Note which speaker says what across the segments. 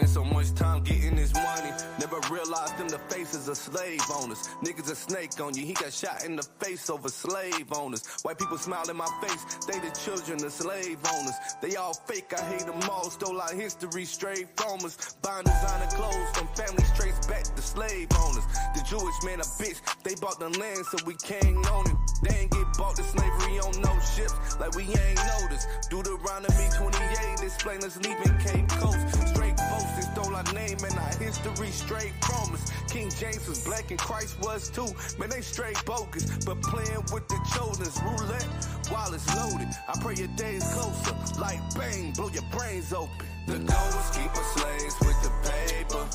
Speaker 1: Spend so much time getting his money. Never realized them the faces of slave owners. Niggas a snake on you. He got shot in the face over slave owners. White people smile in my face. They the children of slave owners. They all fake. I hate them all. Stole our history straight from us. Buying designer clothes from families traced back to slave owners. The Jewish man a bitch. They bought the land so we can't own it. They ain't get bought to slavery on no ships like we ain't noticed. Deuteronomy 28 explain us leaving Cape Coast. Straight folks, they stole our name and our history straight from us. King James was black and Christ was too. Man, they straight bogus, but playing with the children's roulette while it's loaded. I pray your day is closer, like bang, blow your brains open. The goal is keep us slaves with the paper.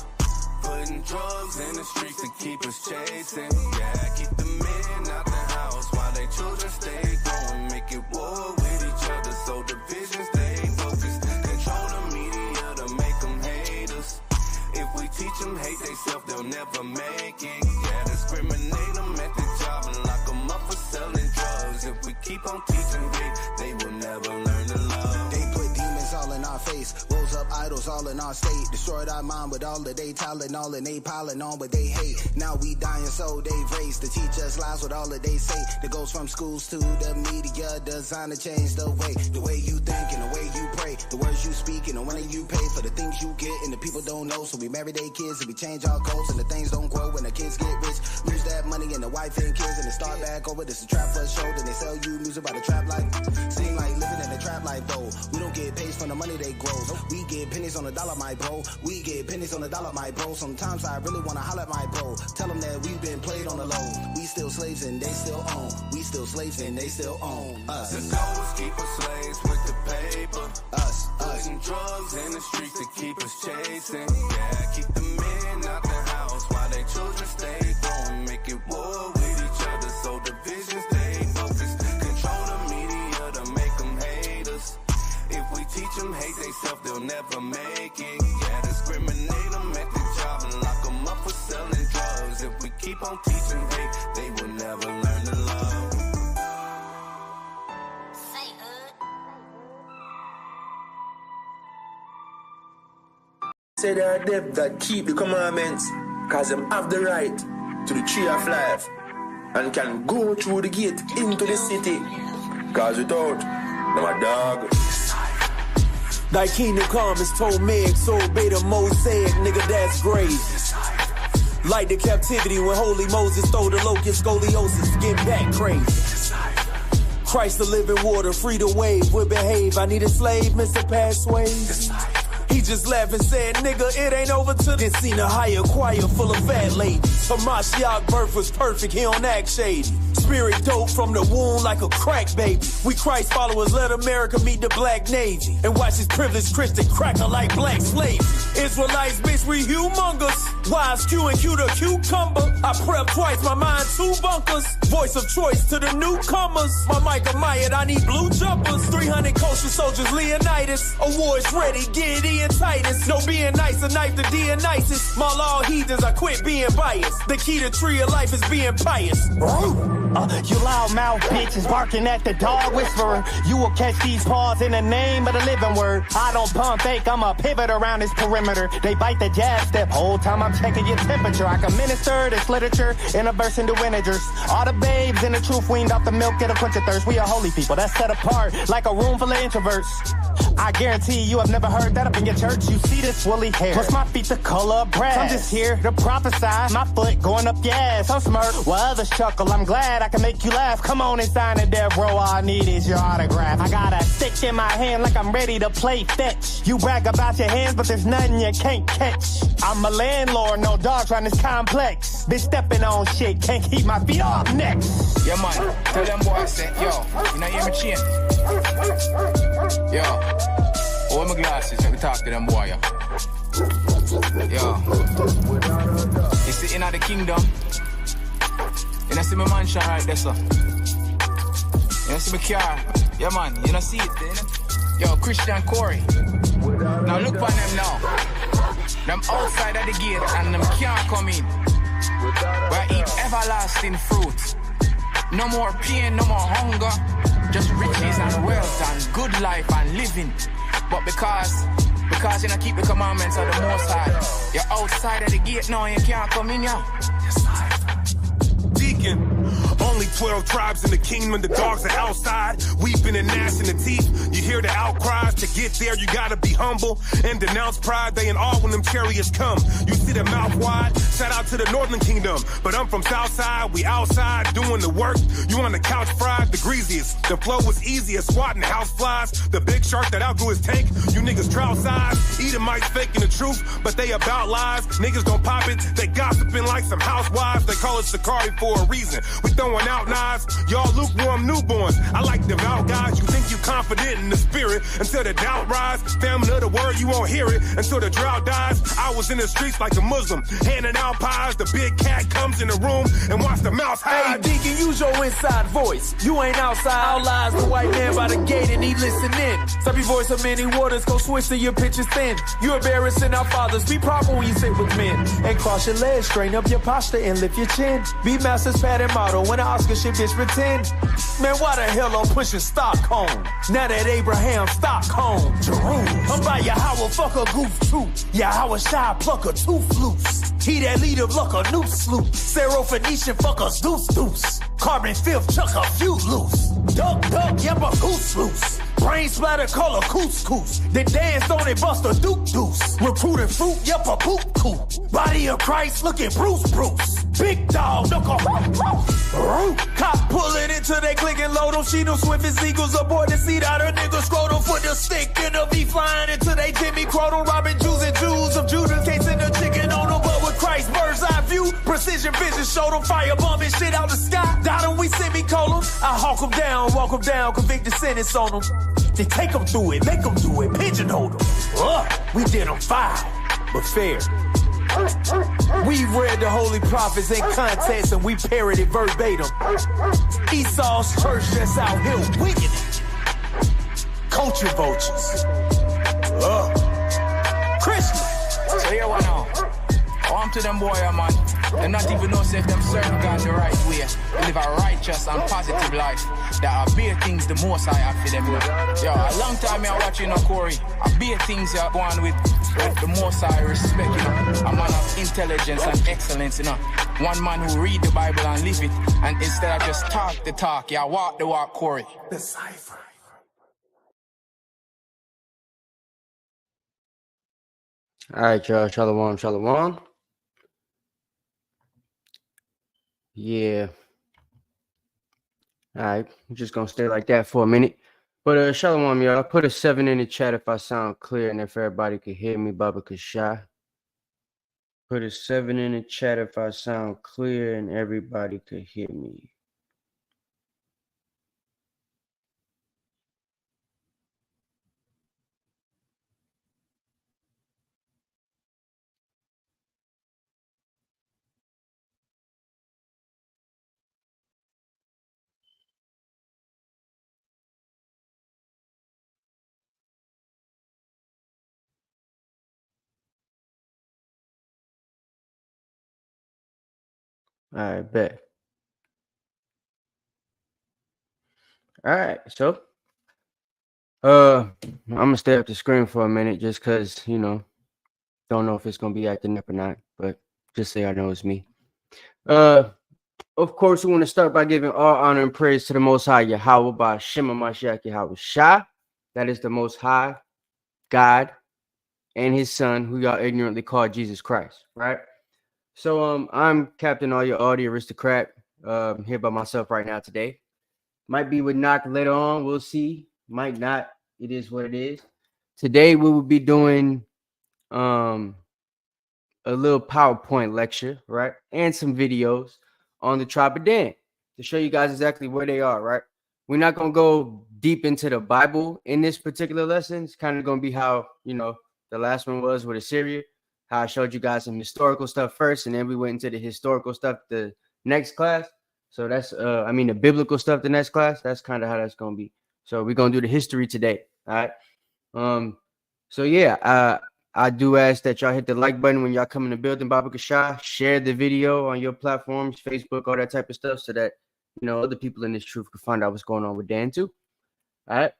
Speaker 1: Putting drugs in the streets to keep us chasing. Yeah, keep the men out the house while they children stay growing. Make it war with each other so divisions stay focused. Control the media to make them hate us. If we teach them hate theyself, they'll never make it. Yeah, discriminate them at the job and lock them up for selling drugs. If we keep on teaching hate, they will never learn to love.
Speaker 2: They put demons all in our face, rose up idols all in our state, destroyed our mind with all of they talent, all and they piling on what they hate. Now we dying so they've raised to teach us lies with all that they say. That goes from schools to the media, designed to change the way you think and the way you pray, the words you speak and the money you pay for the things you get and the people don't know. So we marry their kids and we change our goals and the things don't grow when the kids get rich. Lose that money and the wife and kids and they start back over. This is a trap for a show. Then they sell you music by the trap life. Seem like living in a trap life though. We don't get paid from the money they grow. We get pennies on the dollar, my bro. We get pennies on the dollar, my bro. Sometimes I really wanna holler at my bro. Tell them that we've been played on the low. We still slaves and they still own. We still slaves and they still own us.
Speaker 1: The goal is keep us slaves with the paper.
Speaker 2: Us.
Speaker 1: Putting drugs in the streets to keep us chasing. Yeah, keep the men out the house while they children stay growing. Make it war with each other so divisions stay focused. Control the media to make them hate us. If we teach them hate theyself, they'll never make it. Yeah, discriminate them at the job and lock them up for selling drugs. If we keep on teaching hate, they will never learn to love.
Speaker 3: Say there are them that keep the commandments, cause them have the right to the tree of life and can go through the gate into the city. Cause without them a dog.
Speaker 4: Thy kingdom come is told Meg, so obey the Mosaic, nigga, that's great. Like the captivity when holy Moses stole the locust, scoliosis, get back crazy. Christ the living water, free to wave, will behave. I need a slave, Mr. Passways. He just laughed and said, nigga, it ain't over till then seen a higher choir full of fat ladies. Hamashiach birth was perfect, he don't act shady. Spirit dope from the womb like a crack baby. We Christ followers, let America meet the black Navy. And watch this privileged Christian cracker like black slaves. Israelites, bitch, we humongous. Wise Q and Q the cucumber. I prep twice, my mind 2 bunkers. Voice of choice to the newcomers. My Micah Myers, I need blue jumpers. 300 kosher soldiers, Leonidas. Awards ready, Gideon and Titus. No being nice, a knife to Dionysus. My law heathens, I quit being biased. The key to tree of life is being pious.
Speaker 5: You loudmouth bitches barking at the dog whisperer. You will catch these paws in the name of the living word. I don't pump fake, I'm a pivot around this perimeter. They bite the jab step, whole time I'm checking your temperature. I can minister this literature in a verse into integers. All the babes in the truth weaned off the milk, get a quench of thirst. We are holy people, that's set apart like a room full of introverts. I guarantee you have never heard that up in your church. You see this woolly hair, plus my feet the color of brass. I'm just here to prophesy, my foot going up your ass. I'm smirk while others chuckle, I'm glad I can make you laugh. Come on and sign it there, bro, all I need is your autograph. I got a stick in my hand like I'm ready to play fetch. You brag about your hands, but there's nothing you can't catch. I'm a landlord, no dogs around this complex. Been stepping on shit, can't keep my feet off next.
Speaker 6: Yeah, man, tell them boys, say, yo, you know, hear me chain? Yo, hold my glasses, let me talk to them boy, yo. You sitting at the kingdom. You know see my mansion right there, sir. You know see my car. Yeah, man, you know see it, Yo, Christian Corey. Now look for them now. Them outside of the gate and them can't come in. But eat everlasting fruit. No more pain, no more hunger. Just riches and wealth and good life and living. But because Because you know keep the commandments of the Most High. You're outside of the gate now, you can't come in here.
Speaker 7: Deacon. Only 12 tribes in the kingdom, the dogs are outside, weeping and gnashing the teeth. You hear the outcries, to get there you gotta be humble and denounce pride. They in all when them chariots come. You see the mouth wide, shout out to the northern kingdom. But I'm from Southside, we outside doing the work. You on the couch fried, the greasiest. The flow was easiest, swatting house flies. The big shark that outgrew his tank, you niggas trout size. Edomites faking the truth, but they about lies. Niggas don't pop it, they gossiping like some housewives. They call it Sakari for a reason. We throwing out knives, y'all lukewarm newborns. I like devout guys, you think you confident in the spirit until the doubt rise. Famine of the word, you won't hear it until the drought dies. I was in the streets like a Muslim, handing out pies. The big cat comes in the room and watch the mouse hide.
Speaker 4: Hey, Deacon, use your inside voice. You ain't outside. Out lies the white man by the gate and he listening. Stop your voice of many waters, go switch to your pictures thin. You embarrassing our fathers, be proper when you sit with men. And cross your legs, straighten up your posture and lift your chin. Be master's pattern model when the Oscar shit bitch pretend. Man, why the hell I'm pushing Stockholm? Now that Abraham Stockholm, Jerome. I'm by Yahweh, fuck a goof too. Yahweh shy, pluck a tooth loose. He that lead him like a noose sloop. Syro-Phoenician, fuck a deuce. Carbon fifth, chuck a few loose. Duck, yep, a goose loose. Brain splatter, call a couscous. Then dance on it, bust a deuce. Recruiting fruit, yep, a poop coop. Body of Christ, looking Bruce. Big dog, knuckle, cop pulling into they click and load them. She them swift as eagles aboard the seat out her nigga scrotum. Foot the stick in the V flying into they Jimmy Croton. Robbing Jews and Jews of Judah, casing the chicken on them. But with Christ, bird's eye view, precision vision, show them fire bombing shit out the sky. Dot them, we semicolon. I hawk them down, walk them down, convict the sentence on them. They take them through it, make them do it, pigeonhole them. We did them foul, but fair. We read the holy prophets in context and we parroted verbatim. Esau's church that's out here winging it. Culture vultures. Christian.
Speaker 6: So here one now. On to them boy, man. They not even know if them serve God the right way. They live a righteous and positive life. There are bare things the most I have for them. Yo, a long time I watching Corey. A bare things you go on with the most I respect, you know. A man of intelligence and excellence, you know. One man who read the Bible and live it. And instead of just talk the talk, yeah, walk the walk, Corey.
Speaker 4: The cipher.
Speaker 8: All right, y'all. Shalom. Yeah. All right. I'm just going to stay like that for a minute. But shalom, y'all. I put a 7 in the chat if I sound clear and if everybody could hear me, Baba Kasha. Put a 7 in the chat if I sound clear and everybody could hear me. All right, bet. All right, so I'm gonna stay up the screen for a minute just because, you know, don't know if it's gonna be acting up or not, but just say I know it's me. Of course, we want to start by giving all honor and praise to the Most High Yahweh by Shema Mashiach Yahweh Shah. That is the Most High God and His Son, who y'all ignorantly call Jesus Christ, right? So I'm Captain All Your Audio Aristocrat, here by myself right now today. Might be with Knock later on, we'll see. Might not. It is what it is. Today we will be doing a little PowerPoint lecture, right? And some videos on the tribe of Dan to show you guys exactly where they are, right? We're not going to go deep into the Bible in this particular lesson. It's kind of going to be how, you know, the last one was with Assyria, how I showed you guys some historical stuff first, and then we went into the historical stuff the next class. So that's, the biblical stuff the next class. That's kind of how that's going to be. So we're going to do the history today, all right? So yeah, I do ask that y'all hit the like button when y'all come in the building, Baba Kasha. Share the video on your platforms, Facebook, all that type of stuff, so that, you know, other people in this truth can find out what's going on with Dan too. All right.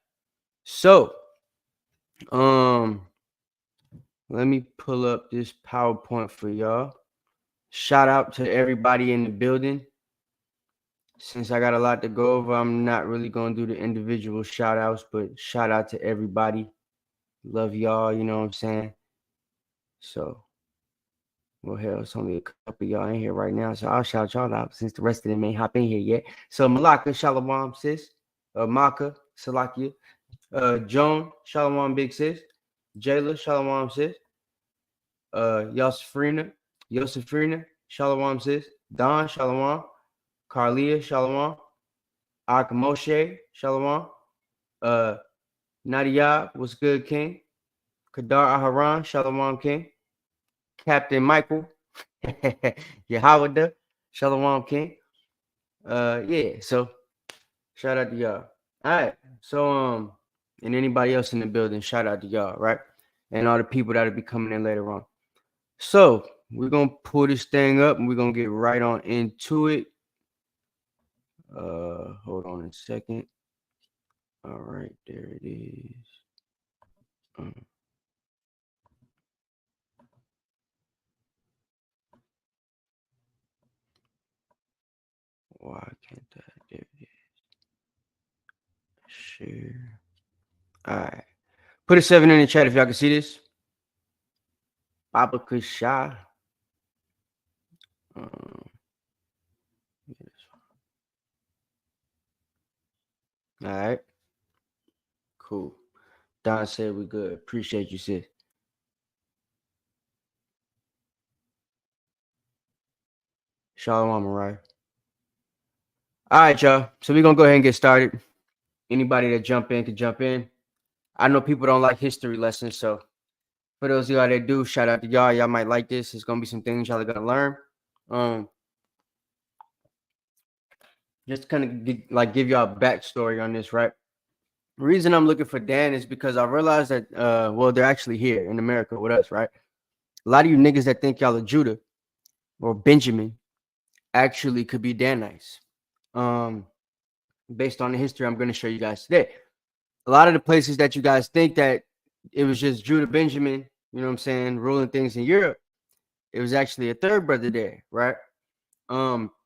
Speaker 8: So, Let me pull up this PowerPoint for y'all. Shout out to everybody in the building. Since I got a lot to go over, I'm not really going to do the individual shout outs, but shout out to everybody. Love y'all, you know what I'm saying? So, well, hell, it's only a couple of y'all in here right now, so I'll shout y'all out since the rest of them ain't hop in here yet. So, Malaka, Shalom, sis. Maka, Salakia. Joan, Shalom, big sis. Jayla, Shalom, sis. Yosefrina, Shalom, sis. Don, Shalom. Carlia, Shalom. Ak Moshe, Shalom. Nadia, what's good, King? Kadar Aharon, Shalom, King. Captain Michael, Yahawada, Shalom, King. Yeah, so shout out to y'all. All right, so and anybody else in the building, shout out to y'all, right? And all the people that'll be coming in later on. So we're gonna pull this thing up and we're gonna get right on into it. Hold on a second. All right, there it is. Why can't that? There it is. Share. All right. Put a 7 in the chat if y'all can see this. Baba Kusha. All right. Cool. Don said we good. Appreciate you, sis. Shalom, Mariah. All right, y'all. So we're going to go ahead and get started. Anybody that jump in can jump in. I know people don't like history lessons, so for those of y'all that do, shout out to y'all. Y'all might like this. It's going to be some things y'all are going to learn. Just kind of give y'all a backstory on this, right? The reason I'm looking for Dan is because I realized that, well, they're actually here in America with us, right? A lot of you niggas that think y'all are Judah or Benjamin actually could be Danites. Based on the history I'm going to show you guys today. A lot of the places that you guys think that it was just Judah Benjamin, you know what I'm saying, ruling things in Europe, it was actually a third brother there, right?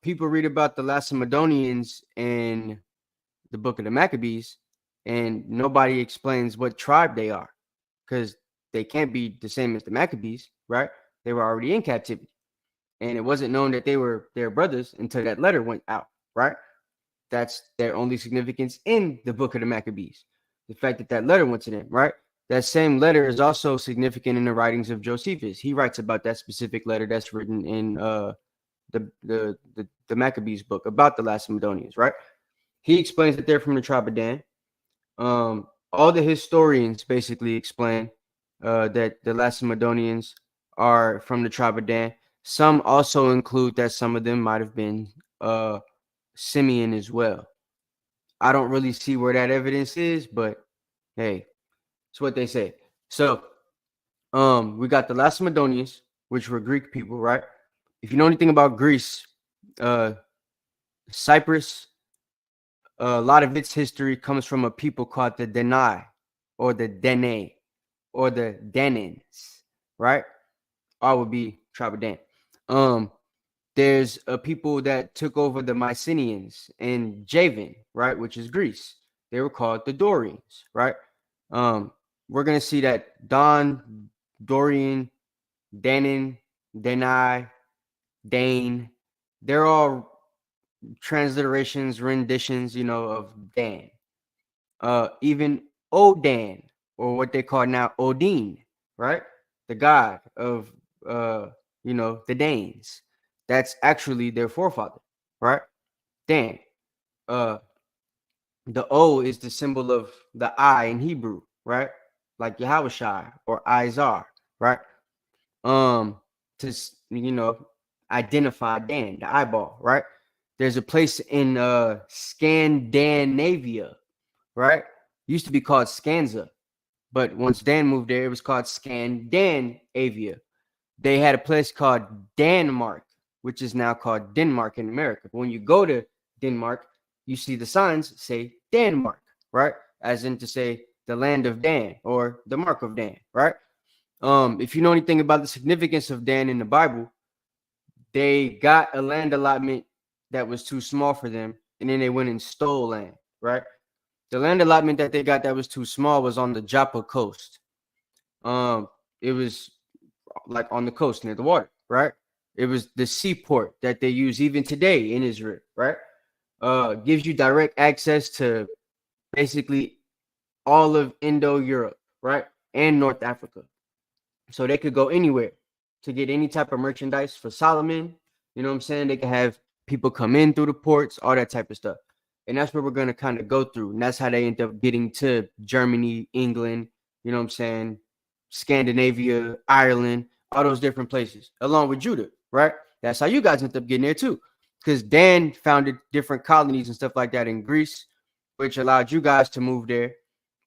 Speaker 8: People read about the Macedonians in the book of the Maccabees, and nobody explains what tribe they are because they can't be the same as the Maccabees, right? They were already in captivity, and it wasn't known that they were their brothers until that letter went out, right? That's their only significance in the book of the Maccabees. The fact that that letter went to them, right? That same letter is also significant in the writings of Josephus. He writes about that specific letter that's written in the Maccabees book about the Macedonians, right? He explains that they're from the tribe of Dan. All the historians basically explain that the Macedonians are from the tribe of Dan. Some also include that some of them might have been Simeon as well. I don't really see where that evidence is, but hey, it's what they say. So, we got the Macedonians, which were Greek people, right? If you know anything about Greece, Cyprus, a lot of its history comes from a people called the Danai, or the Dene, or the Danans, right? I would be tribe of Dan. There's a people that took over the Mycenaeans in Javan, right, which is Greece. They were called the Dorians, right? We're gonna see that Don, Dorian, Danin, Denai, Dane, they're all transliterations, renditions, you know, of Dan. Even Odan, or what they call now Odin, right? The god of you know, the Danes. That's actually their forefather, right? Dan. The O is the symbol of the eye in Hebrew, right? Like Yahushai or Izar, right? To, you know, identify Dan, the eyeball, right? There's a place in Scandinavia, right? Used to be called Skanza, but once Dan moved there, it was called Scandinavia. They had a place called Denmark, which is now called Denmark in America. But when you go to Denmark, you see the signs say Denmark, right? As in to say the land of Dan or the mark of Dan, right? If you know anything about the significance of Dan in the Bible, they got a land allotment that was too small for them, and then they went and stole land, right? The land allotment that they got that was too small was on the Joppa coast. It was like on the coast near the water, right? It was the seaport that they use even today in Israel, right? Gives you direct access to basically all of Indo-Europe, right? And North Africa. So they could go anywhere to get any type of merchandise for Solomon. You know what I'm saying? They can have people come in through the ports, all that type of stuff. And that's where we're going to kind of go through. And that's how they end up getting to Germany, England, you know what I'm saying? Scandinavia, Ireland, all those different places, along with Judah, right? That's how you guys end up getting there too. Because Dan founded different colonies and stuff like that in Greece, which allowed you guys to move there.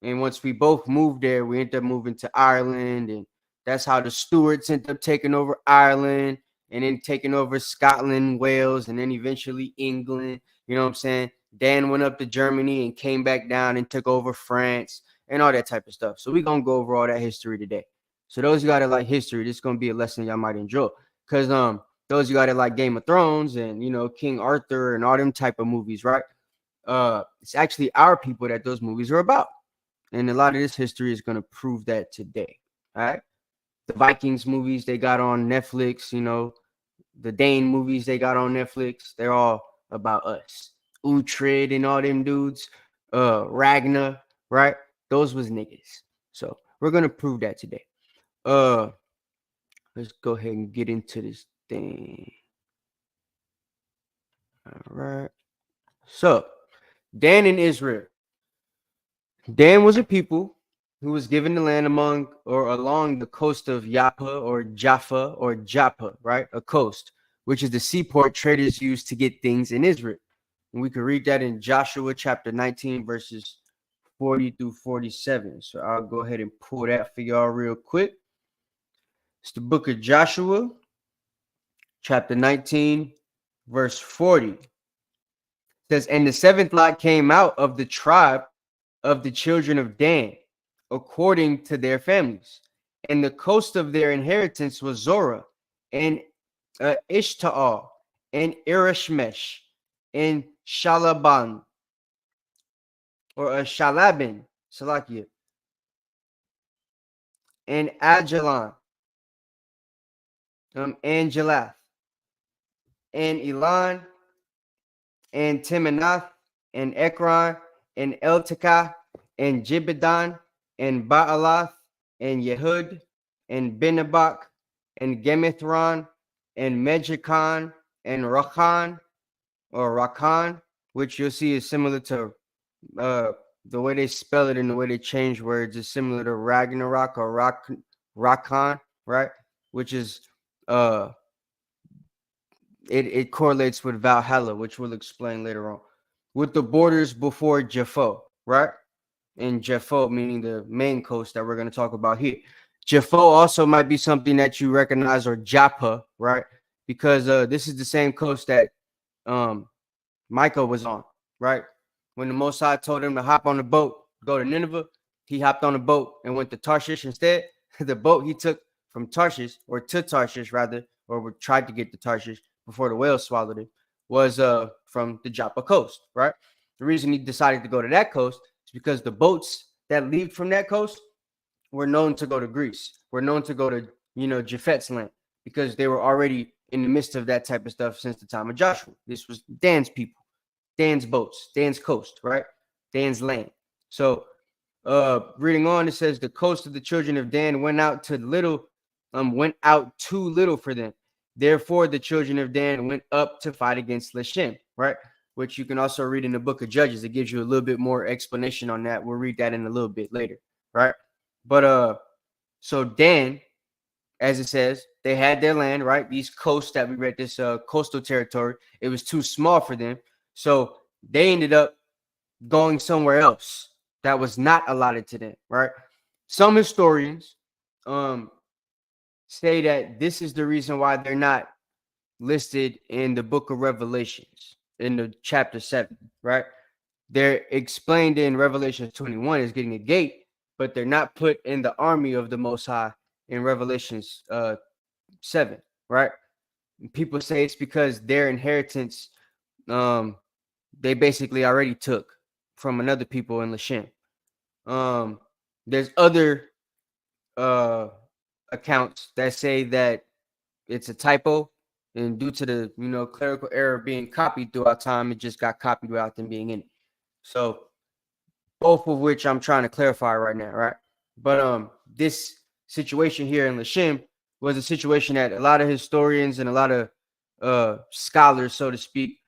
Speaker 8: And once we both moved there, we ended up moving to Ireland. And that's how the Stuarts ended up taking over Ireland and then taking over Scotland, Wales, and then eventually England. You know what I'm saying? Dan went up to Germany and came back down and took over France and all that type of stuff. So we're going to go over all that history today. So those of you that like history, this is going to be a lesson y'all might enjoy. Because those of you that like Game of Thrones and, you know, King Arthur and all them type of movies, right? It's actually our people that those movies are about. And a lot of this history is going to prove that today. All right. The Vikings movies they got on Netflix, you know, the Dane movies they got on Netflix, they're all about us. Uhtred and all them dudes, Ragnar, right? Those was niggas. So we're going to prove that today. Let's go ahead and get into this thing. All right. So, Dan and Israel. Dan was a people who was given the land among or along the coast of Joppa or Joppa, right? A coast, which is the seaport traders used to get things in Israel. And we can read that in Joshua chapter 19, verses 40 through 47. So I'll go ahead and pull that for y'all real quick. It's the book of Joshua, chapter 19, verse 40. It says, and the seventh lot came out of the tribe of the children of Dan, according to their families. And the coast of their inheritance was Zorah, and Ishtaol, and Irashmesh, and Shalaban, or Shalabin, Salakia, and Ajalon, and Jelath, and Elon, and Timanath, and Ekron, and Eltekah, and Jibedon, and Baalath, and Yehud, and Benabach, and Gemethron, and Mejikon, and Rakan, or Rakan, which you'll see is similar to the way they spell it and the way they change words is similar to Ragnarok or Rakan, right? Which is it correlates with Valhalla, which we'll explain later on. With the borders before Jeffo, right? And Jeffo meaning the main coast that we're going to talk about here. Jeffo also might be something that you recognize, or Joppa, right? Because this is the same coast that Micah was on, right? When the Most High told him to hop on the boat, go to Nineveh, he hopped on the boat and went to Tarshish instead. The boat he took from Tarshish, or to Tarshish rather, or tried to get to Tarshish before the whale swallowed it, was from the Joppa coast, right? The reason he decided to go to that coast is because the boats that leave from that coast were known to go to Greece, were known to go to, you know, Japhet's land, because they were already in the midst of that type of stuff since the time of Joshua. This was Dan's people, Dan's boats, Dan's coast, right? Dan's land. So reading on, it says the coast of the children of Dan went out too little for them. Therefore, the children of Dan went up to fight against Leshem, right? Which you can also read in the book of Judges. It gives you a little bit more explanation on that. We'll read that in a little bit later, right? But so Dan, as it says, they had their land, right? These coasts that we read, this coastal territory, it was too small for them. So they ended up going somewhere else that was not allotted to them, right? Some historians say that this is the reason why they're not listed in the book of Revelations in the chapter 7, right? They're explained in Revelation 21 as getting a gate, but they're not put in the army of the Most High in Revelations 7, right? People say it's because their inheritance they basically already took from another people in Lashem. There's other accounts that say that it's a typo, and due to the clerical error being copied throughout time, it just got copied without them being in it. So both of which I'm trying to clarify right now, right? But this situation here in Lashem was a situation that a lot of historians and a lot of scholars, so to speak,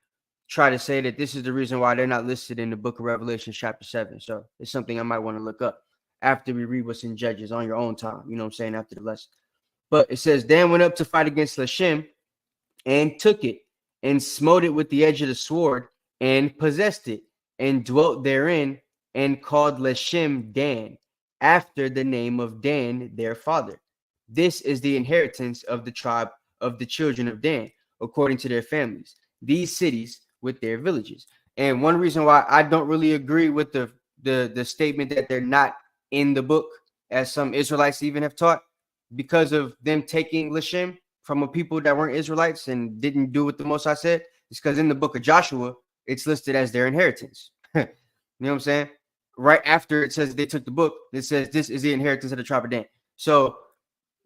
Speaker 8: try to say that this is the reason why they're not listed in the book of Revelation chapter 7. So it's something I might want to look up after we read what's in Judges on your own time, you know what I'm saying, after the lesson. But it says, Dan went up to fight against Lashem and took it and smote it with the edge of the sword and possessed it and dwelt therein and called Lashem Dan after the name of Dan their father. This is the inheritance of the tribe of the children of Dan according to their families, these cities with their villages. And one reason why I don't really agree with the statement that they're not in the book, as some Israelites even have taught, because of them taking Lashem from a people that weren't Israelites and didn't do what the Most High said, it's because in the book of Joshua, it's listed as their inheritance. You know what I'm saying? Right after it says they took the book, it says this is the inheritance of the tribe of Dan. So,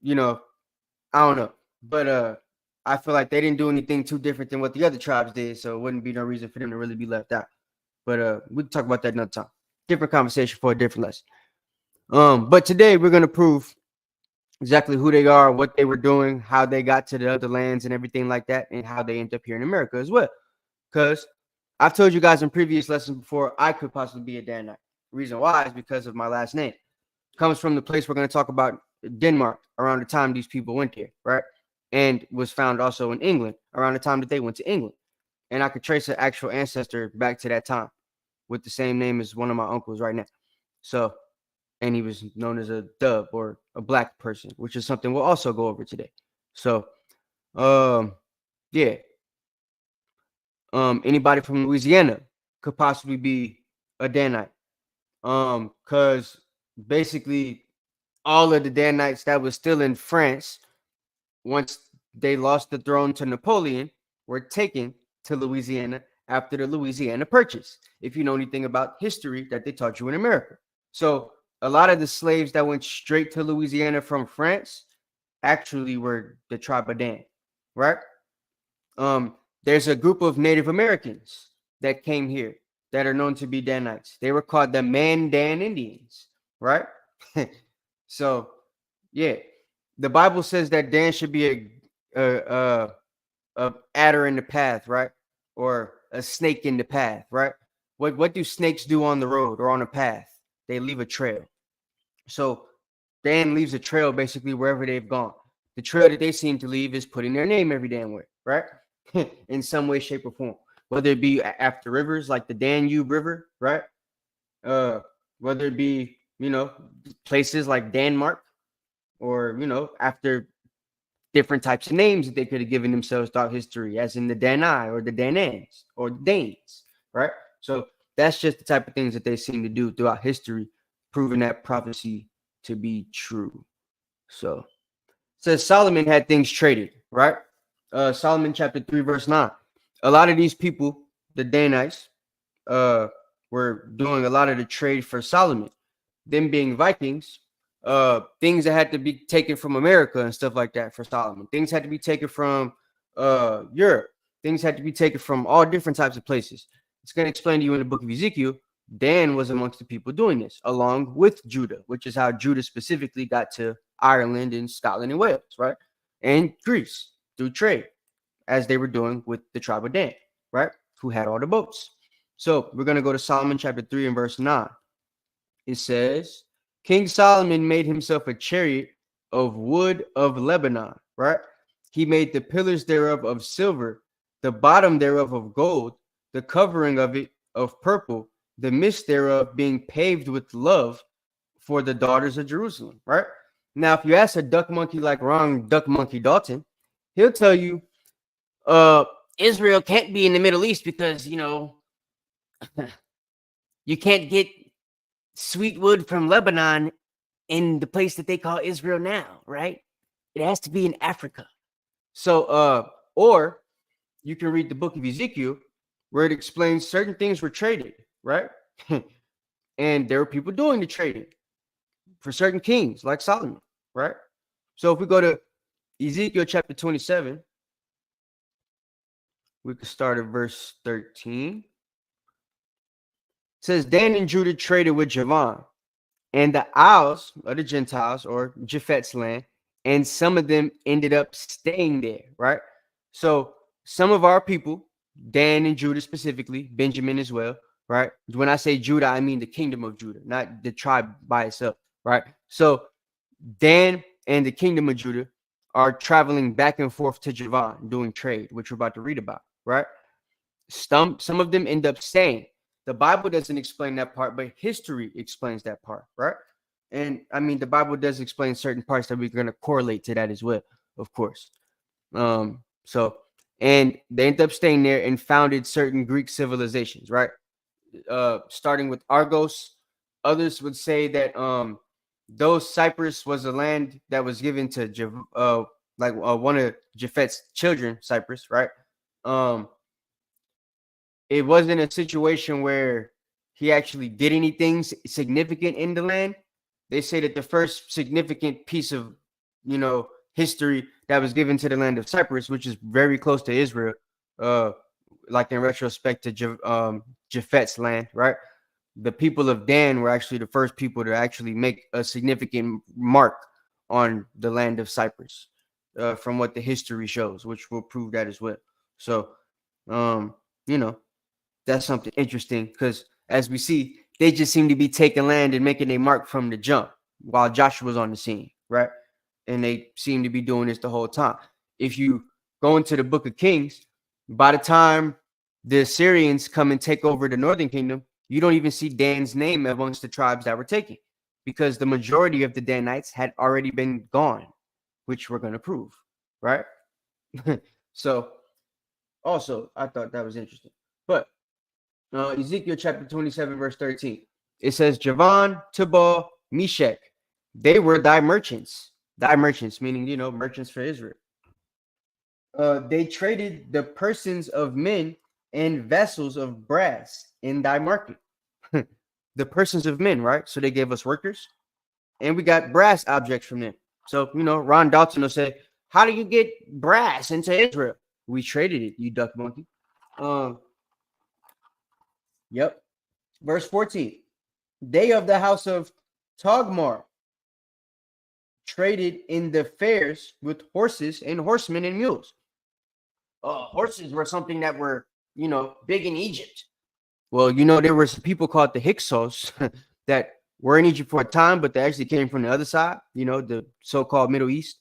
Speaker 8: I don't know. But I feel like they didn't do anything too different than what the other tribes did, so it wouldn't be no reason for them to really be left out. But we can talk about that another time. Different conversation for a different lesson. But today we're going to prove exactly who they are, what they were doing, how they got to the other lands and everything like that, and how they end up here in America as well. Because I've told you guys in previous lessons before, I could possibly be a Danite. The reason why is because of my last name. It comes from the place we're going to talk about, Denmark, around the time these people went there, right? And was found also in England around the time that they went to England. And I could trace an actual ancestor back to that time with the same name as one of my uncles right now. So, and he was known as a dub or a black person, which is something we'll also go over today. So, yeah. Anybody from Louisiana could possibly be a Danite. Because basically all of the Danites that was still in France, once they lost the throne to Napoleon, were taken to Louisiana after the Louisiana Purchase, if you know anything about history that they taught you in America. So a lot of the slaves that went straight to Louisiana from France actually were the tribe of Dan, right? There's a group of Native Americans that came here that are known to be Danites. They were called the Mandan Indians, right? So, yeah, the Bible says that Dan should be a adder in the path, right? Or a snake in the path, right? What do snakes do on the road or on a path? They leave a trail. So Dan leaves a trail basically wherever they've gone. The trail that they seem to leave is putting their name every damn way, right? In some way, shape, or form. Whether it be after rivers like the Danube River, right? Whether it be, places like Denmark, or, after different types of names that they could have given themselves throughout history, as in the Danai or the Danans or the Danes, right? So that's just the type of things that they seem to do throughout history, proving that prophecy to be true. So it says Solomon had things traded, right? Solomon chapter 3, verse 9. A lot of these people, the Danites, were doing a lot of the trade for Solomon. Them being Vikings, things that had to be taken from America and stuff like that for Solomon. Things had to be taken from Europe. Things had to be taken from all different types of places. It's going to explain to you in the book of Ezekiel, Dan was amongst the people doing this, along with Judah, which is how Judah specifically got to Ireland and Scotland and Wales, right? And Greece through trade, as they were doing with the tribe of Dan, right? Who had all the boats. So we're going to go to Solomon chapter 3 and verse 9. It says, King Solomon made himself a chariot of wood of Lebanon, right? He made the pillars thereof of silver, the bottom thereof of gold, the covering of it of purple, the midst thereof being paved with love for the daughters of Jerusalem, right? Now, if you ask a duck monkey like Ron Duck Monkey Dalton, he'll tell you, Israel can't be in the Middle East because, you can't get sweet wood from Lebanon in the place that they call Israel now, right? It has to be in Africa. So, or you can read the book of Ezekiel, where it explains certain things were traded, right? And there were people doing the trading for certain kings like Solomon, right? So if we go to Ezekiel chapter 27, we could start at verse 13. It says, Dan and Judah traded with Javan and the Isles of the Gentiles, or Japhet's land, and some of them ended up staying there, right? So some of our people, Dan and Judah specifically, Benjamin as well, right? When I say Judah, I mean the kingdom of Judah, not the tribe by itself, right? So Dan and the kingdom of Judah are traveling back and forth to Javan doing trade, which we're about to read about, right? Some of them end up staying. The Bible doesn't explain that part, but history explains that part, right? And I mean, the Bible does explain certain parts that we're going to correlate to that as well, of course. So, and they end up staying there and founded certain Greek civilizations, right? Starting with Argos. Others would say that though Cyprus was a land that was given to one of Japhet's children, Cyprus, right? It wasn't a situation where he actually did anything significant in the land. They say that the first significant piece of, history that was given to the land of Cyprus, which is very close to Israel, like in retrospect to Japhet's land, right? The people of Dan were actually the first people to actually make a significant mark on the land of Cyprus, from what the history shows, which will prove that as well. So, that's something interesting, because as we see, they just seem to be taking land and making a mark from the jump while Joshua's on the scene, right? And they seem to be doing this the whole time. If you go into the book of Kings, by the time the Assyrians come and take over the northern kingdom, you don't even see Dan's name amongst the tribes that were taken, because the majority of the Danites had already been gone, which we're going to prove, right? So also, I thought that was interesting. But Ezekiel chapter 27, verse 13, it says, Javan, Tubal, Meshach, they were thy merchants. Thy merchants, meaning, merchants for Israel. They traded the persons of men and vessels of brass in thy market. The persons of men, right? So they gave us workers, and we got brass objects from them. So, Ron Dalton will say, how do you get brass into Israel? We traded it, you duck monkey. Yep. Verse 14. They of the house of Togmar traded in the fairs with horses and horsemen and mules. Horses were something that were, big in Egypt. Well, there were some people called the Hyksos that were in Egypt for a time, but they actually came from the other side, the so-called Middle East.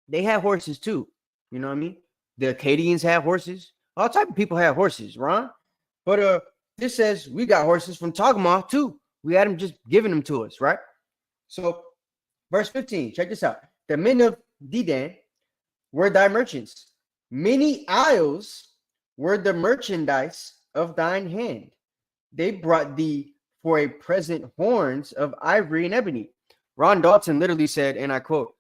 Speaker 8: They had horses too. You know what I mean? The Akkadians had horses. All type of people had horses, Ron. But this says we got horses from Togmar too. We had them just giving them to us, right? So verse 15, check this out. The men of Dedan were thy merchants. Many isles were the merchandise of thine hand. They brought thee for a present horns of ivory and ebony. Ron Dalton literally said, and I quote,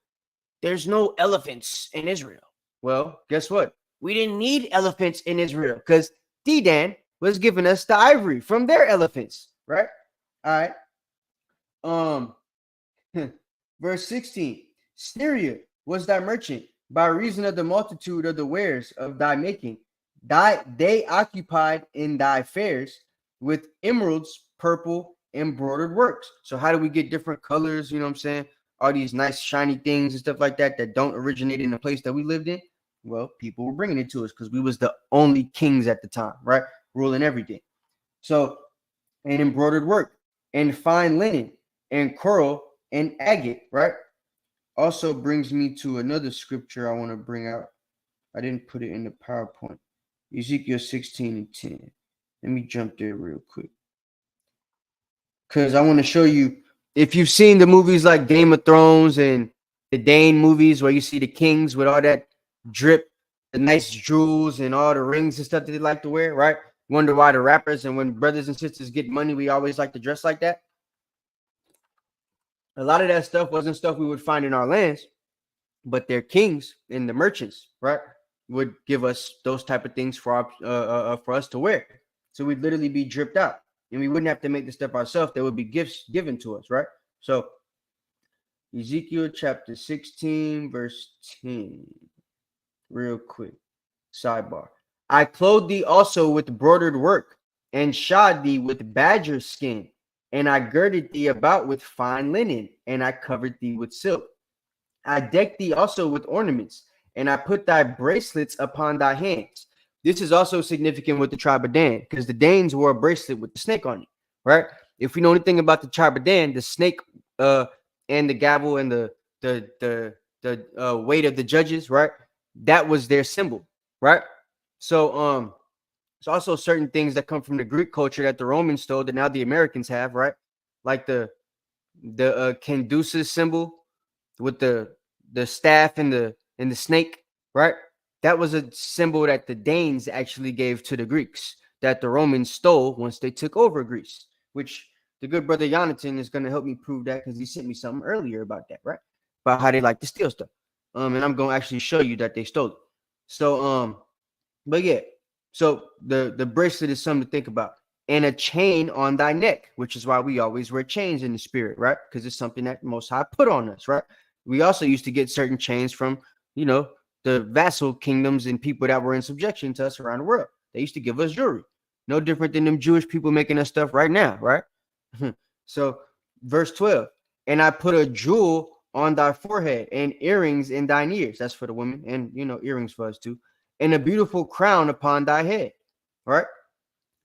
Speaker 8: there's no elephants in Israel. Well, guess what? We didn't need elephants in Israel, because Dedan was giving us the ivory from their elephants, right? All right. Verse 16, Syria was thy merchant by reason of the multitude of the wares of thy making. They occupied in thy fairs with emeralds, purple, embroidered works. So how do we get different colors? You know what I'm saying? All these nice shiny things and stuff like that don't originate in the place that we lived in. Well, people were bringing it to us because we was the only kings at the time, right? Ruling everything. So, and embroidered work, and fine linen, and coral, and agate, right? Also brings me to another scripture I want to bring out. I didn't put it in the PowerPoint. Ezekiel 16 and 10. Let me jump there real quick, because I want to show you, if you've seen the movies like Game of Thrones and the Dane movies where you see the kings with all that drip, the nice jewels and all the rings and stuff that they like to wear, right? Wonder why the rappers and when brothers and sisters get money, we always like to dress like that. A lot of that stuff wasn't stuff we would find in our lands, but their kings and the merchants, right, would give us those type of things for us to wear. So we'd literally be dripped out, and we wouldn't have to make the stuff ourselves. There would be gifts given to us, right? So Ezekiel chapter 16, verse 10, real quick, sidebar. I clothed thee also with broidered work, and shod thee with badger skin, and I girded thee about with fine linen, and I covered thee with silk. I decked thee also with ornaments, and I put thy bracelets upon thy hands. This is also significant with the tribe of Dan, because the Danes wore a bracelet with the snake on it, right? If we know anything about the tribe of Dan, the snake and the gavel and the weight of the judges, right? That was their symbol, right? So it's also certain things that come from the Greek culture that the Romans stole that now the Americans have, right? Like the Caduceus symbol with the staff and the snake, right? That was a symbol that the Danes actually gave to the Greeks that the Romans stole once they took over Greece, which the good brother Jonathan is going to help me prove that because he sent me something earlier about that, right? About how they like to steal stuff. And I'm going to actually show you that they stole it. So, but yeah, so the bracelet is something to think about. And a chain on thy neck, which is why we always wear chains in the spirit, right? Because it's something that Most High put on us, right? We also used to get certain chains from, you know, the vassal kingdoms and people that were in subjection to us around the world. They used to give us jewelry. No different than them Jewish people making us stuff right now, right? So verse 12, and I put a jewel on thy forehead and earrings in thine ears. That's for the women, and, you know, earrings for us too. And a beautiful crown upon thy head, right?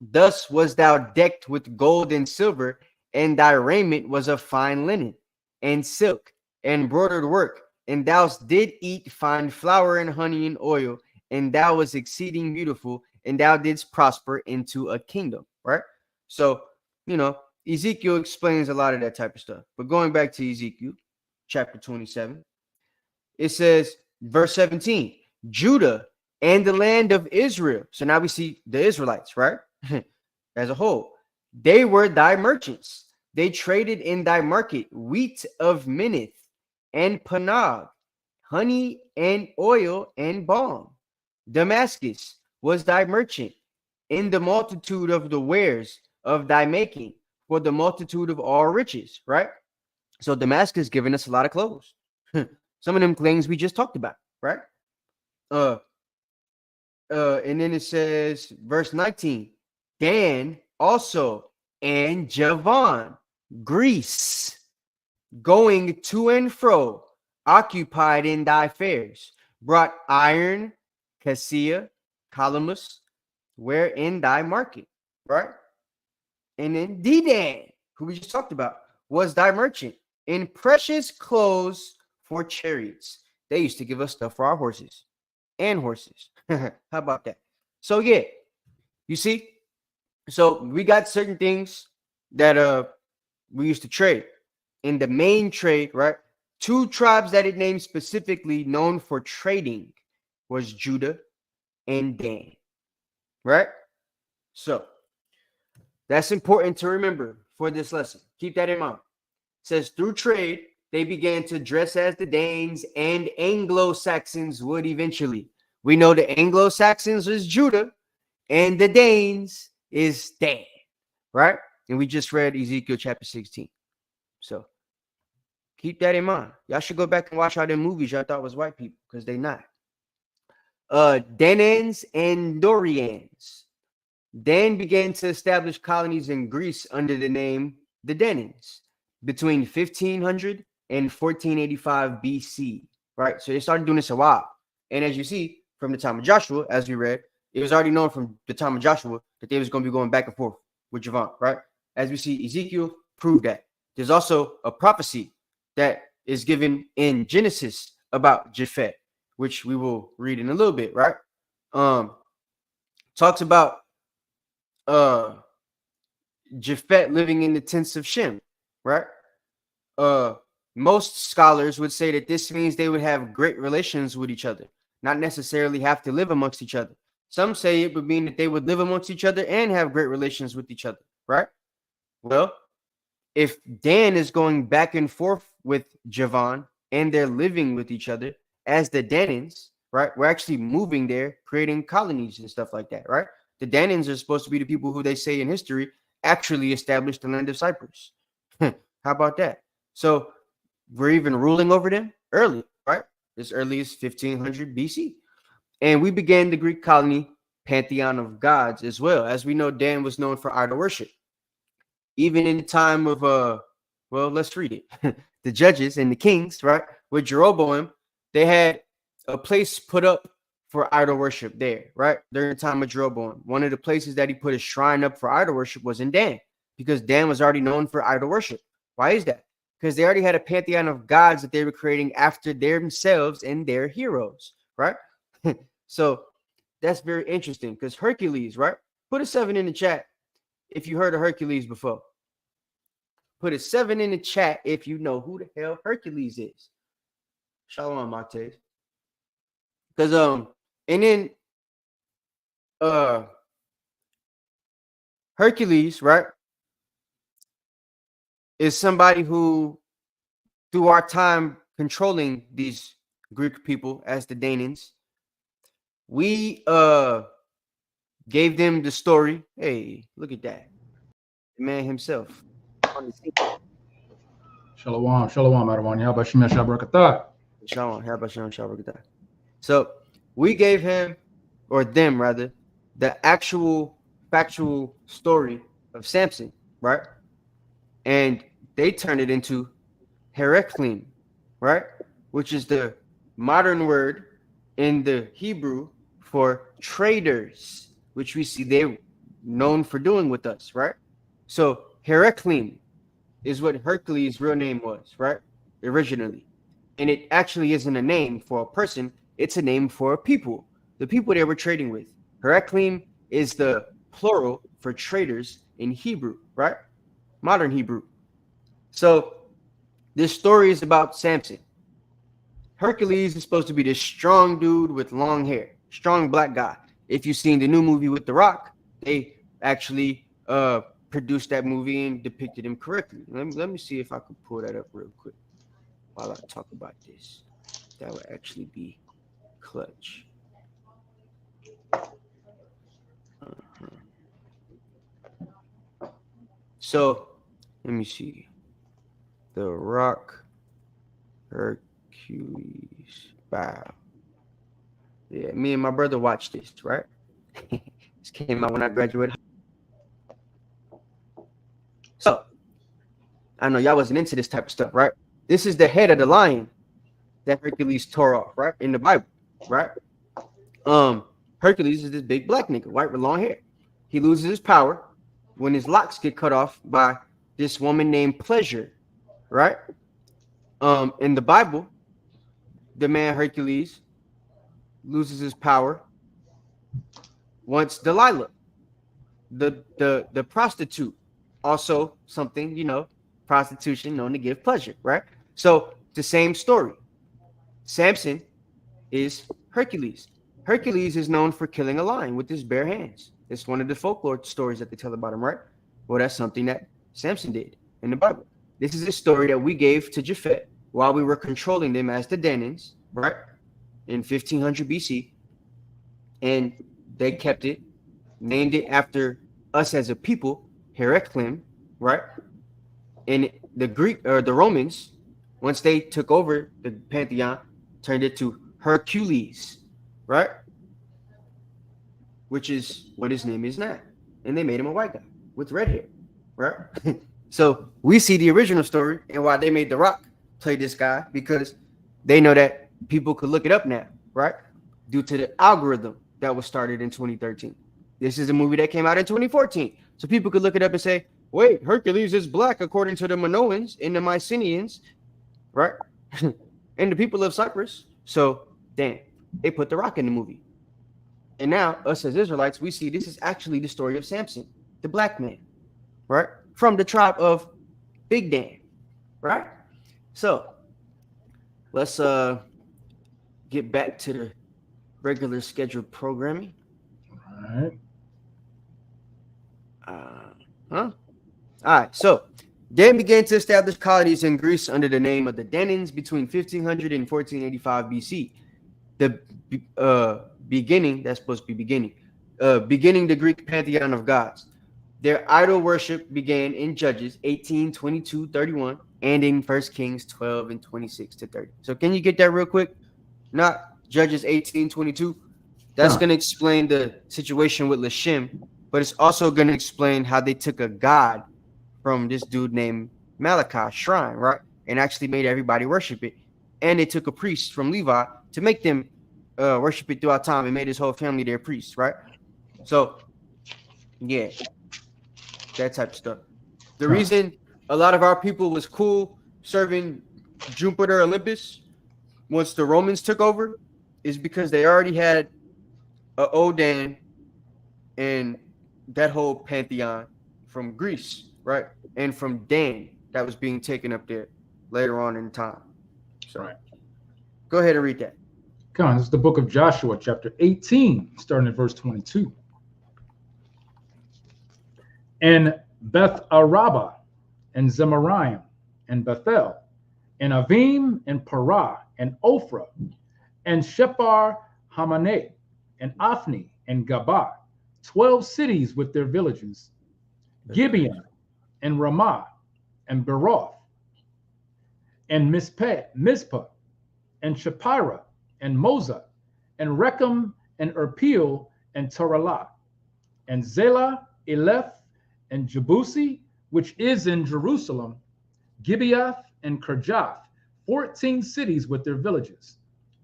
Speaker 8: Thus was thou decked with gold and silver, and thy raiment was of fine linen and silk and broidered work. And thou did eat fine flour and honey and oil, and thou was exceeding beautiful, and thou didst prosper into a kingdom, right? So, you know, Ezekiel explains a lot of that type of stuff. But going back to Ezekiel chapter 27, it says, verse 17, Judah and the land of Israel. So now we see the Israelites, right? As a whole, they were thy merchants. They traded in thy market wheat of Minnith and Panag, honey and oil and balm. Damascus was thy merchant in the multitude of the wares of thy making, for the multitude of all riches, right? So Damascus giving us a lot of clothes. Some of them things we just talked about, right? And then it says, verse 19, Dan also and Javan, Greece, going to and fro, occupied in thy fairs, brought iron, cassia, calamus, where in thy market, right? And then Dedan, who we just talked about, was thy merchant in precious clothes for chariots. They used to give us stuff for our horses and horses. How about that? So yeah, you see, so we got certain things that we used to trade. In the main trade, right? Two tribes that it named specifically known for trading was Judah and Dan, right? So that's important to remember for this lesson. Keep that in mind. It says through trade, they began to dress as the Danes and Anglo-Saxons would eventually. We know the Anglo-Saxons is Judah and the Danes is Dan, right? And we just read Ezekiel chapter 16. So keep that in mind. Y'all should go back and watch all them movies y'all thought was white people, because they not. Danans and Dorians. Dan began to establish colonies in Greece under the name the Danans between 1500 and 1485 BC, right? So they started doing this a while. And as you see from the time of Joshua, as we read, it was already known from the time of Joshua that they was going to be going back and forth with Javan, right? As we see, Ezekiel proved that. There's also a prophecy that is given in Genesis about Japhet, which we will read in a little bit, right? Talks about Japhet living in the tents of Shem, right? Most scholars would say that this means they would have great relations with each other, not necessarily have to live amongst each other. Some say it would mean that they would live amongst each other and have great relations with each other, right? Well, if Dan is going back and forth with Javan, and they're living with each other as the Danans, right? We're actually moving there, creating colonies and stuff like that, right? The Danans are supposed to be the people who they say in history actually established the land of Cyprus. How about that? So we're even ruling over them early, right? As early as 1500 BC. And we began the Greek colony pantheon of gods as well. As we know, Dan was known for idol worship. Even in the time of, well, let's read it. The judges and the kings, right? With Jeroboam, they had a place put up for idol worship there, right? During the time of Jeroboam. One of the places that he put a shrine up for idol worship was in Dan, because Dan was already known for idol worship. Why is that? Because they already had a pantheon of gods that they were creating after themselves and their heroes, right? So that's very interesting, because Hercules, right? Put a 7 in the chat if you heard of Hercules before. Put a 7 in the chat if you know who the hell Hercules is. Shalom, Mate. Because and then Hercules, right, is somebody who, through our time controlling these Greek people as the Danans, we gave them the story. Hey, look at that. The man himself on the scene.
Speaker 9: Shalom, shalom, everyone. Yabashim Shabrakata.
Speaker 8: Shalom, Yabashim Shabrakata. So we gave him, or them rather, the actual factual story of Samson, right? And they turned it into Heraclim, right? Which is the modern word in the Hebrew for traders, which we see they're known for doing with us, right? So Heraclim is what Hercules' real name was, right? Originally. And it actually isn't a name for a person, it's a name for a people, the people they were trading with. Heraclim is the plural for traders in Hebrew, right? Modern Hebrew. So this story is about Samson. Hercules is supposed to be this strong dude with long hair, strong black guy. If you've seen the new movie with The Rock, they actually produced that movie and depicted him correctly. Let me see if I can pull that up real quick while I talk about this. That would actually be clutch. So let me see. The Rock, Hercules, bow. Yeah, me and my brother watched this, right? This came out when I graduated. So I know y'all wasn't into this type of stuff, right? This is the head of the lion that Hercules tore off, right? In the Bible, right? Hercules is this big black nigga, white with long hair. He loses his power when his locks get cut off by this woman named Pleasure, right? In the Bible, the man Hercules loses his power once Delilah, the prostitute, also something, you know, prostitution known to give pleasure, right? So the same story. Samson is Hercules. Hercules is known for killing a lion with his bare hands. It's one of the folklore stories that they tell about him, right? Well, that's something that Samson did in the Bible. This is a story that we gave to Japhet while we were controlling them as the Danans, right? In 1500 BC. And they kept it, named it after us as a people, Heraclim, right? And the Greek or the Romans, once they took over the pantheon, turned it to Hercules, right? Which is what his name is now. And they made him a white guy with red hair, right? So we see the original story and why they made The Rock play this guy, because they know that people could look it up now, right? Due to the algorithm that was started in 2013. This is a movie that came out in 2014. So people could look it up and say, wait, Hercules is black according to the Minoans and the Mycenaeans, right? And the people of Cyprus. So, damn, they put The Rock in the movie. And now, us as Israelites, we see this is actually the story of Samson, the black man, right? From the tribe of Big Dan, right? So, let's get back to the regular scheduled programming.
Speaker 9: All right.
Speaker 8: All right. So Dan began to establish colonies in Greece under the name of the Danans between 1500 and 1485 BC. The beginning, that's supposed to be beginning the Greek pantheon of gods. Their idol worship began in Judges 18, 22, 31, and in 1 Kings 12 and 26 to 30. So can you get that real quick? Not Judges 18, 22. That's going to explain the situation with Lashem, but it's also going to explain how they took a god from this dude named Malachi, shrine, right? And actually made everybody worship it. And they took a priest from Levi to make them worship it throughout time and made his whole family their priests, right? So, yeah, that type of stuff. The reason a lot of our people was cool serving Jupiter Olympus once the Romans took over is because they already had Odin and that whole pantheon from Greece, right? And from Dan that was being taken up there later on in time. So, go ahead and read that.
Speaker 9: Come on, this is the book of Joshua, chapter 18, starting at verse 22. And Beth Araba, and Zemaraim, and Bethel, and Avim, and Parah, and Ophrah, and Shephar Hamaneh, and Ophni, and Gabah, 12 cities with their villages, Gibeon, and Ramah, and Beroth, and Mizpah, and Shapira, and Moza, and Rechem, and Erpil, and Toralah, and Zelah, Eleph, and Jebusi, which is in Jerusalem, Gibeath, and Kirjath, 14 cities with their villages.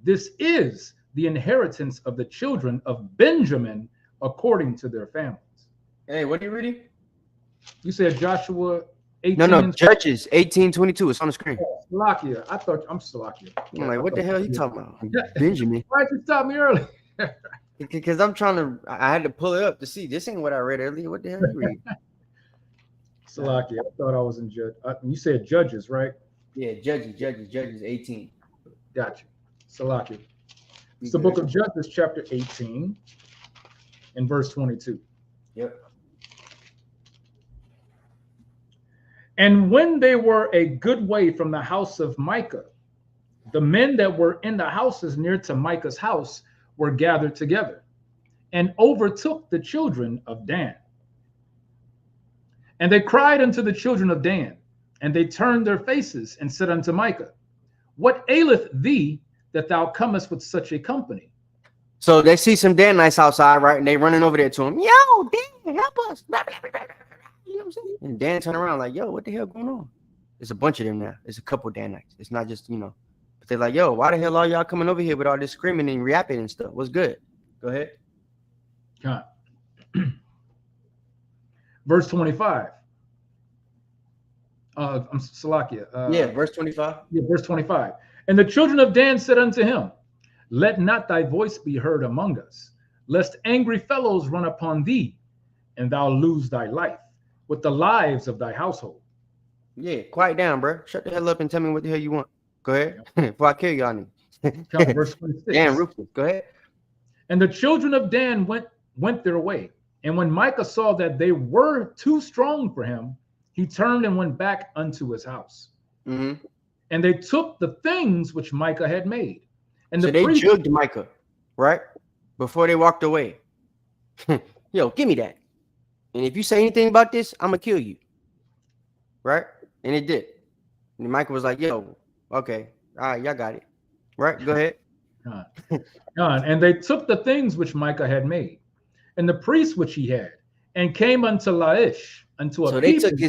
Speaker 9: This is the inheritance of the children of Benjamin according to their families.
Speaker 8: Hey, what are you reading?
Speaker 9: You said Joshua 18.
Speaker 8: No, Judges 18:22. It's on the screen.
Speaker 9: Oh, Salakia. I thought I'm Salakia.
Speaker 8: I'm like, what the hell are you talking about? Benjamin.
Speaker 9: Why'd you stop me early?
Speaker 8: Because I'm trying to, I had to pull it up to see. This ain't what I read earlier. What the hell are you reading?
Speaker 9: Salakia. I thought I was in Judge. You said Judges, right?
Speaker 8: Yeah, Judges 18.
Speaker 9: Gotcha. Salakia. It's the book of Judges, chapter 18, and verse 22.
Speaker 8: Yep.
Speaker 9: And when they were a good way from the house of Micah, the men that were in the houses near to Micah's house were gathered together and overtook the children of Dan. And they cried unto the children of Dan, and they turned their faces and said unto Micah, what aileth thee that thou comest with such a company?
Speaker 8: So they see some Danites outside, right? And they running over there to him. Yo, Dan, help us. You know what I'm saying? And Dan turn around like, yo, what the hell going on? There's a bunch of them now. There's a couple Danites. It's not just, but they're like, yo, why the hell are y'all coming over here with all this screaming and rapping and stuff? What's good? Go ahead.
Speaker 9: Verse 25. I'm Salakia.
Speaker 8: Verse 25.
Speaker 9: Yeah, verse 25. And the children of Dan said unto him, let not thy voice be heard among us, lest angry fellows run upon thee, and thou lose thy life with the lives of thy household.
Speaker 8: Yeah, quiet down, bro. Shut the hell up and tell me what the hell you want. Go ahead. Before I kill y'all.
Speaker 9: Verse 26.
Speaker 8: Dan, Rufus, go ahead.
Speaker 9: And the children of Dan went their way. And when Micah saw that they were too strong for him, he turned and went back unto his house.
Speaker 8: Mm-hmm.
Speaker 9: And they took the things which Micah had made. And
Speaker 8: so they jugged Micah, right? Before they walked away. Yo, give me that. And if you say anything about this, I'm going to kill you. Right? And it did. And Micah was like, yo, okay. All right, y'all got it. Right? Go ahead.
Speaker 9: And they took the things which Micah had made, and the priests which he had, and came unto Laish, unto a people.
Speaker 8: So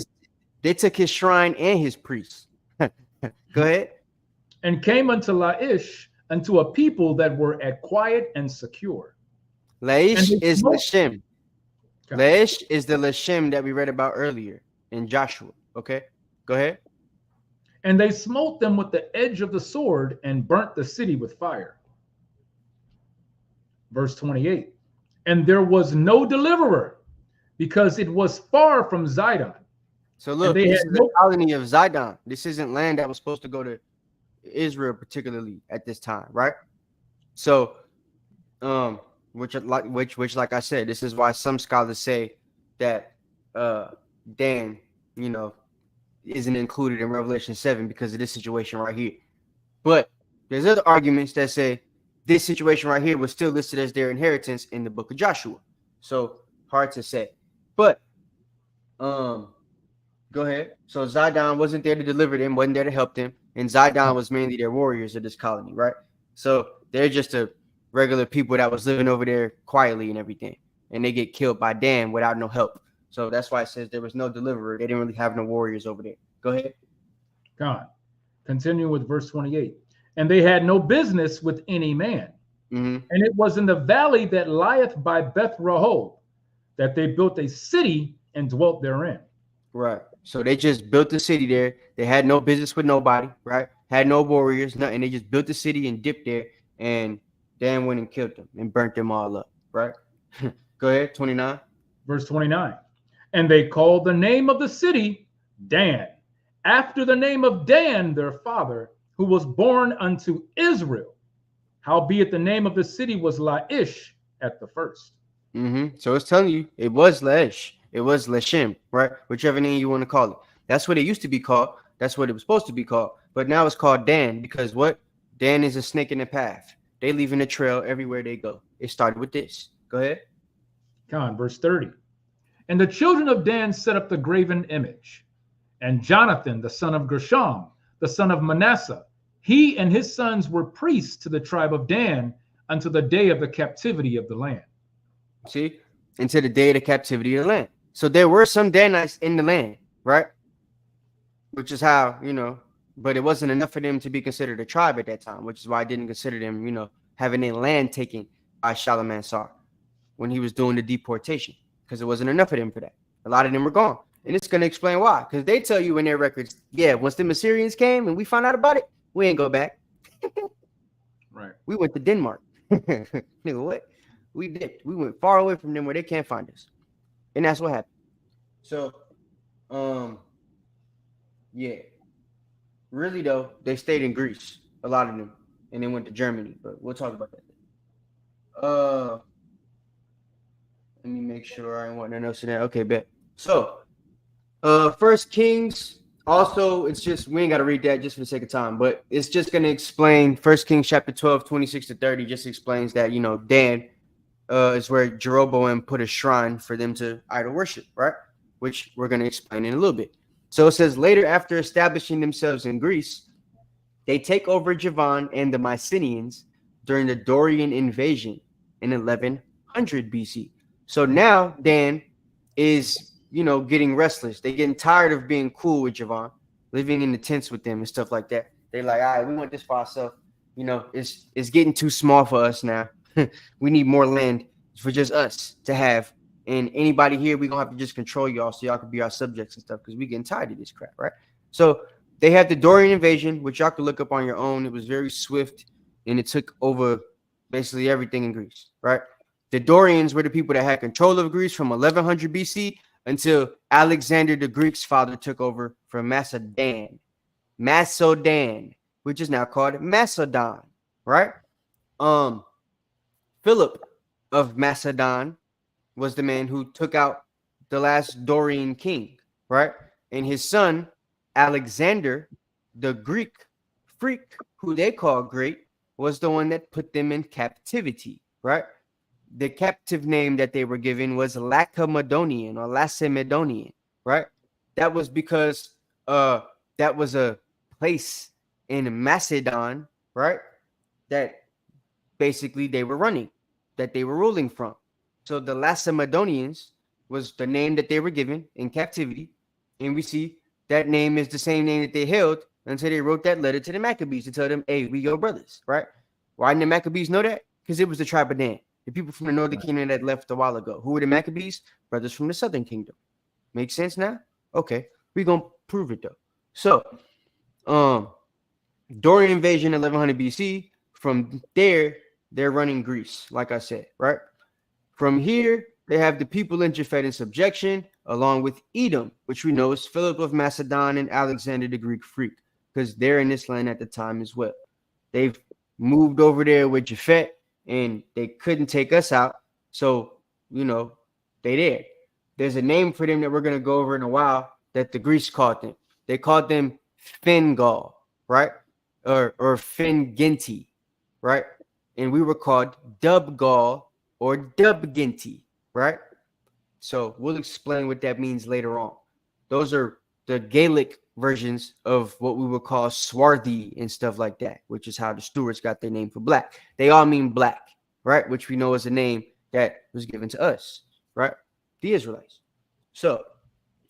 Speaker 8: they took his shrine and his priests. Go ahead.
Speaker 9: And came unto Laish, unto a people that were at quiet and secure.
Speaker 8: Laish is Lashem. Laish is the Lashem that we read about earlier in Joshua. Okay, go ahead.
Speaker 9: And they smote them with the edge of the sword and burnt the city with fire. Verse 28. And there was no deliverer, because it was far from Zidon.
Speaker 8: So look, this is the colony of Zidon. This isn't land that was supposed to go to Israel, particularly at this time, right? So, which like I said, this is why some scholars say that Dan, isn't included in Revelation 7 because of this situation right here. But there's other arguments that say this situation right here was still listed as their inheritance in the book of Joshua. So hard to say. But go ahead. So Zidon wasn't there to deliver them, wasn't there to help them. And Zidon was mainly their warriors of this colony, right? So they're just a regular people that was living over there quietly and everything. And they get killed by Dan without no help. So that's why it says there was no deliverer. They didn't really have no warriors over there. Go ahead.
Speaker 9: God. Continue with verse 28. And they had no business with any man.
Speaker 8: Mm-hmm.
Speaker 9: And it was in the valley that lieth by Beth Rehob that they built a city and dwelt therein.
Speaker 8: Right. So they just built the city there. They had no business with nobody, right? Had no warriors, nothing. They just built the city and dipped there, and Dan went and killed them and burnt them all up, right? Go ahead, 29.
Speaker 9: Verse 29. And they called the name of the city Dan, after the name of Dan, their father, who was born unto Israel. Howbeit the name of the city was Laish at the first.
Speaker 8: Mm-hmm. So it's telling you it was Laish. It was Leshem, right? Whichever name you want to call it. That's what it used to be called. That's what it was supposed to be called. But now it's called Dan because what? Dan is a snake in the path. They leaving a trail everywhere they go. It started with this. Go ahead.
Speaker 9: Come on, verse 30. And the children of Dan set up the graven image. And Jonathan, the son of Gershom, the son of Manasseh, he and his sons were priests to the tribe of Dan until the day of the captivity of the land.
Speaker 8: See? Until the day of the captivity of the land. So there were some Danites in the land, right? Which is how, but it wasn't enough for them to be considered a tribe at that time, which is why I didn't consider them, having a land taken by Shalmaneser when he was doing the deportation, because it wasn't enough of them for that. A lot of them were gone. And it's going to explain why, because they tell you in their records, yeah, once the Assyrians came and we found out about it, we ain't go back.
Speaker 9: Right.
Speaker 8: We went to Denmark. Nigga, what? We dipped. We went far away from them where they can't find us. And that's what happened. So, yeah. Really, though, they stayed in Greece, a lot of them, and they went to Germany. But we'll talk about that. Let me make sure I ain't want nothing else in there. Okay, bet. So, First Kings, also, it's just, we ain't got to read that just for the sake of time, but it's just going to explain First Kings chapter 12, 26 to 30, just explains that, Dan is where Jeroboam put a shrine for them to idol worship, right? Which we're going to explain in a little bit. So it says, later, after establishing themselves in Greece, they take over Javan and the Mycenaeans during the Dorian invasion in 1100 BC. So now Dan is, getting restless. They're getting tired of being cool with Javan, living in the tents with them and stuff like that. They're like, all right, we want this for ourselves. It's getting too small for us now. We need more land for just us to have. And anybody here, we're going to have to just control y'all so y'all can be our subjects and stuff because we're getting tired of this crap, right? So they had the Dorian invasion, which y'all could look up on your own. It was very swift, and it took over basically everything in Greece, right? The Dorians were the people that had control of Greece from 1100 BC until Alexander the Greek's father took over from Macedon, which is now called Macedon, right? Philip of Macedon was the man who took out the last Dorian king, right? And his son, Alexander, the Greek freak, who they call great, was the one that put them in captivity, right? The captive name that they were given was Lacedaemonian or Lacedaemonian, right? That was because that was a place in Macedon, right? That basically they were running, that they were ruling from. So the Lacedaemonians was the name that they were given in captivity. And we see that name is the same name that they held until they wrote that letter to the Maccabees to tell them, hey, we your brothers, right? Why didn't the Maccabees know that? Because it was the tribe of Dan, the people from the northern kingdom that left a while ago. Who were the Maccabees? Brothers from the southern kingdom. Make sense now? Okay, we're going to prove it, though. So, Dorian invasion, 1100 BC. From there, they're running Greece, like I said, right? From here, they have the people in Japhet in subjection, along with Edom, which we know is Philip of Macedon and Alexander the Greek freak, because they're in this land at the time as well. They've moved over there with Japhet, and they couldn't take us out. So, they did. There's a name for them that we're going to go over in a while that the Greeks called them. They called them Fingal, right? Or Fingenti, right? And we were called Dubgal or Dubginti, right? So we'll explain what that means later on. Those are the Gaelic versions of what we would call swarthy and stuff like that, which is how the Stuarts got their name for black. They all mean black, right? Which we know is a name that was given to us, right? The Israelites. So,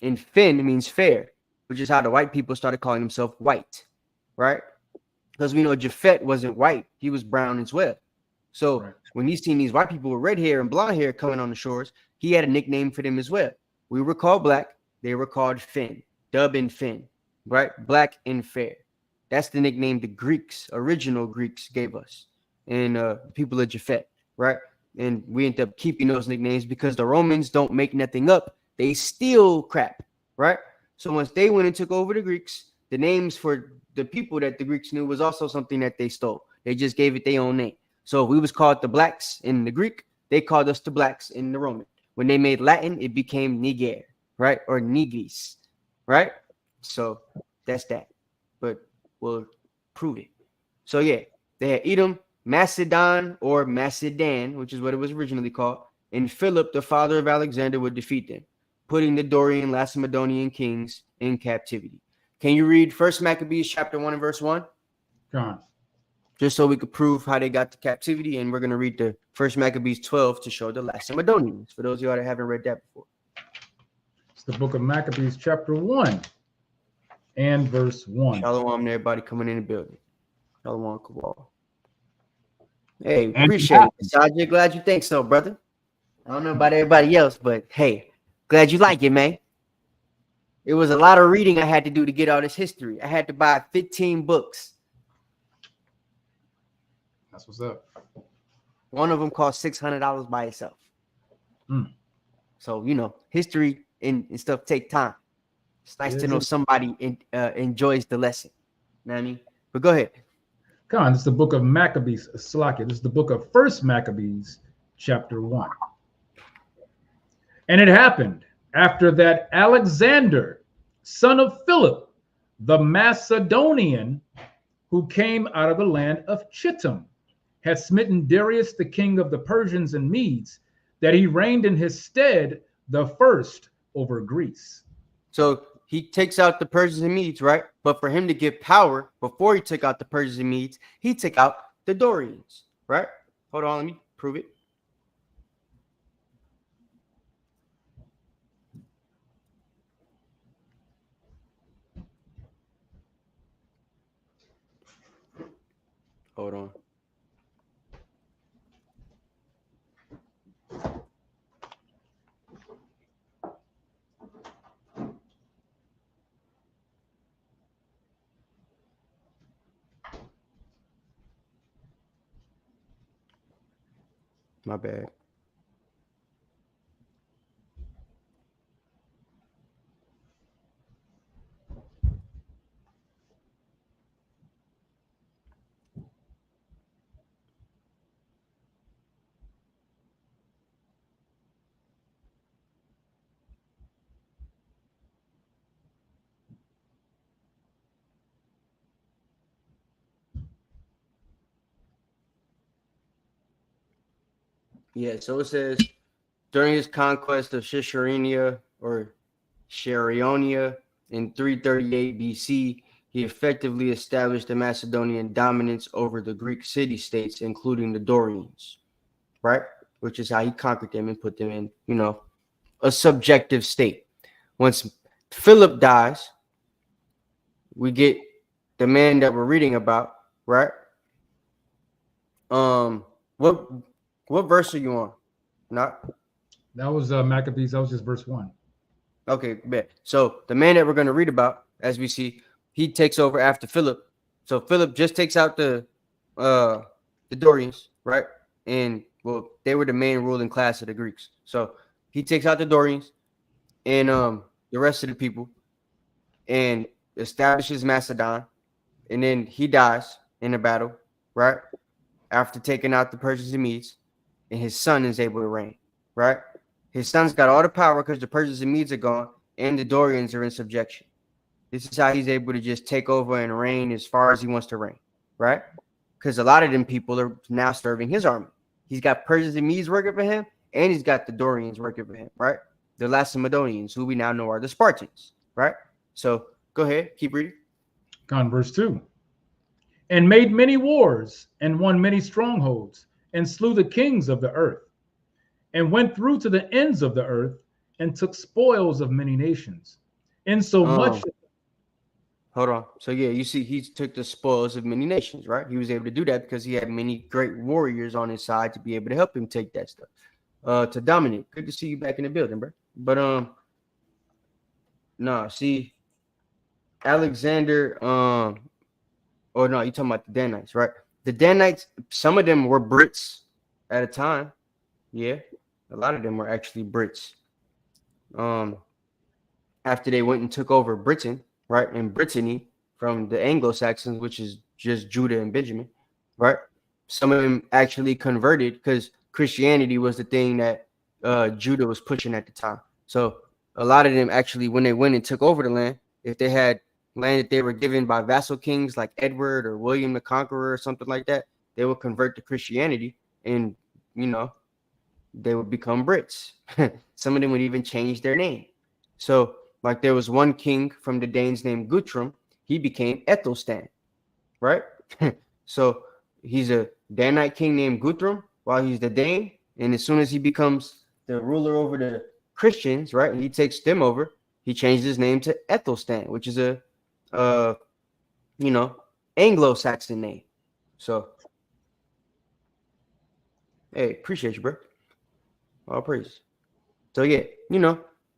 Speaker 8: and Finn means fair, which is how the white people started calling themselves white, right? Because we know Japhet wasn't white. He was brown as well. So when he's seen these white people with red hair and blonde hair coming on the shores, he had a nickname for them as well. We were called black. They were called Finn, Dub and Finn, right? Black and fair. That's the nickname the Greeks, original Greeks, gave us. And people of Japhet, right? And we end up keeping those nicknames because the Romans don't make nothing up. They steal crap, right? So once they went and took over the Greeks, the names for the people that the Greeks knew was also something that they stole. They just gave it their own name. So we was called the blacks in the Greek. They called us the blacks in the Roman. When they made Latin, it became Niger, right? Or Nigris, right? So that's that. But we'll prove it. So yeah, they had Edom, Macedon or Macedon, which is what it was originally called. And Philip, the father of Alexander, would defeat them, putting the Dorian Lacedaemonian kings in captivity. Can you read 1 Maccabees chapter 1 and verse 1?
Speaker 9: John.
Speaker 8: Just so we could prove how they got to captivity. And we're going to read the 1 Maccabees 12 to show the Lacedaemonians, for those of you that haven't read that before.
Speaker 9: It's the book of Maccabees chapter 1 and verse 1.
Speaker 8: Shalom to everybody coming in the building. Shalom, Kabal. Hey,
Speaker 9: And
Speaker 8: appreciate it. Sajid, glad you think so, brother. I don't know about everybody else, but hey, glad you like it, man. It was a lot of reading I had to do to get all this history. I had to buy 15 books.
Speaker 9: That's what's up.
Speaker 8: One of them cost $600 by itself. So, you know, history and stuff take time. It's nice to know somebody enjoys the lesson. You know what I mean? But go ahead.
Speaker 9: Come on, this is the book of Maccabees, Salakia. This is the book of 1 Maccabees, chapter 1. And it happened after that Alexander, son of Philip, the Macedonian, who came out of the land of Chittim, had smitten Darius, the king of the Persians and Medes, that he reigned in his stead the first over Greece.
Speaker 8: So he takes out the Persians and Medes, right? But for him to get power, before he took out the Persians and Medes, he took out the Dorians, right? Hold on, let me prove it. Hold on. My bad. Yeah, so it says, during his conquest of Caesarea or Charionia in 338 BC, he effectively established the Macedonian dominance over the Greek city-states, including the Dorians, right? Which is how he conquered them and put them in, you know, a subjective state. Once Philip dies, we get the man that we're reading about, right? What verse are you on? Not
Speaker 9: that was Maccabees. That was just verse 1.
Speaker 8: Okay, bet. So the man that we're going to read about, as we see, he takes over after Philip. So Philip just takes out the Dorians, right? And well, they were the main ruling class of the Greeks. So he takes out the Dorians and the rest of the people and establishes Macedon. And then he dies in a battle, right? After taking out the Persians and Medes. And his son is able to reign, right? His son's got all the power because the Persians and Medes are gone and the Dorians are in subjection. This is how he's able to just take over and reign as far as he wants to reign, right? Because a lot of them people are now serving his army. He's got Persians and Medes working for him, and he's got the Dorians working for him, right? The Lacedaemonians, who we now know are the Spartans, right? So go ahead, keep reading.
Speaker 9: Verse 2. And made many wars, and won many strongholds, and slew the kings of the earth, and went through to the ends of the earth, and took spoils of many nations. Insomuch
Speaker 8: Hold on. So yeah, you see, he took the spoils of many nations, right? He was able to do that because he had many great warriors on his side to be able to help him take that stuff. To Dominic, good to see you back in the building, bro. But see, Alexander, or no, you're talking about the Danites, right? The Danites, some of them were Brits at a time. Yeah, a lot of them were actually Brits. After they went and took over Britain, right, and Brittany from the Anglo-Saxons, which is just Judah and Benjamin, right? Some of them actually converted because Christianity was the thing that Judah was pushing at the time. So a lot of them actually, when they went and took over the land, if they had land that they were given by vassal kings like Edward or William the Conqueror or something like that, they would convert to Christianity and, they would become Brits. Some of them would even change their name. So like there was one king from the Danes named Guthrum. He became Ethelstan, right? So he's a Danite king named Guthrum while he's the Dane. And as soon as he becomes the ruler over the Christians, right, and he takes them over, he changed his name to Ethelstan, which is a Anglo-Saxon name. So, hey, appreciate you, bro. All praise. So yeah,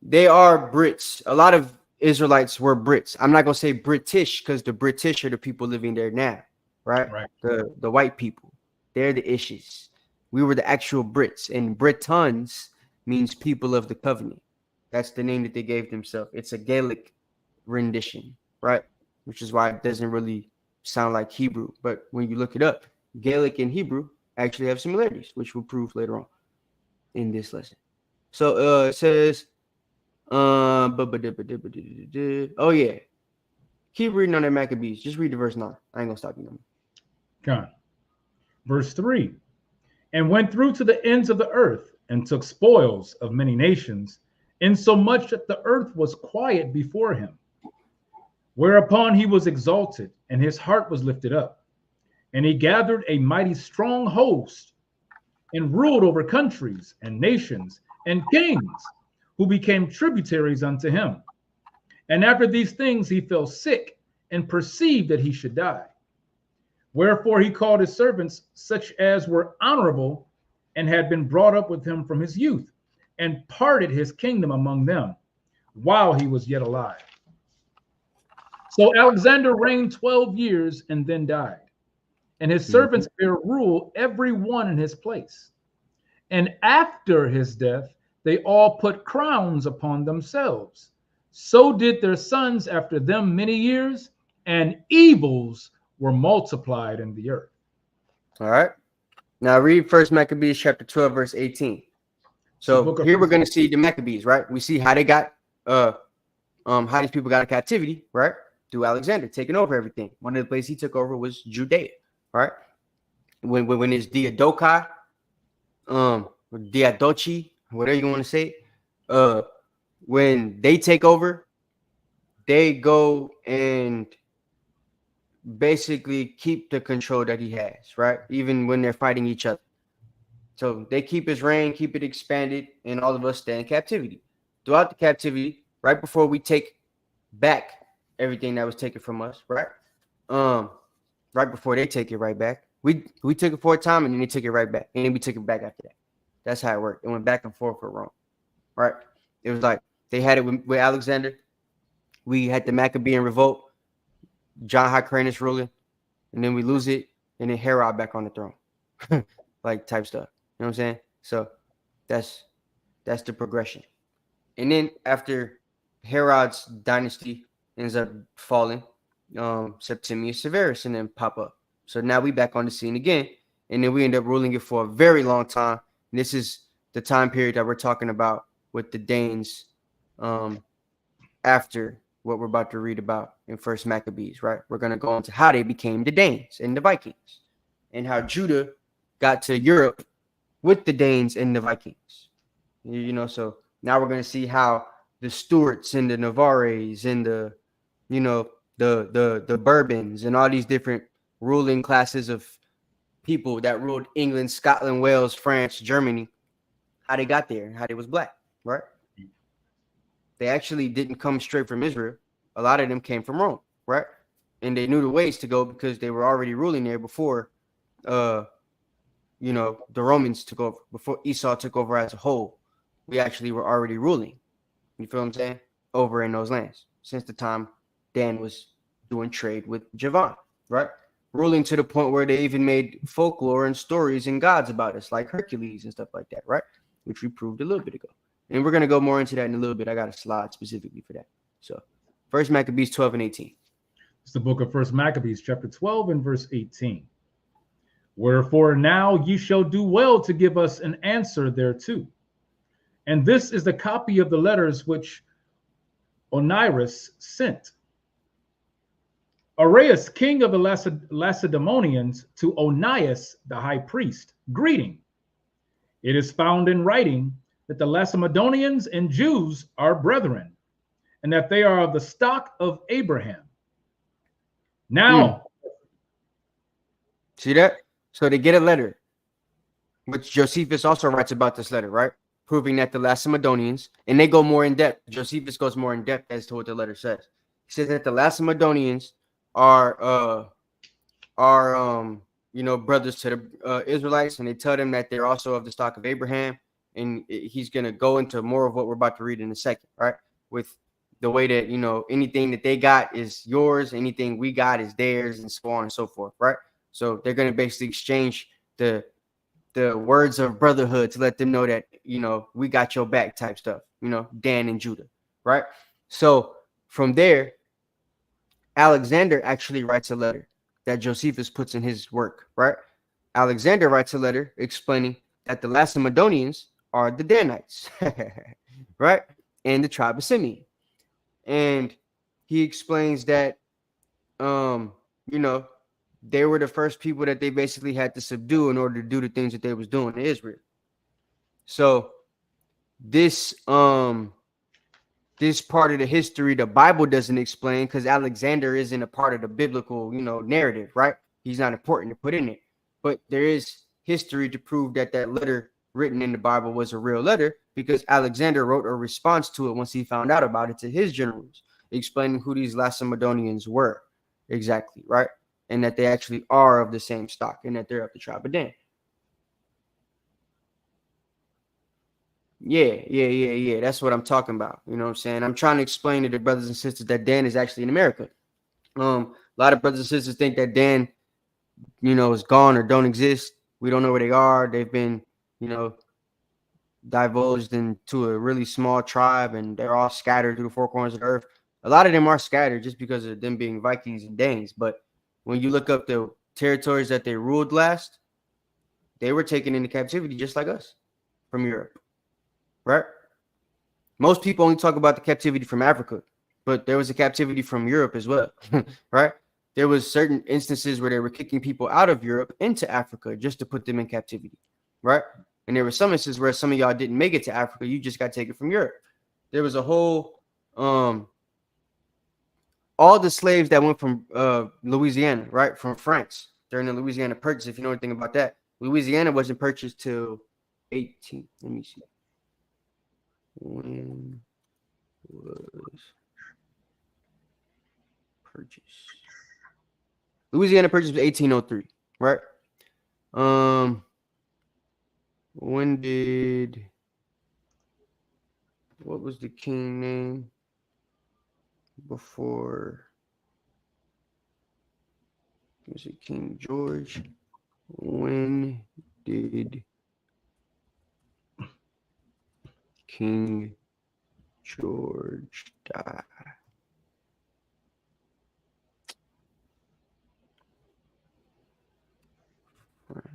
Speaker 8: they are Brits. A lot of Israelites were Brits. I'm not gonna say British because the British are the people living there now, right? The white people. They're the issues. We were the actual Brits, and Britons means people of the covenant. That's the name that they gave themselves. It's a Gaelic rendition, right? Which is why it doesn't really sound like Hebrew. But when you look it up, Gaelic and Hebrew actually have similarities, which we'll prove later on in this lesson. So it says, oh yeah, keep reading on that Maccabees. Just read the verse 9. I ain't gonna stop you no more.
Speaker 9: Come on. Verse 3. And went through to the ends of the earth, and took spoils of many nations, insomuch that the earth was quiet before him. Whereupon he was exalted, and his heart was lifted up, and he gathered a mighty strong host, and ruled over countries and nations and kings, who became tributaries unto him. And after these things he fell sick, and perceived that he should die. Wherefore he called his servants, such as were honorable, and had been brought up with him from his youth, and parted his kingdom among them, while he was yet alive. So Alexander reigned 12 years, and then died. And his servants bare rule, every one in his place. And after his death, they all put crowns upon themselves. So did their sons after them many years, and evils were multiplied in the earth.
Speaker 8: All right. Now read First Maccabees chapter 12, verse 18. So here we're going to see the Maccabees, right? We see how they got, how these people got in captivity, right? Through Alexander taking over everything. One of the places he took over was Judea, right? When it's Diadochi, Diadochi, whatever you want to say, when they take over, they go and basically keep the control that he has, right? Even when they're fighting each other. So they keep his reign, keep it expanded, and all of us stay in captivity. Throughout the captivity, right before we take back everything that was taken from us, right? Right before they take it right back, we took it for a time, and then they took it right back, and then we took it back after that. That's how it worked. It went back and forth for Rome, right? It was like they had it with Alexander. We had the Maccabean revolt, John Hyrcanus ruling, and then we lose it, and then Herod back on the throne, like type stuff. You know what I'm saying? So that's the progression. And then after Herod's dynasty ends up falling, Septimius Severus and then pop up. So now we back on the scene again, and then we end up ruling it for a very long time. And this is the time period that we're talking about with the Danes after what we're about to read about in First Maccabees, right? We're going to go into how they became the Danes and the Vikings, and how Judah got to Europe with the Danes and the Vikings. You know, so now we're going to see how the Stuarts and the Navarres and the, you know, the Bourbons and all these different ruling classes of people that ruled England, Scotland, Wales, France, Germany, how they got there and how they was black, right? They actually didn't come straight from Israel. A lot of them came from Rome, right? And they knew the ways to go because they were already ruling there before, you know, the Romans took over, before Esau took over as a whole. We actually were already ruling. You feel what I'm saying? Over in those lands since the time Dan was doing trade with Javan, right? Ruling to the point where they even made folklore and stories and gods about us, like Hercules and stuff like that, right? Which we proved a little bit ago. And we're going to go more into that in a little bit. I got a slide specifically for that. So, First Maccabees 12 and 18.
Speaker 9: It's the book of First Maccabees, chapter 12 and verse 18. Wherefore now ye shall do well to give us an answer thereto. And this is the copy of the letters which Oniris sent. Arius, king of the Lacedaemonians, to Onias, the high priest, greeting. It is found in writing that the Lacedaemonians and Jews are brethren, and that they are of the stock of Abraham. Now,
Speaker 8: see that? So they get a letter, which Josephus also writes about this letter, right? Proving that the Lacedaemonians, and they go more in depth. Josephus goes more in depth as to what the letter says. He says that the Lacedaemonians are you know, brothers to the Israelites, and they tell them that they're also of the stock of Abraham. And he's going to go into more of what we're about to read in a second, right? With the way that, you know, anything that they got is yours, anything we got is theirs, and so on and so forth, right? So they're going to basically exchange the words of brotherhood to let them know that, you know, we got your back type stuff, you know, Dan and Judah, right? So from there, Alexander actually writes a letter that Josephus puts in his work, right? Alexander writes a letter explaining that the Lacedaemonians are the Danites, right? And the tribe of Simeon. And he explains that, you know, they were the first people that they basically had to subdue in order to do the things that they was doing in Israel. So this this part of the history the Bible doesn't explain, because Alexander isn't a part of the biblical, you know, narrative, right? He's not important to put in it. But there is history to prove that that letter written in the Bible was a real letter, because Alexander wrote a response to it once he found out about it to his generals, explaining who these Lacedaemonians were exactly, right? And that they actually are of the same stock, and that they're of the tribe of Dan. Yeah. That's what I'm talking about. You know what I'm saying? I'm trying to explain to the brothers and sisters that Dan is actually in America. A lot of brothers and sisters think that Dan, you know, is gone or don't exist. We don't know where they are. They've been, you know, divulged into a really small tribe, and they're all scattered through the four corners of the earth. A lot of them are scattered just because of them being Vikings and Danes. But when you look up the territories that they ruled last, they were taken into captivity just like us from Europe, right? Most people only talk about the captivity from Africa, but there was a captivity from Europe as well, right? There was certain instances where they were kicking people out of Europe into Africa just to put them in captivity, right? And there were some instances where some of y'all didn't make it to Africa. You just got taken from Europe. There was a whole, all the slaves that went from Louisiana, right, from France during the Louisiana Purchase, if you know anything about that. Louisiana wasn't purchased till 18. Let me see. When was purchased? Louisiana Purchase was 1803, right? When did, what was the king name before? Was it King George? When did King George die? France.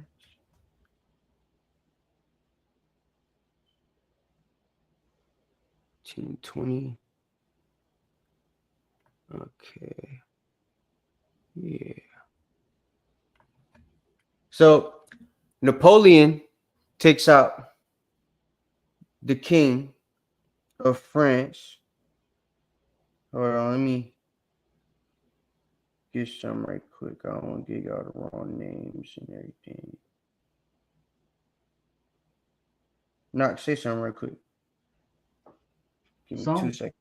Speaker 8: 1820. Okay. Yeah. So Napoleon takes out the king of France. Hold on, let me get some right quick. I don't want to give y'all the wrong names and everything. Not say something right quick. Give me 2 seconds.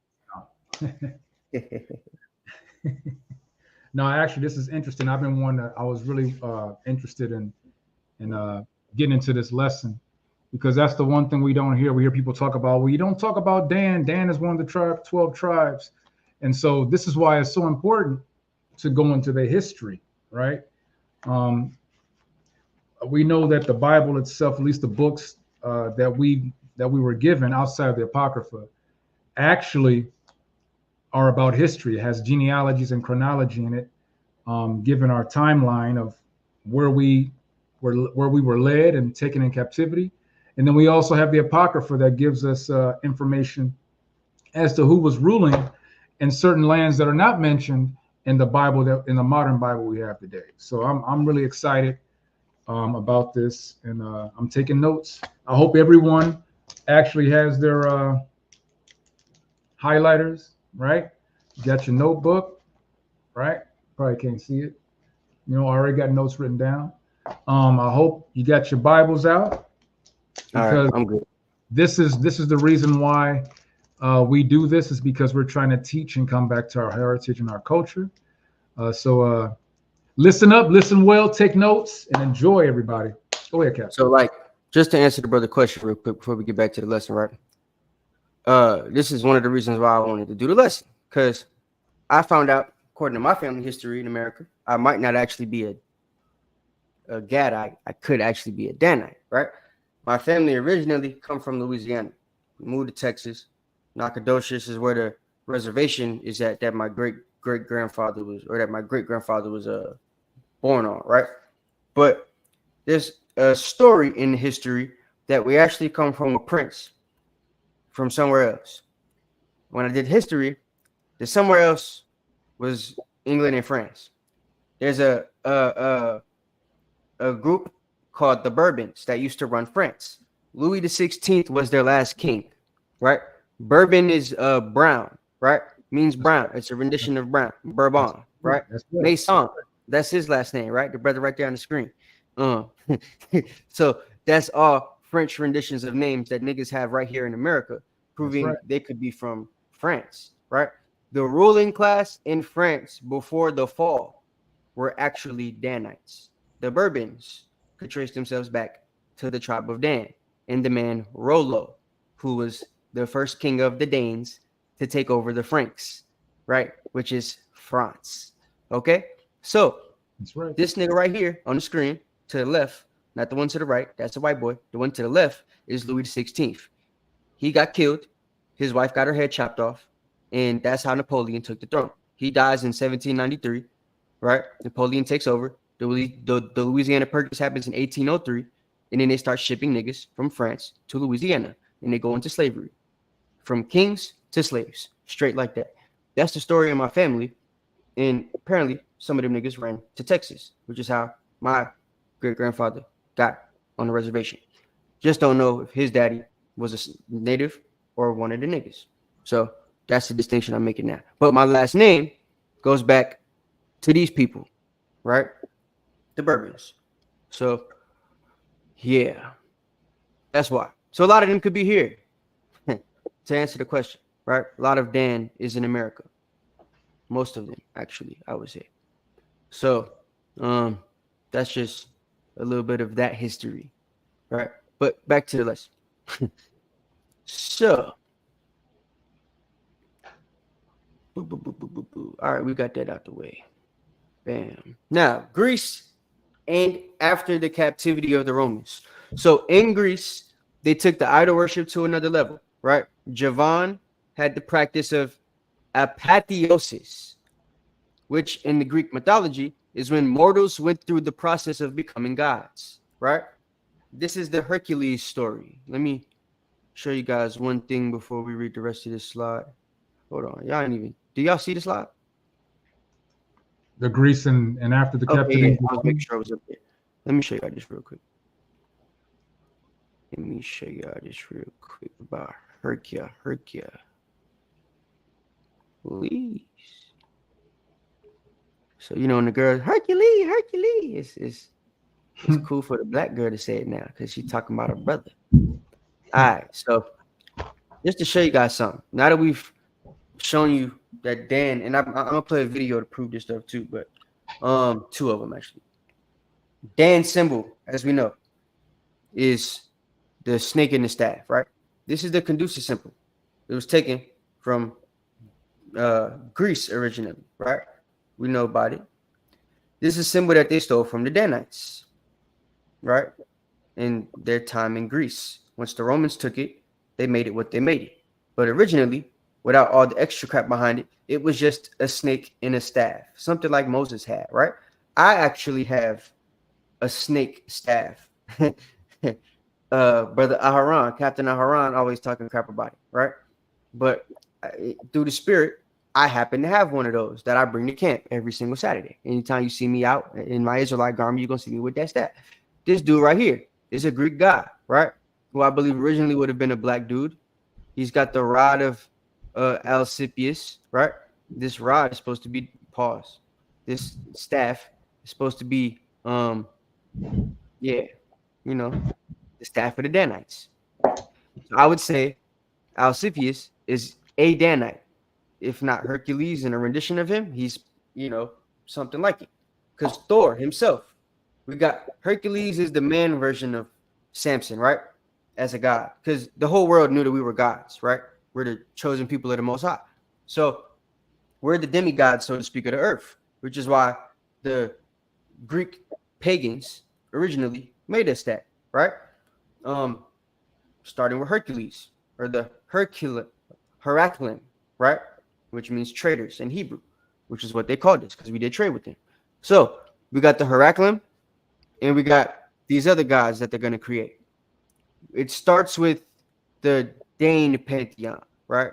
Speaker 9: No, actually, this is interesting. I've been one that I was really interested in getting into this lesson, because that's the one thing we don't hear. We hear people talk about, well, you don't talk about Dan. Dan is one of the 12 tribes. And so this is why it's so important to go into the history, right? We know that the Bible itself, at least the books that we were given outside of the Apocrypha, actually are about history. It has genealogies and chronology in it, given our timeline of where we were led and taken in captivity. And then we also have the Apocrypha that gives us information as to who was ruling in certain lands that are not mentioned in the Bible, that in the modern Bible we have today. So I'm really excited about this, and I'm taking notes. I hope everyone actually has their highlighters, right? You got your notebook, right? Probably can't see it. You know, I already got notes written down. I hope you got your Bibles out, because
Speaker 8: I'm good.
Speaker 9: This is the reason why we do this, is because we're trying to teach and come back to our heritage and our culture. So listen up, listen well, take notes, and enjoy, everybody. Go ahead, Captain.
Speaker 8: So, like, just to answer the brother question real quick before we get back to the lesson, right? This is one of the reasons why I wanted to do the lesson, because I found out, according to my family history in America, I might not actually be a Gadite. I could actually be a Danite, right? My family originally come from Louisiana. We moved to Texas. Nacogdoches is where the reservation is at that my great grandfather was born on, right? But there's a story in history that we actually come from a prince from somewhere else. When I did history, the somewhere else was England and France. There's a group called the Bourbons that used to run France. Louis XVI was their last king, right? Bourbon is brown, right? Means brown. It's a rendition of brown. Bourbon, right? Mason, that's his last name, right? The brother right there on the screen. So that's all French renditions of names that niggas have right here in America, proving they could be from France, right? The ruling class in France before the fall were actually Danites. The Bourbons could trace themselves back to the tribe of Dan and the man Rollo, who was the first king of the Danes to take over the Franks, right? Which is France. Okay? So this nigga right here on the screen to the left, not the one to the right, that's a white boy. The one to the left is Louis XVI. He got killed. His wife got her head chopped off, and that's how Napoleon took the throne. He dies in 1793, right? Napoleon takes over. The Louisiana Purchase happens in 1803, and then they start shipping niggas from France to Louisiana, and they go into slavery. From kings to slaves, straight like that. That's the story of my family, and apparently some of them niggas ran to Texas, which is how my great-grandfather got on the reservation. Just don't know if his daddy was a native or one of the niggas. So that's the distinction I'm making now. But my last name goes back to these people, right? The Bourbons. So, yeah, that's why. So a lot of them could be here. To answer the question, right? A lot of Dan is in America. Most of them, actually, I would say. So, that's just a little bit of that history, right? But back to the lesson. So, all right, we got that out the way. Bam. Now, Greece and after the captivity of the Romans. So in Greece, they took the idol worship to another level, right? Javan had the practice of apatheosis, which in the Greek mythology is when mortals went through the process of becoming gods, right? This is the Hercules story. Let me show you guys one thing before we read the rest of this slide. Hold on. Y'all ain't even. Do y'all see the slide?
Speaker 9: the Greece and after the
Speaker 8: Okay,
Speaker 9: captivity.
Speaker 8: yeah, I was making sure I was up there. Let me show y'all this real quick. Let me show y'all this real quick about Hercules. So you know, when the girl Hercules, it's cool for the black girl to say it now because she's talking about her brother. All right, so just to show you guys something. Now that we've shown you that Dan, and I'm gonna play a video to prove this stuff too, but two of them actually. Dan's symbol, as we know, is the snake and the staff, right? This is the conducive symbol. It was taken from Greece originally, right? We know about it. This is a symbol that they stole from the Danites, right? In their time in Greece. Once the Romans took it, they made it what they made it. But originally, without all the extra crap behind it, it was just a snake and a staff, something like Moses had, right? I actually have a snake staff. Brother Aharon, Captain Aharon, always talking crap about it, right? But through the spirit, I happen to have one of those that I bring to camp every single Saturday. Anytime you see me out in my Israelite garment, you're going to see me with that staff. This dude right here is a Greek god, right? Who I believe originally would have been a black dude. He's got the rod of Alcipius, right? This rod is supposed to be, pause. This staff is supposed to be, the staff of the Danites. So I would say Alcipius is a Danite. If not Hercules in a rendition of him, he's, something like it. Because Thor himself, we got Hercules is the man version of Samson, right? As a god. Because the whole world knew that we were gods, right? We're the chosen people of the Most High. So we're the demigods, so to speak, of the earth, which is why the Greek pagans originally made us that, right? Starting with Hercules, or the Heraclin, right? Which means traders in Hebrew, which is what they called us because we did trade with them. So we got the Heraclin, and we got these other gods that they're going to create. It starts with the Dane pantheon, right?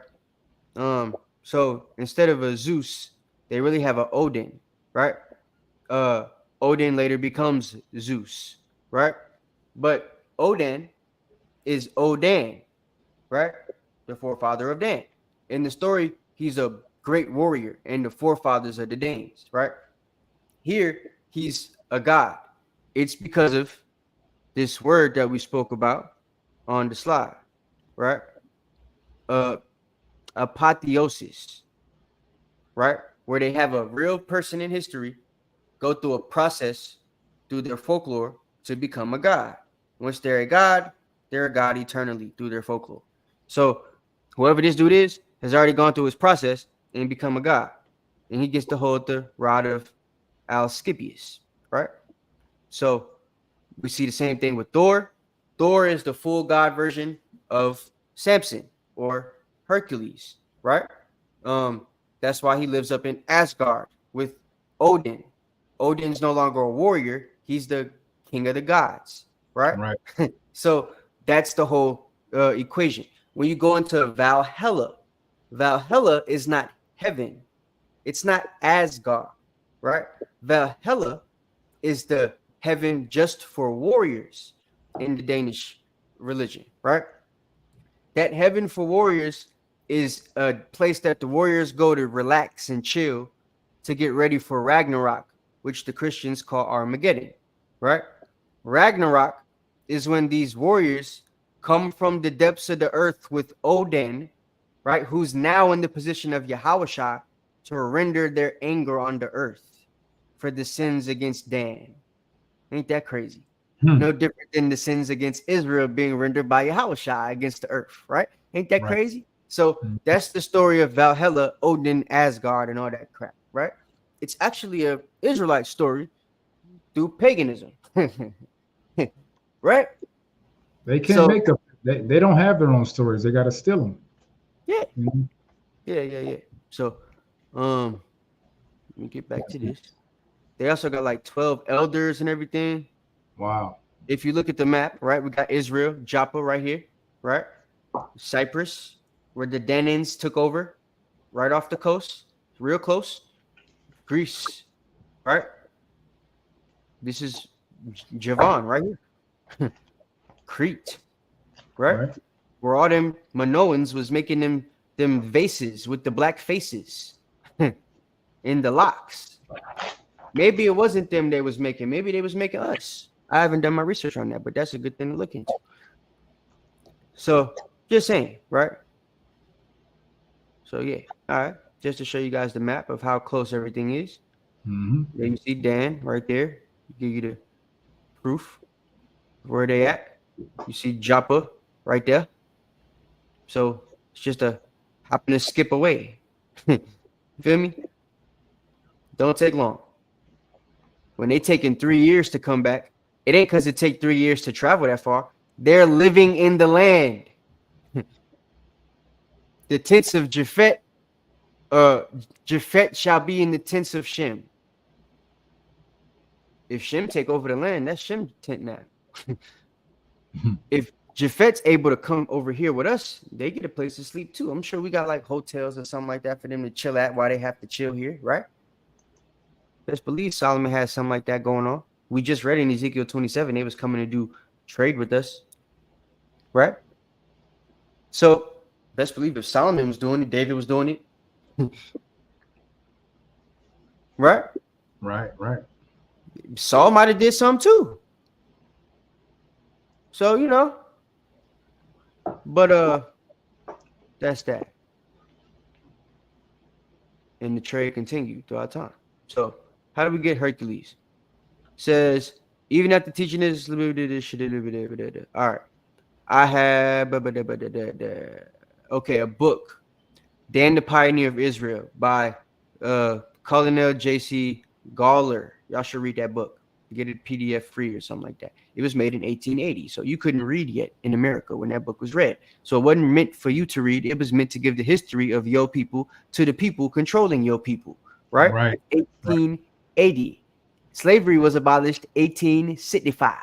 Speaker 8: So instead of a Zeus, they really have a Odin, right? Odin later becomes Zeus, right? But Odin is Odan, right? The forefather of Dan. In the story, he's a great warrior and the forefathers of the Danes, right? Here, he's a god. It's because of this word that we spoke about on the slide, right? Apotheosis, right? Where they have a real person in history go through a process through their folklore to become a god. Once they're a god eternally through their folklore. So whoever this dude is has already gone through his process and become a god. And he gets to hold the rod of Alcipius, right? So we see the same thing with Thor. Thor is the full god version of Samson or Hercules, right? That's why he lives up in Asgard with Odin. Odin's no longer a warrior. He's the king of the gods, right?
Speaker 9: Right.
Speaker 8: So that's the whole equation. When you go into Valhalla is not heaven. It's not Asgard, right? Valhalla is the heaven just for warriors in the Danish religion, right? That heaven for warriors is a place that the warriors go to relax and chill to get ready for Ragnarok, which the Christians call Armageddon, right? Ragnarok is when these warriors come from the depths of the earth with Odin, right? Who's now in the position of Yahushua to render their anger on the earth for the sins against Dan. Ain't that crazy? No different than the sins against Israel being rendered by Yahushua against the earth, right? Ain't that crazy? So that's the story of Valhalla, Odin, Asgard, and all that crap, right? It's actually a Israelite story through paganism, right?
Speaker 9: They can't make up. They don't have their own stories. They got to steal them.
Speaker 8: Yeah.
Speaker 9: Mm-hmm.
Speaker 8: Yeah. So, let me get back to this. They also got like 12 elders and everything.
Speaker 9: Wow.
Speaker 8: If you look at the map, right, we got Israel, Joppa right here, right? Cyprus, where the Danaans took over, right off the coast, real close. Greece, right? This is Javon right here. Crete, right? Where all them Minoans was making them vases with the black faces in the locks. Maybe it wasn't them they was making. Maybe they was making us. I haven't done my research on that, but that's a good thing to look into. So just saying, right? So yeah, all right. Just to show you guys the map of how close everything is. There you see Dan right there. Give you the proof of where they at. You see Joppa right there. So it's just a hop and a skip away. Feel me? Don't take long. When they taking 3 years to come back, it ain't because it take 3 years to travel that far. They're living in the land. The tents of Japhet, Japhet shall be in the tents of Shem. If Shem take over the land, that's Shem's tent now. If Japhet's able to come over here with us, they get a place to sleep too. I'm sure we got like hotels or something like that for them to chill at while they have to chill here, right? Best believe Solomon has something like that going on. We just read in Ezekiel 27, they was coming to do trade with us, right? So best believe if Solomon was doing it, David was doing it. Right?
Speaker 9: Right.
Speaker 8: Saul might have did something too. So, you know, but that's that. And the trade continued throughout time. So how do we get Hercules? Says, even after teaching this, all right. I have a book, Dan the Pioneer of Israel by Colonel J.C. Gawler. Y'all should read that book. Get it PDF free or something like that. It was made in 1880, so you couldn't read yet in America when that book was read. So it wasn't meant for you to read. It was meant to give the history of your people to the people controlling your people, right? 1880. Slavery was abolished 1865,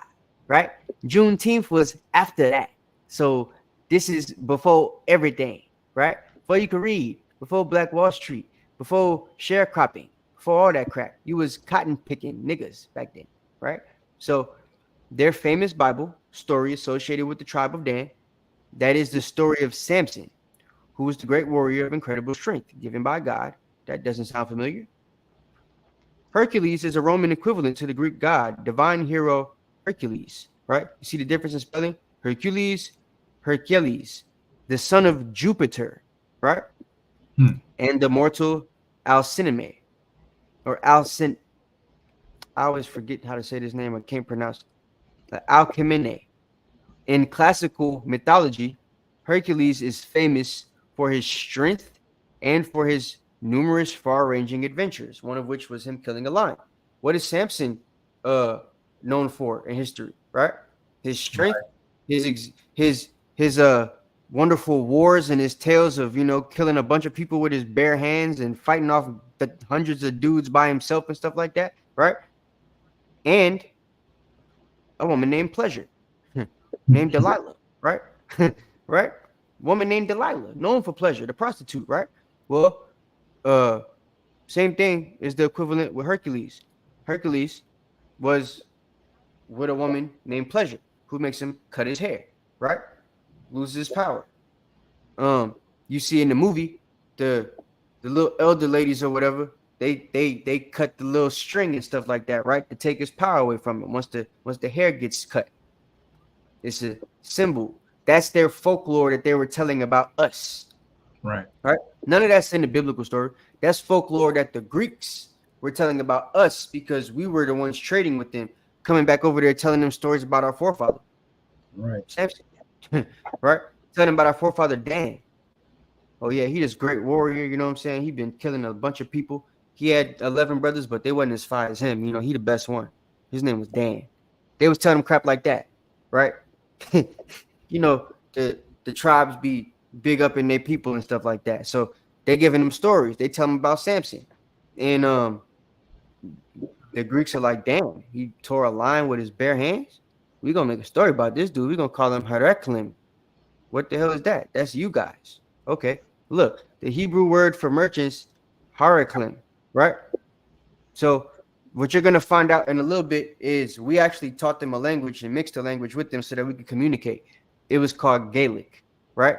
Speaker 8: right? Juneteenth was after that. So this is before everything, right? Before you could read, before Black Wall Street, before sharecropping, before all that crap. You was cotton picking niggas back then, right? So their famous Bible story associated with the tribe of Dan, that is the story of Samson, who was the great warrior of incredible strength given by God. That doesn't sound familiar. Hercules is a Roman equivalent to the Greek god, divine hero Hercules, right? You see the difference in spelling? Hercules, the son of Jupiter, right? And the mortal Alcineme, or Alcin. I always forget how to say this name. I can't pronounce it. Alcmene. In classical mythology, Hercules is famous for his strength and for his numerous far-ranging adventures, one of which was him killing a lion. What is Samson known for in history, right? His strength, his wonderful wars and his tales of, you know, killing a bunch of people with his bare hands and fighting off the hundreds of dudes by himself and stuff like that, right? And a woman named Pleasure, named Delilah, right? Right? Woman named Delilah, known for pleasure, the prostitute, right? Well, same thing is the equivalent with Hercules. Hercules was with a woman named Pleasure, who makes him cut his hair, right? Loses his power. You see in the movie, the little elder ladies or whatever, they cut the little string and stuff like that, right? To take his power away from him once the hair gets cut. It's a symbol. That's their folklore that they were telling about us.
Speaker 9: Right.
Speaker 8: None of that's in the biblical story. That's folklore that the Greeks were telling about us because we were the ones trading with them, coming back over there telling them stories about our forefather.
Speaker 9: Right.
Speaker 8: Samson. Right? Telling them about our forefather Dan. Oh yeah, he this great warrior, you know what I'm saying? He been killing a bunch of people. He had 11 brothers, but they wasn't as fine as him. You know, he the best one. His name was Dan. They was telling him crap like that, right? You know, the tribes be big up in their people and stuff like that. So they giving them stories. They tell them about Samson. And the Greeks are like, damn, he tore a lion with his bare hands. We're gonna make a story about this dude. We're gonna call him Heraclim. What the hell is that? That's you guys. Okay. Look, the Hebrew word for merchants, Heraclim, right? So what you're gonna find out in a little bit is we actually taught them a language and mixed a language with them so that we could communicate. It was called Gaelic, right?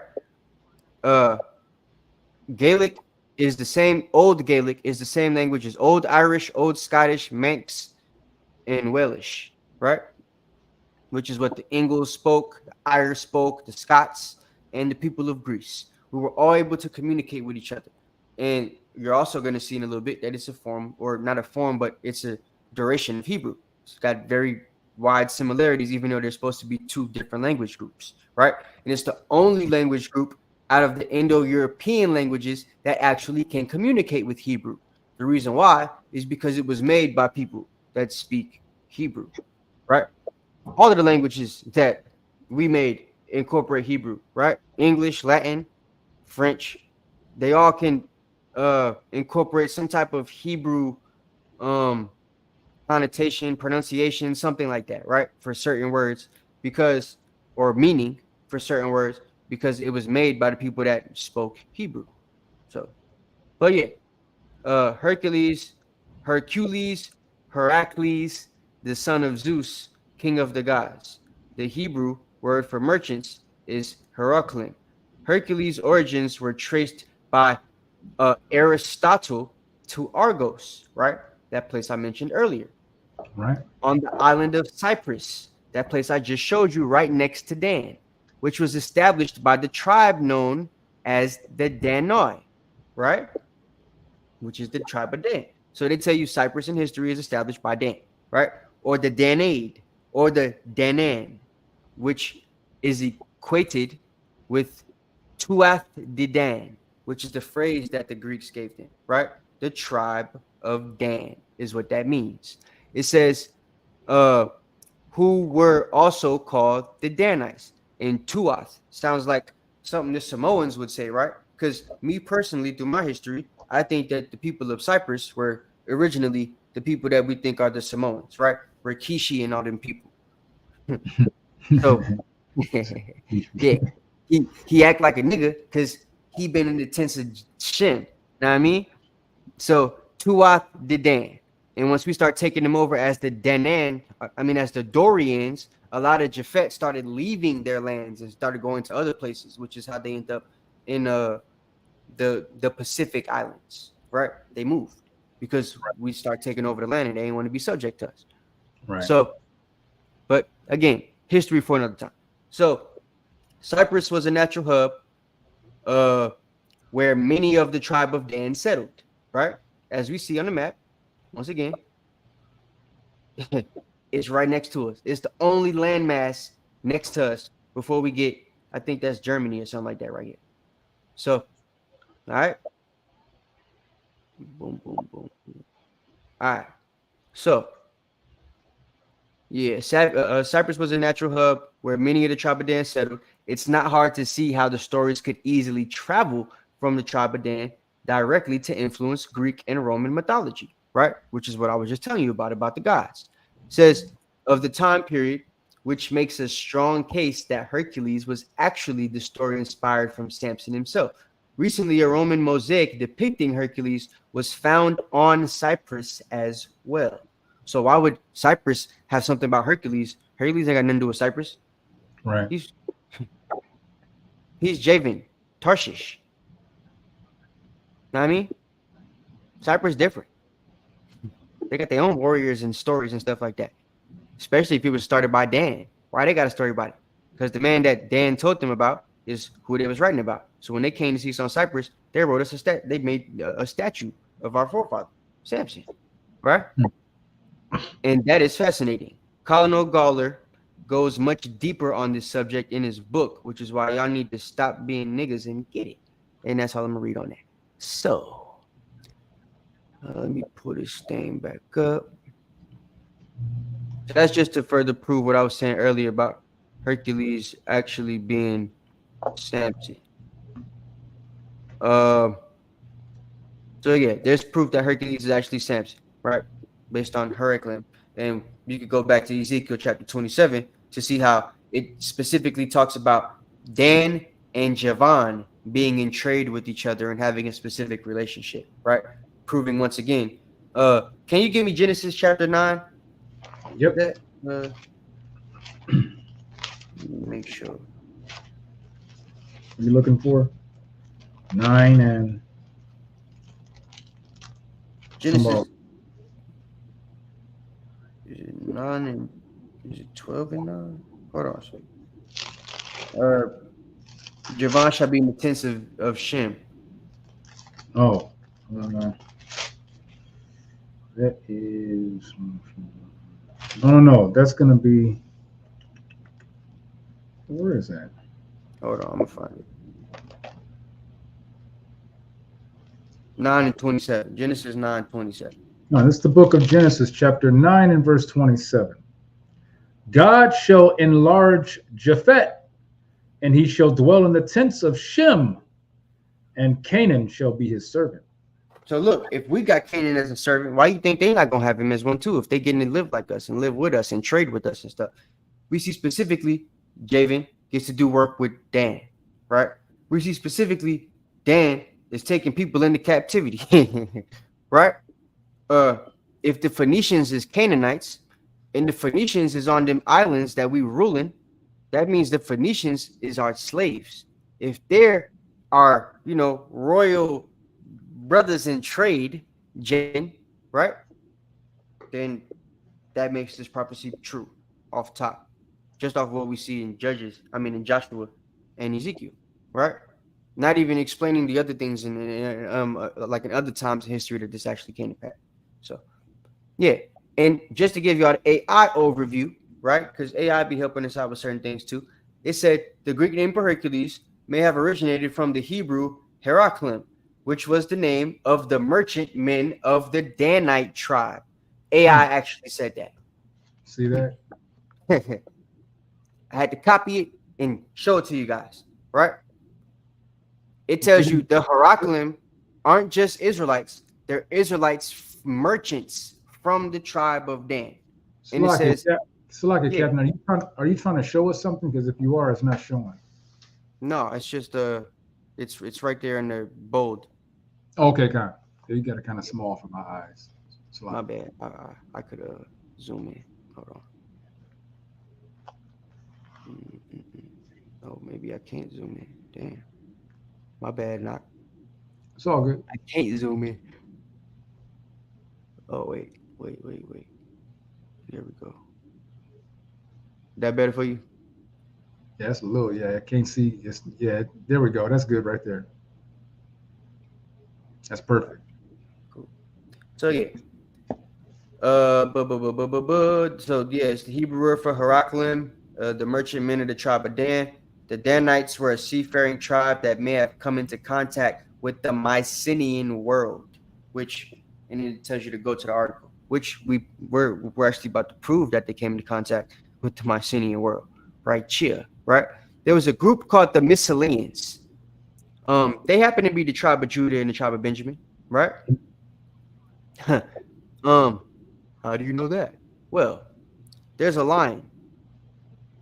Speaker 8: Gaelic is the same. Old Gaelic is the same language as Old Irish, Old Scottish, Manx, and Welsh, right? Which is what the Angles spoke, the Irish spoke, the Scots, and the people of Greece. We were all able to communicate with each other. And you're also going to see in a little bit that it's a form, or not a form, but it's a duration of Hebrew. It's got very wide similarities, even though there's supposed to be two different language groups, right? And it's the only language group out of the Indo-European languages that actually can communicate with Hebrew. The reason why is because it was made by people that speak Hebrew, right? All of the languages that we made incorporate Hebrew, right? English, Latin, French, they all can incorporate some type of Hebrew connotation, pronunciation, something like that, right? For certain words, because, or meaning for certain words, because it was made by the people that spoke Hebrew. So, but yeah, Hercules, Heracles, the son of Zeus, king of the gods. The Hebrew word for merchants is Heraclin. Hercules' origins were traced by Aristotle to Argos, right? That place I mentioned earlier.
Speaker 9: Right.
Speaker 8: On the island of Cyprus, that place I just showed you right next to Dan, which was established by the tribe known as the Danoi, right? Which is the tribe of Dan. So they tell you Cyprus in history is established by Dan, right? Or the Danade, or the Danan, which is equated with Tuath Didan, which is the phrase that the Greeks gave them, right? The tribe of Dan is what that means. It says, who were also called the Danites. And Tuath sounds like something the Samoans would say, right? Because me personally, through my history, I think that the people of Cyprus were originally the people that we think are the Samoans, right? Rikishi and all them people. So, yeah, he act like a nigga because he been in the tents of Shem. Know what I mean? So Tuath Didan. And once we start taking them over as the Danan, as the Dorians, a lot of Japhet started leaving their lands and started going to other places, which is how they end up in the Pacific Islands, right? They moved because we start taking over the land and they didn't want to be subject to us.
Speaker 9: Right.
Speaker 8: So, but again, history for another time. So Cyprus was a natural hub where many of the tribe of Dan settled, right? As we see on the map, once again, it's right next to us. It's the only landmass next to us before we get, I think that's Germany or something like that right here. So, all right. Boom, boom, boom. All right. So, yeah, Cyprus was a natural hub where many of the tribe of Dan settled. It's not hard to see how the stories could easily travel from the tribe of Dan directly to influence Greek and Roman mythology, right? Which is what I was just telling you about the gods. It says of the time period, which makes a strong case that Hercules was actually the story inspired from Samson himself. Recently, a Roman mosaic depicting Hercules was found on Cyprus as well. So why would Cyprus have something about Hercules? Hercules ain't got nothing to do with Cyprus.
Speaker 9: Right.
Speaker 8: He's Javan, Tarshish. Know what I mean? Cyprus different. They got their own warriors and stories and stuff like that. Especially if it was started by Dan. Why they got a story about it? Because the man that Dan told them about is who they was writing about. So when they came to see us on Cyprus, they wrote us they made a statue of our forefather, Samson. Right? And that is fascinating. Colonel Gawler goes much deeper on this subject in his book, which is why y'all need to stop being niggas and get it. And that's all I'm going to read on that. So, let me pull this thing back up. So that's just to further prove what I was saying earlier about Hercules actually being Samson. So yeah, there's proof that Hercules is actually Samson, right? Based on Heraclin. And you could go back to Ezekiel chapter 27 to see how it specifically talks about Dan and Javan being in trade with each other and having a specific relationship, right? Proving once again Can you give me Genesis chapter 9?
Speaker 9: Yep.
Speaker 8: That, make sure.
Speaker 9: What are you looking for? 9 and
Speaker 8: Genesis. Is it 9 and is it 12 and 9? Hold on a second. Javon shall be in the tents of Shem.
Speaker 9: Oh, that is. No. That's gonna be. Where is that?
Speaker 8: Hold on, I'm gonna find it. 9 and 27. Genesis 9:27.
Speaker 9: No, this is the book of Genesis, chapter 9 and verse 27. God shall enlarge Japhet, and he shall dwell in the tents of Shem, and Canaan shall be his servant.
Speaker 8: So look, if we got Canaan as a servant, why you think they're not gonna have him as one too? If they getting to live like us and live with us and trade with us and stuff. We see specifically Javan gets to do work with Dan, right? We see specifically Dan is taking people into captivity, right? If the Phoenicians is Canaanites and the Phoenicians is on them islands that we ruling, that means the Phoenicians is our slaves. If there are, royal brothers in trade, Jen, right? Then that makes this prophecy true off top, just off what we see in in Joshua and Ezekiel, right? Not even explaining the other things like in other times in history that this actually came to pass. So, yeah. And just to give you all the AI overview, right? Because AI be helping us out with certain things too. It said the Greek name for Hercules may have originated from the Hebrew Heraclim, which was the name of the merchant men of the Danite tribe. AI actually said that.
Speaker 9: See that?
Speaker 8: I had to copy it and show it to you guys, right? It tells you the Heraclim aren't just Israelites. They're Israelites merchants from the tribe of Dan. And it says,
Speaker 9: Captain, are you trying to show us something? Because if you are, it's not showing.
Speaker 8: No, it's just it's right there in the bold.
Speaker 9: Okay, kind of. You got it kind of small for my eyes.
Speaker 8: My bad. I could zoom in. Hold on. Oh, maybe I can't zoom in. Damn. My bad. Not.
Speaker 9: It's all good.
Speaker 8: I can't zoom in. Oh wait. There we go. That better for you?
Speaker 9: Yeah, it's a little. Yeah, I can't see. There we go. That's good right there. That's perfect.
Speaker 8: Cool. So yeah. So yeah, it's the Hebrew word for Heraclim, the merchant men of the tribe of Dan. The Danites were a seafaring tribe that may have come into contact with the Mycenaean world, and it tells you to go to the article, which we're actually about to prove that they came into contact with the Mycenaean world, right here, right? There was a group called the Mycenaeans. They happen to be the tribe of Judah and the tribe of Benjamin, right? How do you know that? Well, there's a line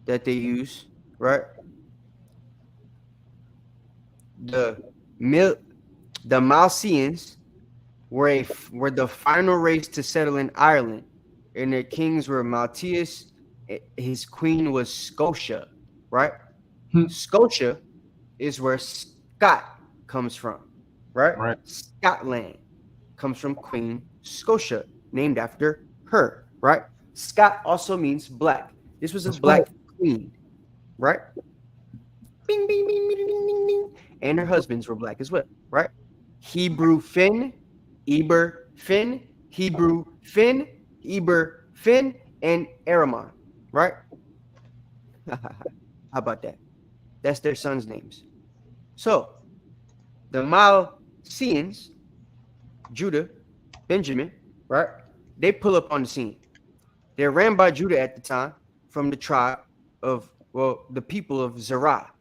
Speaker 8: that they use, right? The Malceans were the final race to settle in Ireland, and their kings were Maltius. His queen was Scotia, right? Scotia is where Scott comes from, right? Scotland comes from Queen Scotia, named after her, right? Scott also means black. This was a black queen, right? Bing, bing, bing, bing, bing, bing, bing. And her husbands were black as well, right? Hebrew Finn, Eber Finn, Hebrew Finn, Eber Finn, and Aramon, right? How about that? That's their sons' names. So the Malceans, Judah, Benjamin, right? They pull up on the scene. They're ran by Judah at the time from the tribe of, the people of Zerah.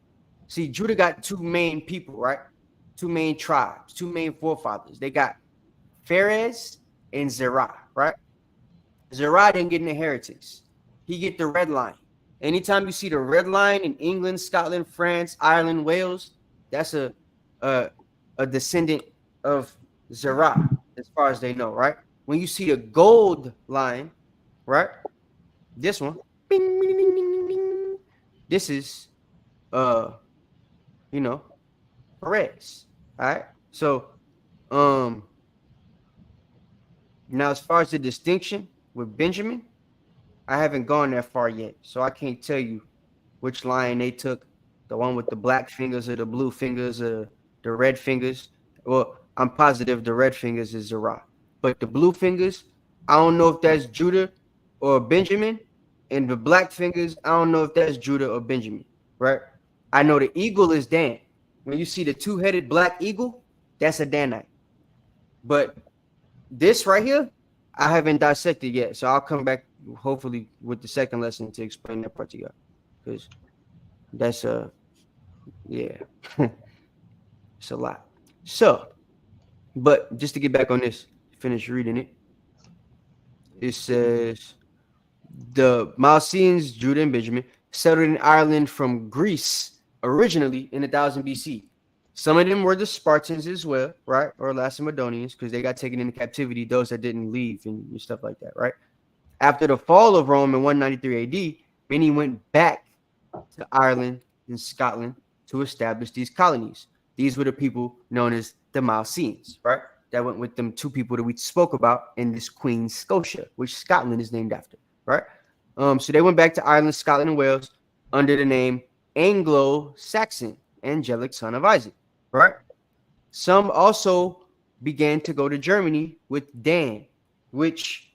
Speaker 8: See, Judah got two main people, right? Two main tribes, two main forefathers. They got Pharez and Zerah, right? Zerah didn't get an inheritance. He get the red line. Anytime you see the red line in England, Scotland, France, Ireland, Wales, that's a descendant of Zerah, as far as they know, right? when you see the gold line, right? This one, bing, bing, bing, bing, bing, this is you know, Perez. All right. So now as far as the distinction with Benjamin, I haven't gone that far yet. So I can't tell you which line they took, the one with the black fingers or the blue fingers or the red fingers. Well, I'm positive the red fingers is Zerah. But the blue fingers, I don't know if that's Judah or Benjamin. And the black fingers, I don't know if that's Judah or Benjamin, right? I know the eagle is Dan. When you see the two-headed black eagle, that's a Danite. But this right here, I haven't dissected yet. So I'll come back hopefully with the second lesson to explain that part to you. Because that's yeah. It's a lot. So, but just to get back on this, finish reading it. It says the Mycenaeans, Judah and Benjamin, settled in Ireland from Greece originally in 1000 BC. Some of them were the Spartans as well, right? Or Macedonians, because they got taken into captivity, those that didn't leave and stuff like that, right? After the fall of Rome in 193 AD, many went back to Ireland and Scotland to establish these colonies. These were the people known as the Mycenaeans, right? That went with them two people that we spoke about in this Queen Scotia, which Scotland is named after, right? So they went back to Ireland, Scotland, and Wales under the name Anglo-Saxon, angelic son of Isaac, right? Some also began to go to Germany with Dan, which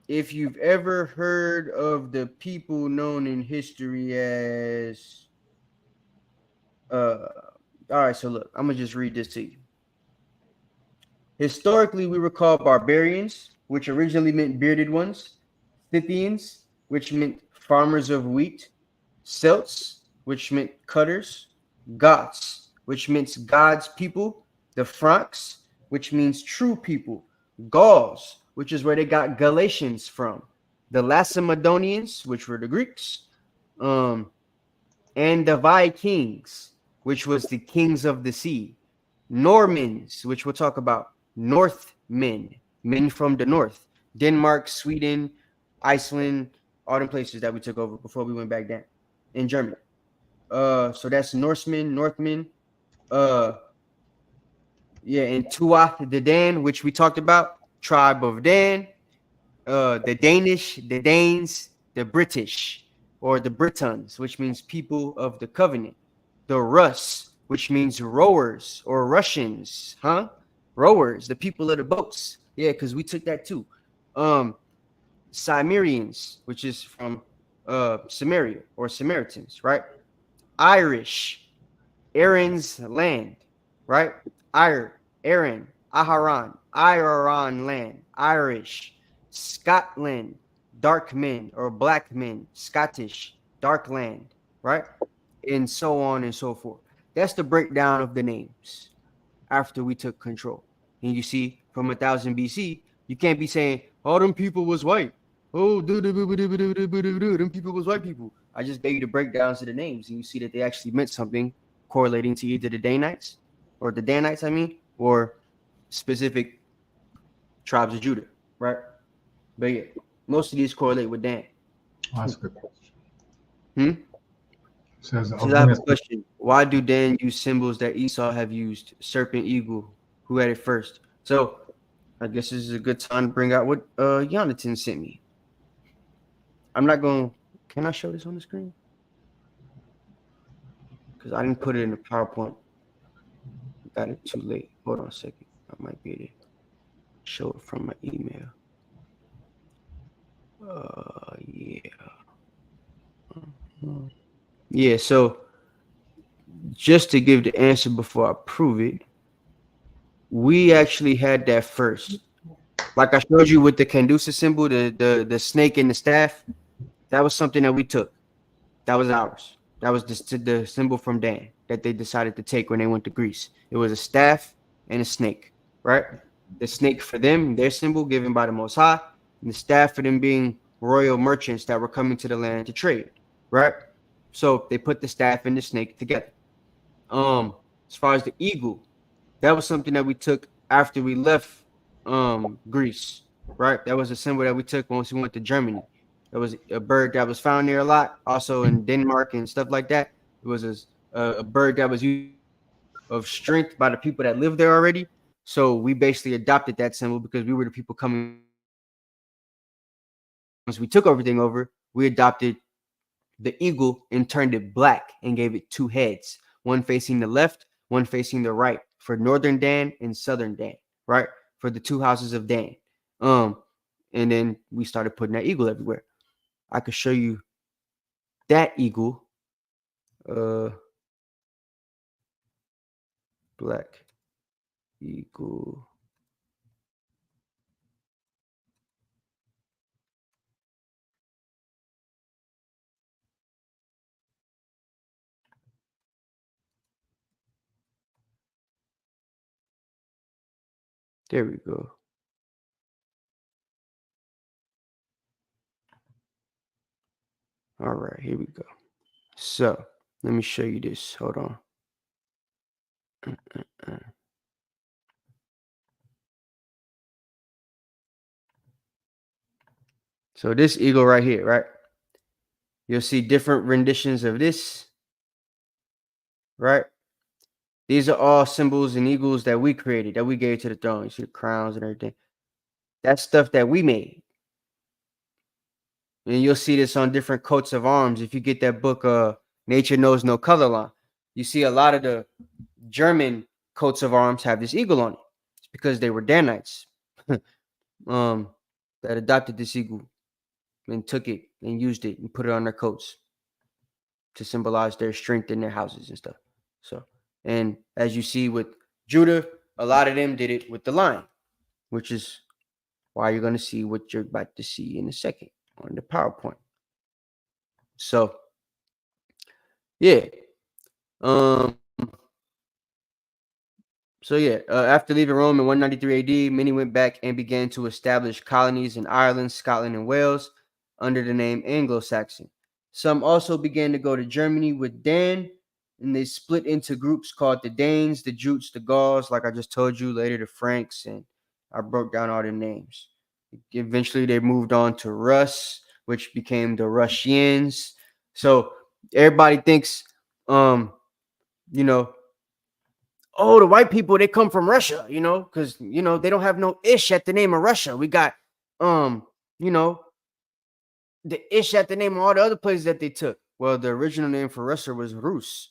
Speaker 8: if you've ever heard of the people known in history as all right, so look, I'm gonna just read this to you. Historically, we were called barbarians, which originally meant bearded ones, Scythians, which meant farmers of wheat, Celts, which meant cutters, Goths, which means God's people, the Franks, which means true people, Gauls, which is where they got Galatians from, the Macedonians, which were the Greeks, and the Vikings, which was the kings of the sea, Normans, which we'll talk about, Northmen, men from the north, Denmark, Sweden, Iceland, all the places that we took over before we went back down in Germany. So that's Norsemen, Northmen, and Tuath the Dan, which we talked about, tribe of Dan, the Danish, the Danes, the British, or the Britons, which means people of the covenant, the Rus, which means rowers or Russians, rowers, the people of the boats. Yeah, because we took that too. Cimmerians, which is from Samaria or Samaritans, right? Irish, Aaron's land, right? Aaron, Aharon, Iron land, Irish, Scotland, dark men or black men, Scottish, dark land, right? And so on and so forth. That's the breakdown of the names after we took control. And you see, from 1000 BC, you can't be saying, oh, them people was white. Oh, them people was white people. I just gave you the breakdowns of the names, and you see that they actually meant something correlating to either the Danites, or the Danites, or specific tribes of Judah, right? But yeah, most of these correlate with Dan.
Speaker 9: Oh, that's a good question.
Speaker 8: So I have a question. Why do Dan use symbols that Esau have used? Serpent, eagle, who had it first? So I guess this is a good time to bring out what Jonathan sent me. I'm not going to, can I show this on the screen? Because I didn't put it in the PowerPoint. Got it too late. Hold on a second. I might be able to show it from my email. Yeah, so just to give the answer before I prove it, we actually had that first. Like I showed you with the Canute symbol, the snake and the staff, that was something that we took. That was ours. That was the symbol from Dan that they decided to take when they went to Greece. It was a staff and a snake, right? The snake for them, their symbol given by the Most High, and the staff for them being royal merchants that were coming to the land to trade, right? So they put the staff and the snake together. As far as the eagle, that was something that we took after we left Greece, right? That was a symbol that we took once we went to Germany. That was a bird that was found there a lot, also in Denmark and stuff like that. It was a bird that was used of strength by the people that lived there already. So we basically adopted that symbol because we were the people coming. Once we took everything over, we adopted the eagle and turned it black and gave it two heads, one facing the left, one facing the right, for northern Dan and southern Dan, right? For the two houses of Dan. And then we started putting that eagle everywhere. I could show you that eagle. Black eagle. There we go. All right, here we go. So let me show you this. Hold on. So this eagle right here, right? You'll see different renditions of this, right? These are all symbols and eagles that we created, that we gave to the throne. You see the crowns and everything. That's stuff that we made. And you'll see this on different coats of arms. If you get that book, Nature Knows No Color Line, you see a lot of the German coats of arms have this eagle on it. It's because they were Danites that adopted this eagle and took it and used it and put it on their coats to symbolize their strength in their houses and stuff. So, and as you see with Judah, a lot of them did it with the lion, which is why you're going to see what you're about to see in a second on the PowerPoint. So, yeah. After leaving Rome in 193 AD, many went back and began to establish colonies in Ireland, Scotland, and Wales under the name Anglo-Saxon. Some also began to go to Germany with Dan, and they split into groups called the Danes, the Jutes, the Gauls, like I just told you, later the Franks, and I broke down all their names. Eventually, they moved on to Rus, which became the Russians. So everybody thinks, oh, the white people, they come from Russia, because, they don't have no ish at the name of Russia. We got, the ish at the name of all the other places that they took. Well, the original name for Russia was Rus,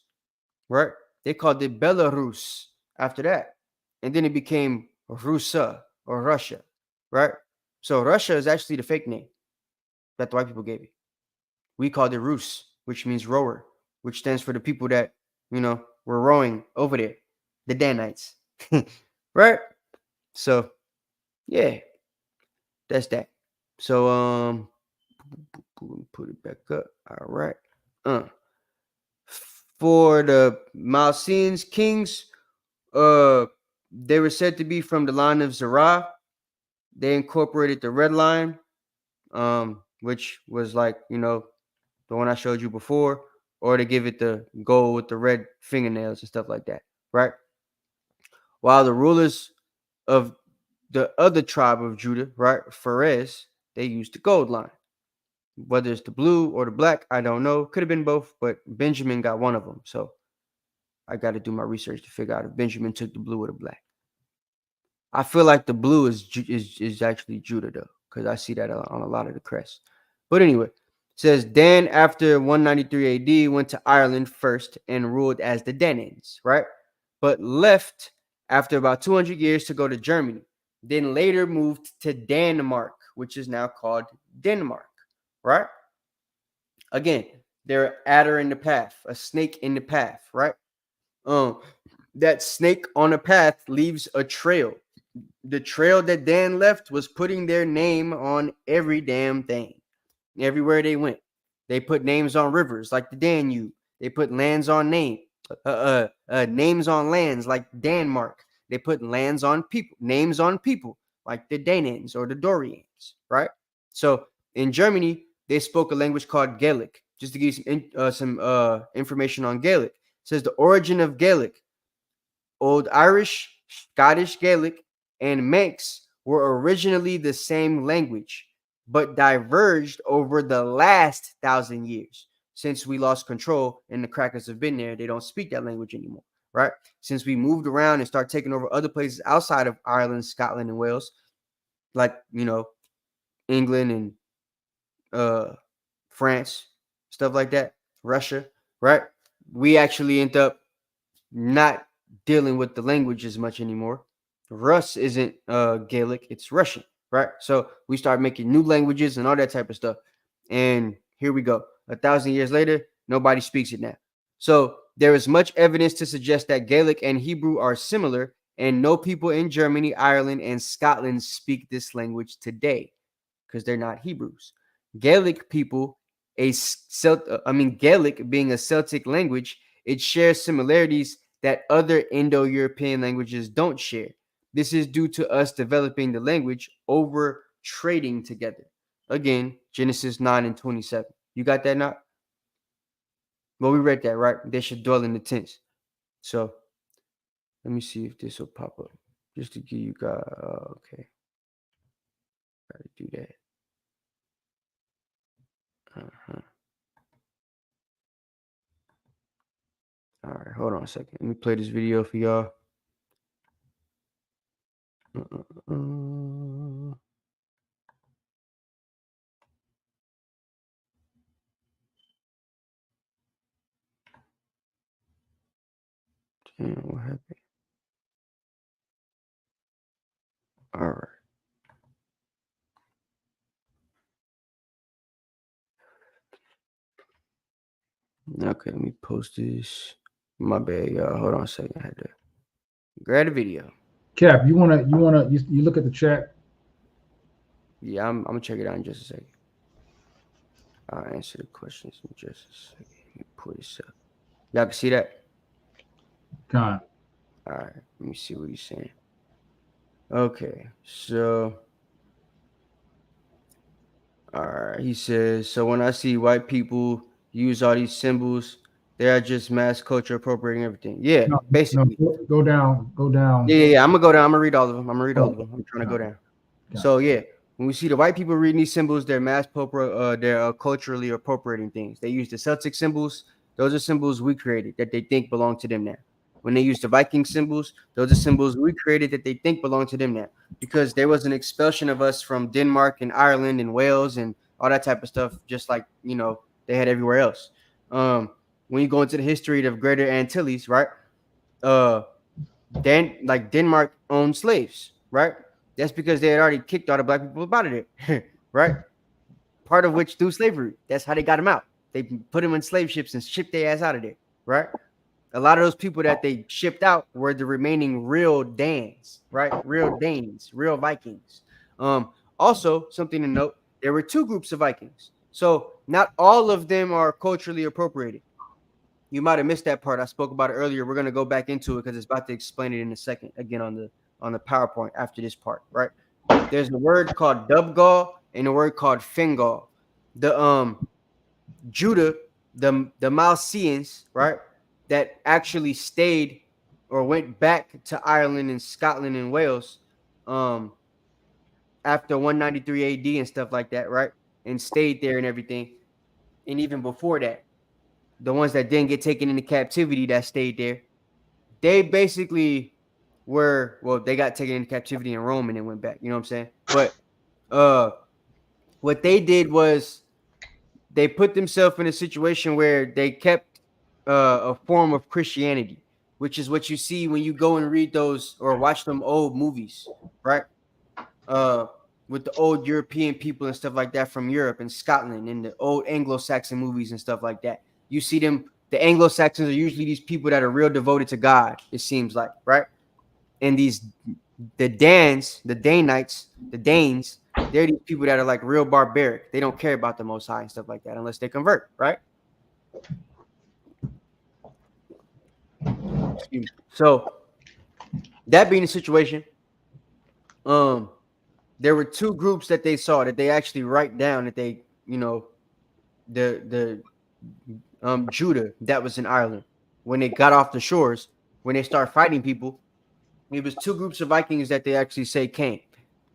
Speaker 8: right? They called it Belarus after that. And then it became Rusa or Russia, right? So Russia is actually the fake name that the white people gave it. We called it Rus, which means rower, which stands for the people that, were rowing over there. The Danites, right? So, yeah, that's that. So, put it back up. All right. For the Mycenaean kings, they were said to be from the line of Zerah. They incorporated the red line, which was like, the one I showed you before, or to give it the gold with the red fingernails and stuff like that, right? While the rulers of the other tribe of Judah, right, Phares, they used the gold line. Whether it's the blue or the black, I don't know. Could have been both, but Benjamin got one of them. So I got to do my research to figure out if Benjamin took the blue or the black. I feel like the blue is actually Judah, though, because I see that on a lot of the crests. But anyway, it says Dan, after 193 AD, went to Ireland first and ruled as the Danans, right? But left after about 200 years to go to Germany, then later moved to Denmark, which is now called Denmark, right? Again, they're an adder in the path, a snake in the path, right? That snake on the path leaves a trail. The trail that Dan left was putting their name on every damn thing. Everywhere they went, they put names on rivers like the Danube. They put lands on names on lands like Denmark. They put lands on people, names on people like the Danans or the Dorians, right? So in Germany, they spoke a language called Gaelic. Just to give you some information on Gaelic, it says the origin of Gaelic, Old Irish, Scottish Gaelic, and Manx were originally the same language, but diverged over the last 1,000 years. Since we lost control and the crackers have been there, they don't speak that language anymore, right? Since we moved around and started taking over other places outside of Ireland, Scotland, and Wales, like, England and France, stuff like that, Russia, right? We actually end up not dealing with the language as much anymore. Rus isn't Gaelic, it's Russian, right? So we start making new languages and all that type of stuff. And here we go. 1,000 years later, nobody speaks it now. So there is much evidence to suggest that Gaelic and Hebrew are similar, and no people in Germany, Ireland, and Scotland speak this language today because they're not Hebrews. Gaelic people, Gaelic being a Celtic language, it shares similarities that other Indo-European languages don't share. This is due to us developing the language over trading together. Again, Genesis 9:27. You got that now? Well, we read that, right? They should dwell in the tents. So let me see if this will pop up. Just to give you guys, okay. Gotta do that. All right, hold on a second. Let me play this video for y'all. Damn, what happened? All right. Okay, let me post this. My bad, y'all. Hold on a second. I had to grab the video.
Speaker 9: Cap, you look at the chat?
Speaker 8: Yeah, I'm gonna check it out in just a second. I'll answer the questions in just a second. Let me pull this up. Y'all can see that?
Speaker 9: Con.
Speaker 8: All right, let me see what he's saying. Okay, so all right, he says, so when I see white people use all these symbols, they are just mass culture appropriating everything. Yeah, basically.
Speaker 9: No, go down.
Speaker 8: Yeah. I'm gonna go down. I'm gonna read all of them. I'm trying to go down. So yeah, when we see the white people reading these symbols, they're they're culturally appropriating things. They use the Celtic symbols. Those are symbols we created that they think belong to them now. When they use the Viking symbols, those are symbols we created that they think belong to them now. Because there was an expulsion of us from Denmark and Ireland and Wales and all that type of stuff, just like they had everywhere else. When you go into the history of Greater Antilles, right? Then like Denmark owned slaves, right? That's because they had already kicked all the black people out of there, right? Part of which through slavery. That's how they got them out. They put them in slave ships and shipped their ass out of there, right? A lot of those people that they shipped out were the remaining real Danes, right? Real Danes, real Vikings. Also, something to note, there were two groups of Vikings. So not all of them are culturally appropriated. You might have missed that part. I spoke about it earlier. We're going to go back into it because it's about to explain it in a second again on the PowerPoint after this part, right? There's a word called Dubgal and a word called Fingal. The Judah, the Malceans, right, that actually stayed or went back to Ireland and Scotland and Wales after 193 AD and stuff like that, right? And stayed there and everything. And even before that, the ones that didn't get taken into captivity that stayed there, they basically they got taken into captivity in Rome and then went back. You know what I'm saying? But what they did was they put themselves in a situation where they kept a form of Christianity, which is what you see when you go and read those or watch them old movies, right? With the old European people and stuff like that from Europe and Scotland and the old Anglo-Saxon movies and stuff like that. You see them, the Anglo-Saxons are usually these people that are real devoted to God, it seems like, right? And the Danes, they're these people that are like real barbaric. They don't care about the Most High and stuff like that unless they convert, right? So that being the situation, there were two groups that they saw that they actually write down that they, the Judah that was in Ireland when they got off the shores, when they start fighting people, it was two groups of Vikings that they actually say came.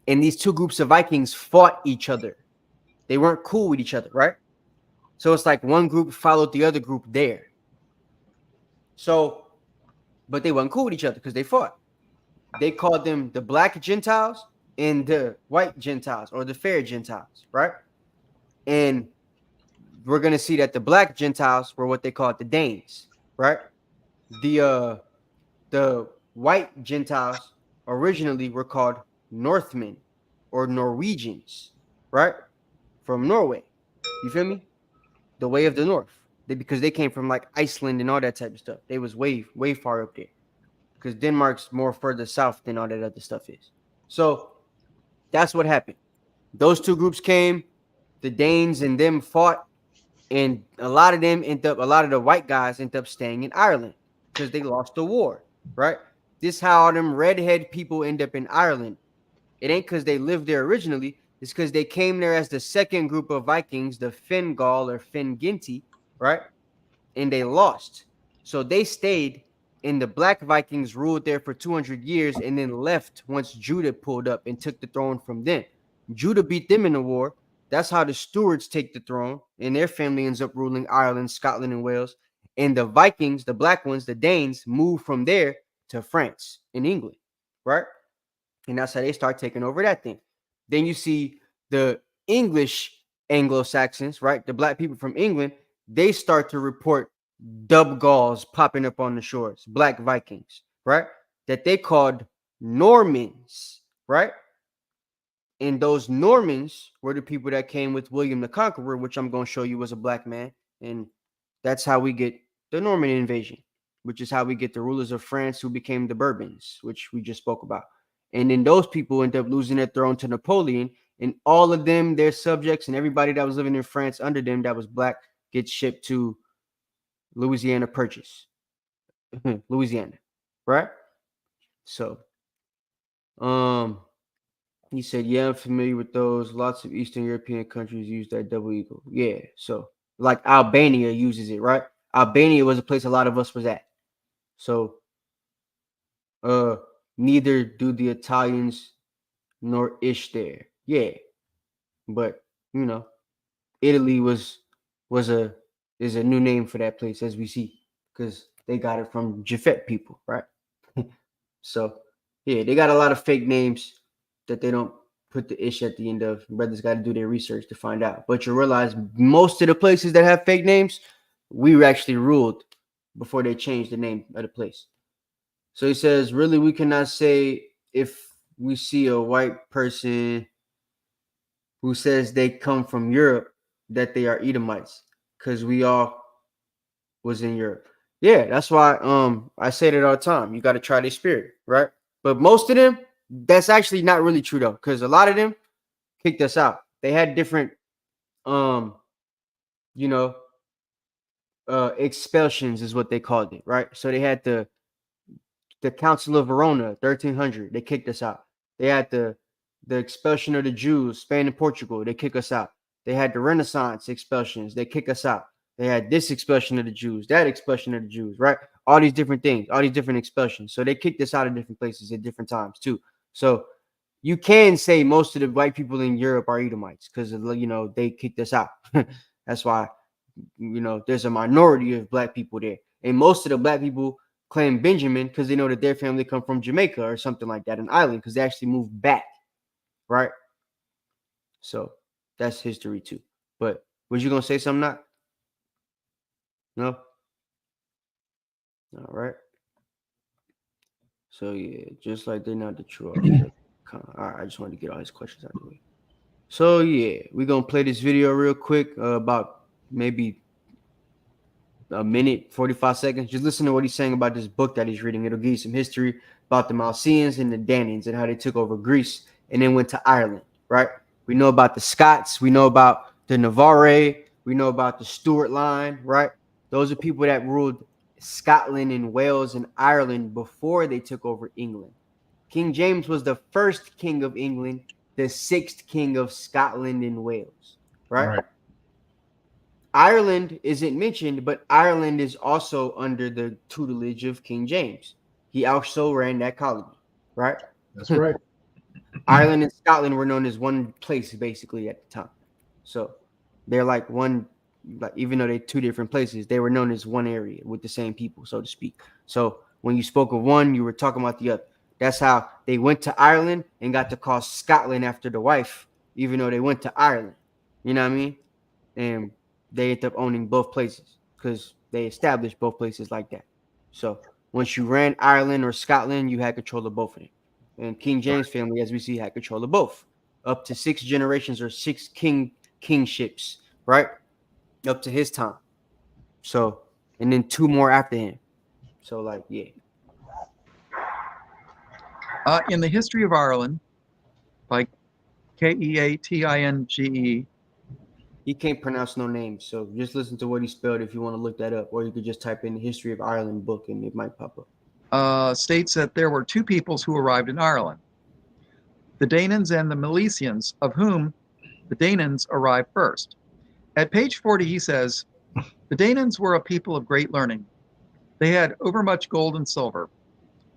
Speaker 8: and these two groups of Vikings fought each other. They weren't cool with each other, right? So it's like one group followed the other group there. So, but they weren't cool with each other because they fought. They called them the Black Gentiles and the White Gentiles, or the Fair Gentiles, right? And we're gonna see that the Black Gentiles were what they called the Danes, right? The White Gentiles originally were called Northmen or Norwegians, right? From Norway. You feel me? The way of the North. Because they came from like Iceland and all that type of stuff. They was way far up there. Because Denmark's more further south than all that other stuff is. So that's what happened. Those two groups came, the Danes and them fought, and a lot of the white guys ended up staying in Ireland because they lost the war, right? This how all them redhead people end up in Ireland. It ain't because they lived there originally. It's because they came there as the second group of Vikings, the Fingal or Finginti, right? And they lost. So they stayed, and the Black Vikings ruled there for 200 years and then left once Judah pulled up and took the throne from them. Judah beat them in the war. That's how the Stuarts take the throne, and their family ends up ruling Ireland, Scotland, and Wales. And the Vikings, the black ones, the Danes, move from there to France and England, right? And that's how they start taking over that thing. Then you see the English Anglo-Saxons, right? The black people from England, they start to report dub Gauls popping up on the shores, black Vikings, right? That they called Normans, right? And those Normans were the people that came with William the Conqueror, which I'm going to show you was a black man. And that's how we get the Norman invasion, which is how we get the rulers of France who became the Bourbons, which we just spoke about. And then those people end up losing their throne to Napoleon, and all of them, their subjects, and everybody that was living in France under them that was black gets shipped to Louisiana Purchase. Louisiana, right? So, he said, yeah, I'm familiar with those. Lots of Eastern European countries use that double eagle. Yeah, so like Albania uses it, right? Albania was a place a lot of us was at. So, neither do the Italians nor Ish there. Yeah, but you know, Italy is a new name for that place, as we see, because they got it from Japhet people, right? So yeah, they got a lot of fake names that they don't put the Ish at the end of. Brothers got to do their research to find out. But you realize most of the places that have fake names, we were actually ruled before they changed the name of the place. So he says, really, we cannot say if we see a white person who says they come from Europe that they are Edomites, because we all was in Europe. Yeah, that's why I say that all the time. You got to try their spirit, right? But most of them, that's actually not really true though, because a lot of them kicked us out. They had different expulsions is what they called it, right? So they had the Council of Verona, 1300, they kicked us out. They had the expulsion of the Jews, Spain and Portugal, they kick us out. They had the Renaissance expulsions, they kick us out. They had this expulsion of the Jews, that expulsion of the Jews, right? All these different things, all these different expulsions. So they kicked us out of different places at different times too. So you can say most of the white people in Europe are Edomites because, they kicked us out. That's why, there's a minority of black people there. And most of the black people claim Benjamin because they know that their family come from Jamaica or something like that, an island, because they actually moved back, right? So that's history too. But was you going to say something, not? No? All right. So yeah, just like they're not the true. All right, I just wanted to get all his questions out of the way. So yeah, we're gonna play this video real quick, about maybe a minute, 45 seconds. Just listen to what he's saying about this book that he's reading. It'll give you some history about the Mycenaeans and the Danians and how they took over Greece and then went to Ireland, right? We know about the Scots. We know about the Navarre. We know about the Stuart line, right? Those are people that ruled Scotland and Wales and Ireland before they took over England. King James was the first king of England, the sixth king of Scotland and Wales, right? Ireland isn't mentioned, but Ireland is also under the tutelage of King James. He also ran that colony, right?
Speaker 9: That's right.
Speaker 8: Ireland and Scotland were known as one place basically at the time. So they're like one, like even though they're two different places, they were known as one area with the same people, so to speak. So when you spoke of one, you were talking about the other. That's how they went to Ireland and got to call Scotland after the wife, even though they went to Ireland. You know what I mean? And they ended up owning both places because they established both places like that. So once you ran Ireland or Scotland, you had control of both of them. And King James family, as we see, had control of both, up to 6 generations or 6 kingships, right? Up to his time. So, and then 2 more after him. So, like, yeah.
Speaker 10: In the history of Ireland, by Keatinge.
Speaker 8: He can't pronounce no names, so just listen to what he spelled if you want to look that up, or you could just type in the History of Ireland book and it might pop up.
Speaker 10: States that there were 2 peoples who arrived in Ireland, the Danans and the Milesians, of whom the Danans arrived first. At page 40, he says, the Danans were a people of great learning. They had overmuch gold and silver.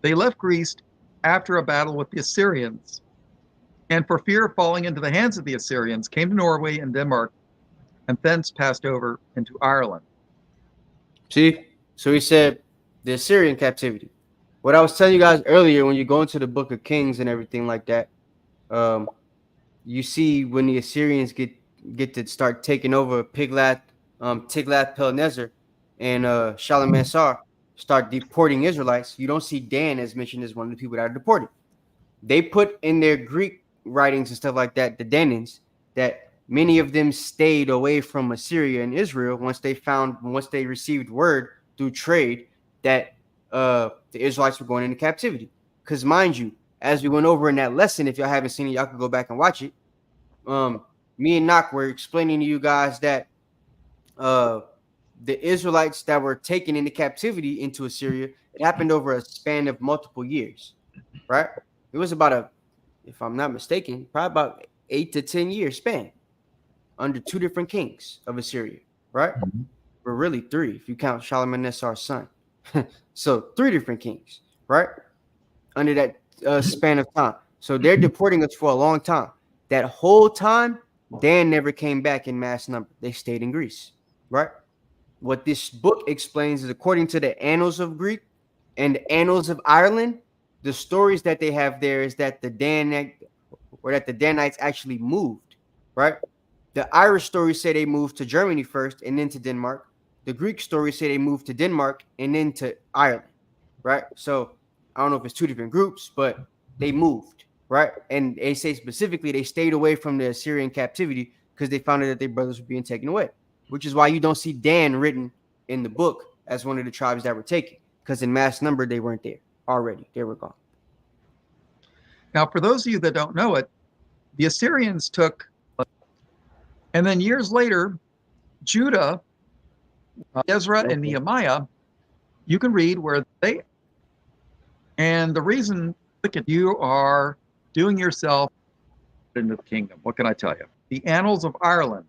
Speaker 10: They left Greece after a battle with the Assyrians, and for fear of falling into the hands of the Assyrians, came to Norway and Denmark, and thence passed over into Ireland.
Speaker 8: See? So he said the Assyrian captivity. What I was telling you guys earlier, when you go into the Book of Kings and everything like that, you see when the Assyrians get to start taking over Tiglath-Pileser and Shalmaneser start deporting Israelites, you don't see Dan as mentioned as one of the people that are deported. They put in their Greek writings and stuff like that, the Danans, that many of them stayed away from Assyria and Israel once they received word through trade that the Israelites were going into captivity. Because mind you, as we went over in that lesson, if y'all haven't seen it, y'all can go back and watch it. Me and Nak were explaining to you guys that the Israelites that were taken into captivity into Assyria, it happened over a span of multiple years, right? It was about if I'm not mistaken, probably about 8 to 10 year span under 2 different kings of Assyria, right?
Speaker 10: Mm-hmm.
Speaker 8: Or really 3 if you count Shalmaneser's son. So 3 different kings, right? Under that span of time. So they're deporting us for a long time. That whole time, Dan never came back in mass number. They stayed in Greece, right? What this book explains is, according to the Annals of Greek and the Annals of Ireland, the stories that they have there is that the Danites actually moved, right? The Irish stories say they moved to Germany first and then to Denmark. The Greek stories say they moved to Denmark and then to Ireland, right? So I don't know if it's 2 different groups, but they moved, right? And they say specifically they stayed away from the Assyrian captivity because they found out that their brothers were being taken away, which is why you don't see Dan written in the book as one of the tribes that were taken, because in mass number, they weren't there already. They were gone.
Speaker 10: Now, for those of you that don't know it, the Assyrians took, and then years later, Judah, Ezra, and Nehemiah, you can read where they, and the reason, look at, you are doing yourself into the kingdom. What can I tell you? The Annals of Ireland.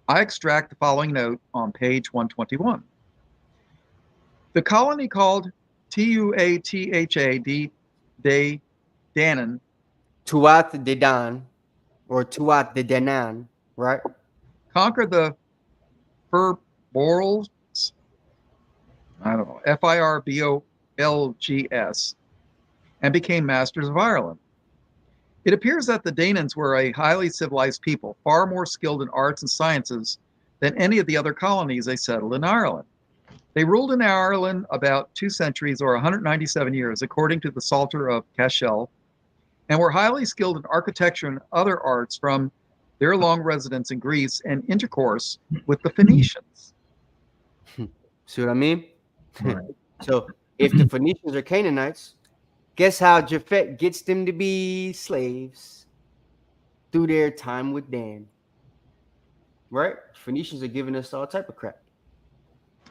Speaker 10: I extract the following note on page 121. The colony called Tuatha de Danann,
Speaker 8: Tuath de Dan, or Tuath de Danann, right?
Speaker 10: conquered the Firbolgs, I don't know, Firbolgs, and became masters of Ireland. It appears that the Danans were a highly civilized people, far more skilled in arts and sciences than any of the other colonies they settled in Ireland. They ruled in Ireland about 2 centuries or 197 years, according to the Psalter of Cashel, and were highly skilled in architecture and other arts from their long residence in Greece and intercourse with the Phoenicians.
Speaker 8: See what I mean? So if the Phoenicians are Canaanites, guess how Japhet gets them to be slaves? Through their time with Dan. Right? Phoenicians are giving us all type of crap.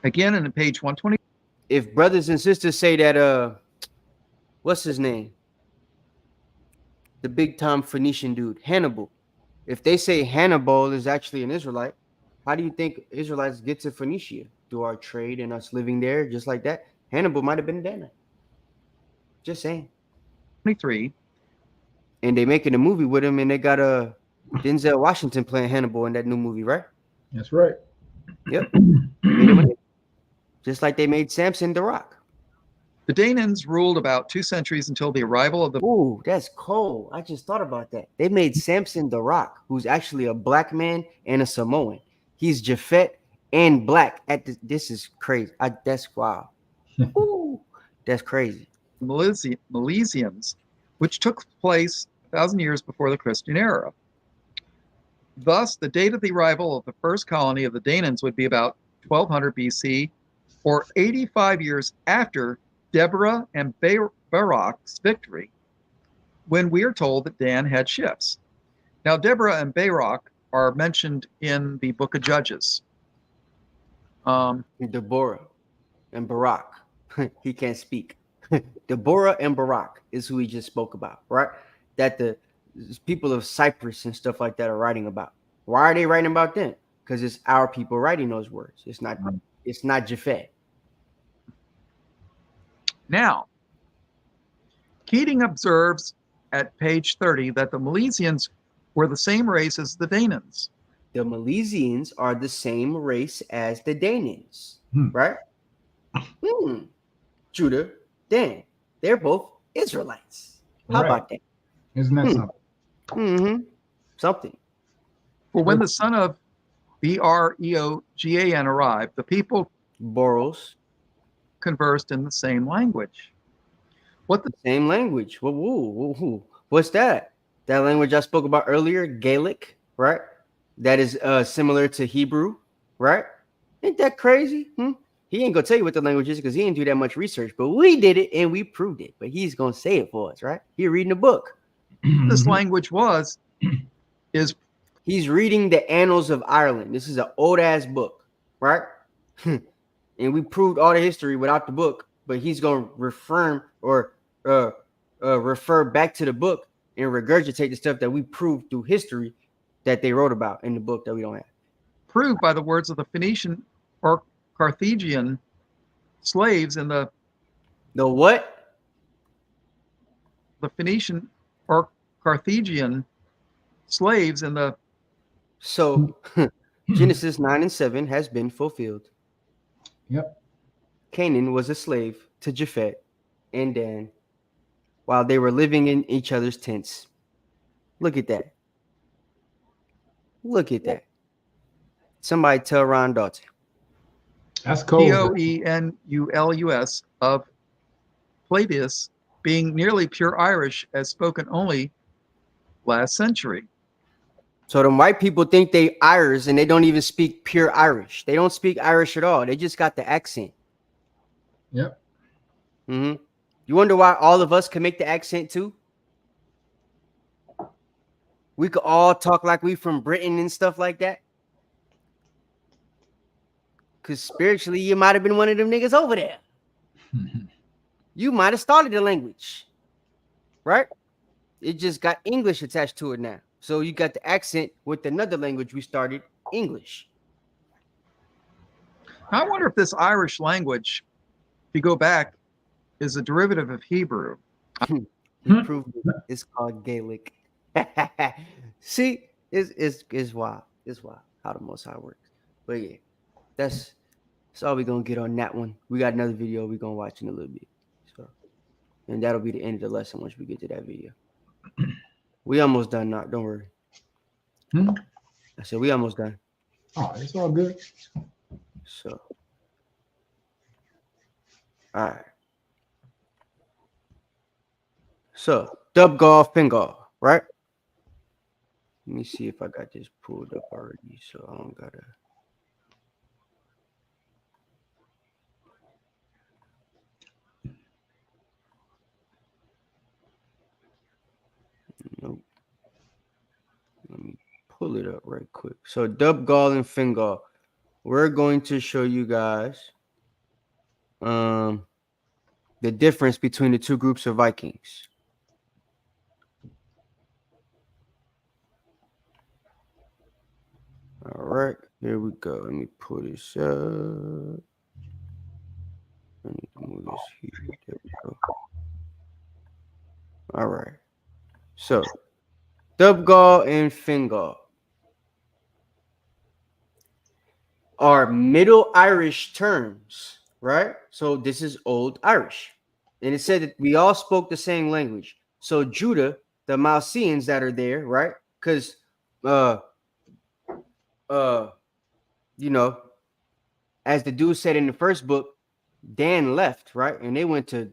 Speaker 10: Again, in page 120.
Speaker 8: If brothers and sisters say that, what's his name? The big time Phoenician dude, Hannibal. If they say Hannibal is actually an Israelite, how do you think Israelites get to Phoenicia? Through our trade and us living there just like that? Hannibal might have been a Danite. Just saying.
Speaker 10: 23.
Speaker 8: and they making a movie with him, and they got a Denzel Washington playing Hannibal in that new movie, right?
Speaker 9: That's right.
Speaker 8: Yep. Made him just like they made Samson the Rock.
Speaker 10: The Danans ruled about 2 centuries until the arrival of the.
Speaker 8: Ooh, that's cold. I just thought about that. They made Samson the Rock, who's actually a black man and a Samoan. He's Japhet and black. This is crazy. That's wow. Ooh, that's crazy.
Speaker 10: Milesians, which took place 1,000 years before the Christian era. Thus, the date of the arrival of the first colony of the Danans would be about 1200 BC, or 85 years after Deborah and Barak's victory, when we are told that Dan had ships. Now, Deborah and Barak are mentioned in the book of Judges.
Speaker 8: Deborah and Barak. He can't speak. Deborah and Barak is who he just spoke about, right? That the people of Cyprus and stuff like that are writing about. Why are they writing about them? Because it's our people writing those words. It's not Japhet.
Speaker 10: Now, Keating observes at page 30 that the Milesians were the same race as the Danans.
Speaker 8: The Milesians are the same race as the Danans, right? Judah, Dan, they're both Israelites. How about that?
Speaker 9: Isn't that something?
Speaker 8: Mm-hmm. Something.
Speaker 10: For when the son of Breogan arrived, the people
Speaker 8: Boros
Speaker 10: conversed in the same language. What the
Speaker 8: same language? What's that? That language I spoke about earlier, Gaelic, right? That is similar to Hebrew, right? Ain't that crazy? He ain't gonna tell you what the language is because he didn't do that much research, but we did it and we proved it. But he's gonna say it for us, right? He's reading the book.
Speaker 10: This language is
Speaker 8: he's reading the Annals of Ireland. This is an old ass book, right? And we proved all the history without the book, but he's gonna refer back to the book and regurgitate the stuff that we proved through history that they wrote about in the book that we don't have.
Speaker 10: Proved by the words of the Phoenician or Carthaginian slaves in the
Speaker 8: what?
Speaker 10: The Phoenician or Carthaginian slaves in the.
Speaker 8: So Genesis 9 and 7 has been fulfilled.
Speaker 9: Yep.
Speaker 8: Canaan was a slave to Japhet and Dan while they were living in each other's tents. Look at that. Look at that. Somebody tell Ron Dalton.
Speaker 9: That's cold.
Speaker 10: Poenulus of Palladius being nearly pure Irish as spoken only last century.
Speaker 8: So the white people think they Irish and they don't even speak pure Irish. They don't speak Irish at all. They just got the accent.
Speaker 9: Yep.
Speaker 8: You wonder why all of us can make the accent too? We could all talk like we from Britain and stuff like that. Because spiritually, you might have been one of them niggas over there. You might have started the language, right? It just got English attached to it now. So you got the accent with another language we started, English.
Speaker 10: I wonder if this Irish language, if you go back, is a derivative of Hebrew.
Speaker 8: You proved it. It's called Gaelic. See, it's wild. It's wild how the Most High works. But yeah, that's all we're gonna get on that one. We got another video we're gonna watch in a little bit. So, and that'll be the end of the lesson once we get to that video. We almost done now. Don't worry. I said we almost done.
Speaker 9: Oh, it's all good.
Speaker 8: So, all right. So, Dubgal, Fingal, right? Let me see if I got this pulled up already, so I don't gotta. Nope. Let me pull it up right quick. So, Dubgal and Fingal, we're going to show you guys the difference between the two groups of Vikings. All right, here we go. Let me pull this up. I need to move this here. There we go. All right. So, Dubgal and Fingal are Middle Irish terms, right? So this is Old Irish. And it said that we all spoke the same language. So Judah, the Mausians that are there, right? Because uh uh you know, as the dude said in the first book, Dan left, right? And they went to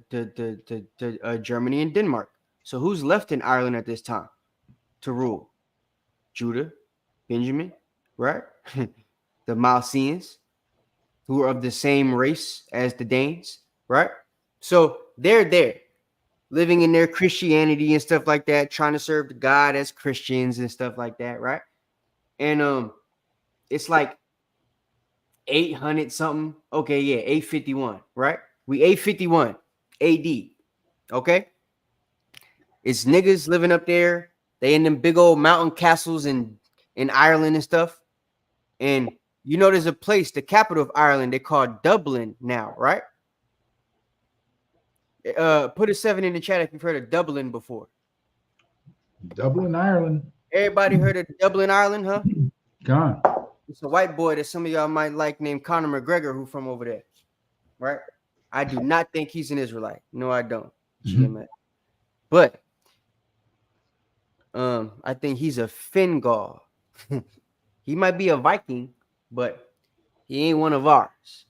Speaker 8: Germany and Denmark. So who's left in Ireland at this time to rule? Judah, Benjamin, right? The Mausians, who are of the same race as the Danes, right? So they're there, living in their Christianity and stuff like that, trying to serve the God as Christians and stuff like that, right? And it's like 800 something. Okay, yeah, 851, right? We 851 AD. Okay, it's niggas living up there. They in them big old mountain castles in Ireland and stuff. And you know, there's a place, the capital of Ireland, they call Dublin now, right? Put a 7 in the chat if you've heard of Dublin before.
Speaker 9: Dublin, Ireland.
Speaker 8: Everybody heard of Dublin, Ireland, huh?
Speaker 9: Gone.
Speaker 8: It's a white boy that some of y'all might like named Conor McGregor, who from over there, right? I do not think he's an Israelite. No, I don't. But I think he's a Fingal. He might be a Viking, but he ain't one of ours.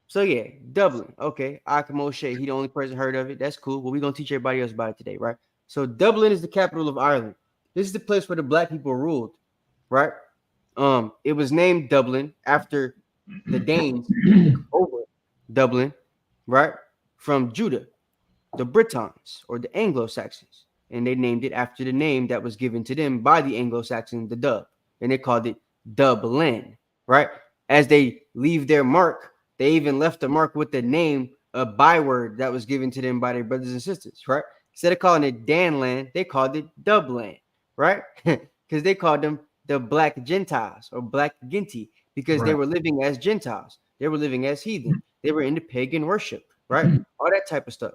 Speaker 8: So yeah, Dublin. Okay, Akim O'Shea. He the only person heard of it. That's cool. But we're gonna teach everybody else about it today, right? So Dublin is the capital of Ireland. This is the place where the black people ruled, right? It was named Dublin after the Danes took over Dublin, right? From Judah, the Britons or the Anglo-Saxons. And they named it after the name that was given to them by the Anglo-Saxons, the Dub. And they called it Dublin, right? As they leave their mark, they even left a mark with the name, a byword that was given to them by their brothers and sisters, right? Instead of calling it Danland, they called it Dublin, right? Because they called them the Black Gentiles or Black Ginty because they were living as Gentiles. They were living as heathen. They were into pagan worship, right? All that type of stuff.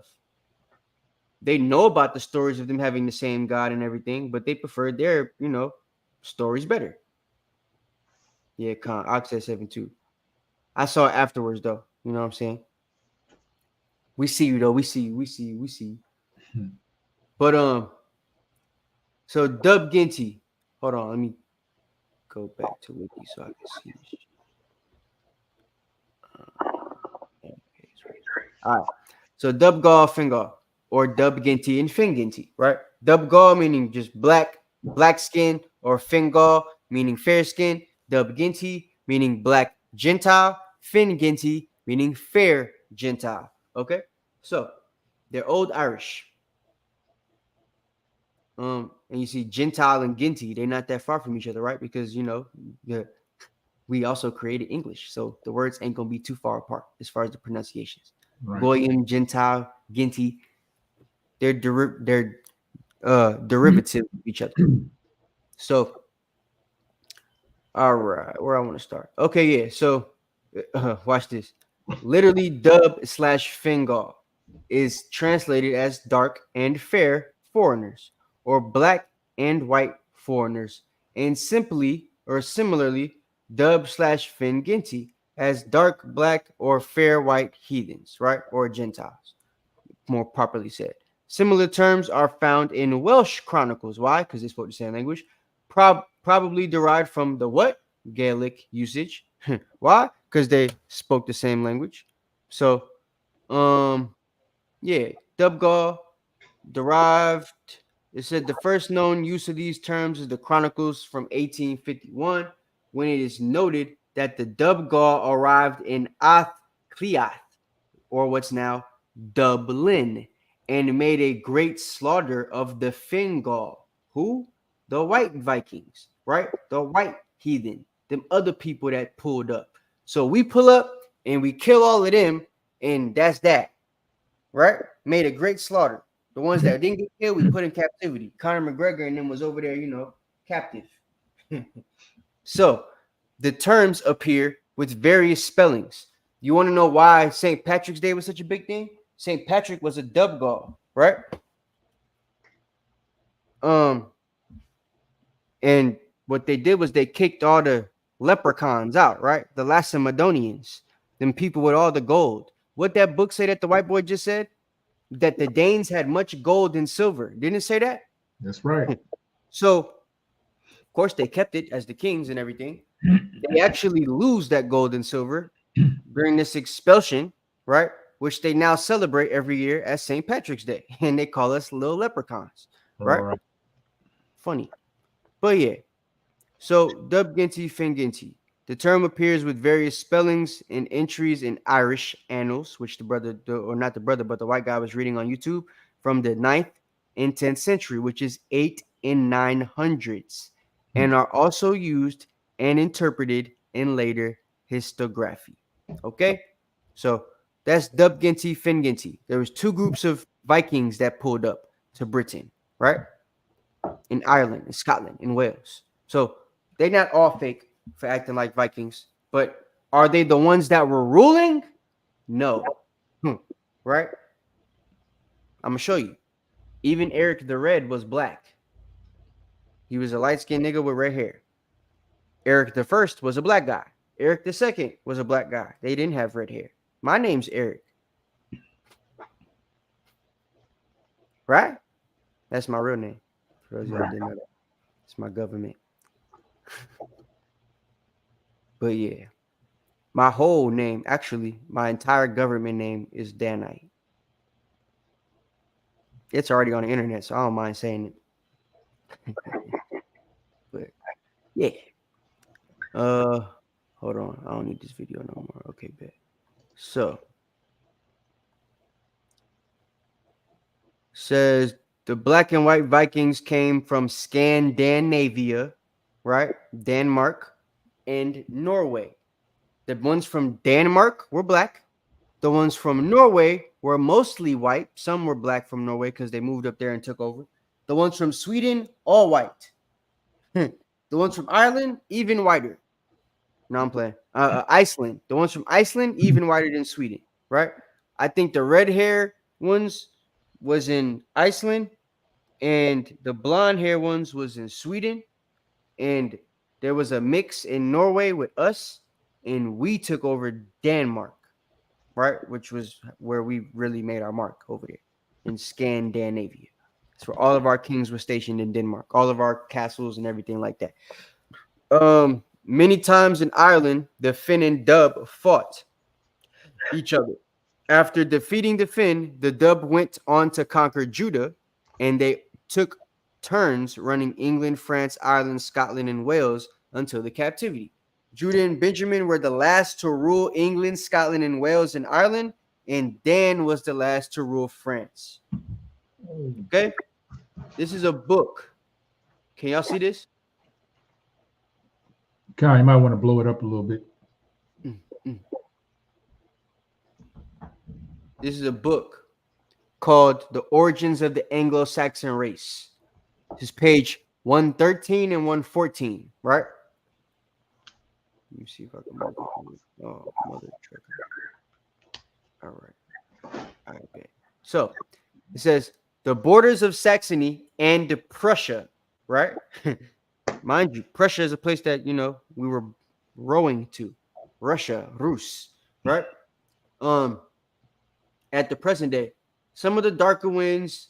Speaker 8: They know about the stories of them having the same God and everything, but they preferred their, stories better. Yeah, Ox said 7-2. I saw it afterwards, though. You know what I'm saying? We see you, though. We see you. But, so Dub Ginty. Hold on. Let me go back to Wiki so I can see this. All right. So Dubgal, Fingal, or Dub Ginty and Finginty, right? Dubgal meaning just black skin, or Fingal meaning fair skin. Dub Ginty meaning black Gentile. Finginty meaning fair Gentile. Okay, so they're Old Irish. And you see Gentile and Ginty, they're not that far from each other, right? Because we also created English, so the words ain't gonna be too far apart as far as the pronunciations. Right. Goyim, Gentile, Ginty, they're derivative of each other. So, all right, where I want to start. Okay, yeah. So, watch this. Literally, Dub/Fingal is translated as dark and fair foreigners, or black and white foreigners, and simply or similarly, Dub/Finginty as dark black or fair white heathens, right, or Gentiles, more properly said. Similar terms are found in Welsh chronicles. Why? Because they spoke the same language. Probably derived from the what? Gaelic usage. Why? Because they spoke the same language. So, yeah, Dubgal derived. It said the first known use of these terms is the Chronicles from 1851, when it is noted that the Dubgal arrived in Athcliath, or what's now Dublin, and made a great slaughter of the Fingal. Who? The white Vikings, right? The white heathen, them other people that pulled up. So we pull up and we kill all of them, and that's that, right? Made a great slaughter. The ones that didn't get killed, we put in captivity. Conor McGregor and them was over there, captive. So the terms appear with various spellings. You want to know why St. Patrick's Day was such a big thing? St. Patrick was a Dubgal, right? And what they did was they kicked all the leprechauns out, right? The Macedonians, them people with all the gold. What that book say that the white boy just said? That the Danes had much gold and silver. Didn't it say that?
Speaker 9: That's right.
Speaker 8: So, of course, they kept it as the kings and everything. They actually lose that gold and silver during this expulsion, right? Which they now celebrate every year as St. Patrick's Day. And they call us little leprechauns, right? Funny. But yeah. So, Dub Ginty, Fin Ginty. The term appears with various spellings and entries in Irish annals, which the white guy was reading on YouTube from the 9th and 10th century, which is 8 and 900s, and are also used and interpreted in later historiography. Okay, so that's Dub Ginty, Fin Ginty. There was two groups of Vikings that pulled up to Britain, right? In Ireland, in Scotland, in Wales. So they're not all fake for acting like Vikings, but are they the ones that were ruling? No. Right? I'm going to show you. Even Eric the Red was black. He was a light-skinned nigga with red hair. Eric the First was a black guy. Eric the Second was a black guy. They didn't have red hair. My name's Eric. Right? That's my real name. For those of you who didn't know that. It's my government. But yeah, my whole name, actually, my entire government name is Danite. It's already on the internet, so I don't mind saying it. But yeah. Hold on. I don't need this video no more. Okay, bet. So says the black and white Vikings came from Scandinavia, right? Denmark and Norway. The ones from Denmark were black. The ones from Norway were mostly white. Some were black from Norway because they moved up there and took over. The ones from Sweden, all white. The ones from Ireland, even whiter. No, I'm playing. Iceland. The ones from Iceland, even whiter than Sweden, right? I think the red hair ones was in Iceland, and the blonde hair ones was in Sweden, and there was a mix in Norway with us, and we took over Denmark, right? Which was where we really made our mark over there in Scandinavia. That's where all of our kings were stationed in Denmark, all of our castles and everything like that. Many times in Ireland, the Finn and Dub fought each other. After defeating the Finn, the Dub went on to conquer Judah, and they took turns running England, France, Ireland, Scotland, and Wales until the captivity. Judah and Benjamin were the last to rule England, Scotland, and Wales and Ireland, and Dan was the last to rule France. Okay? This is a book. Can y'all see this?
Speaker 9: Kai, you might want to blow it up a little bit.
Speaker 8: This is a book called The Origins of the Anglo-Saxon Race. This is page 113 and 114, right? Let me see if I can move it. Oh, mother trucker. All right. Okay. So it says the borders of Saxony and Prussia, right? Mind you, Prussia is a place that, we were rowing to. Russia, Rus, right? At the present day, some of the darker winds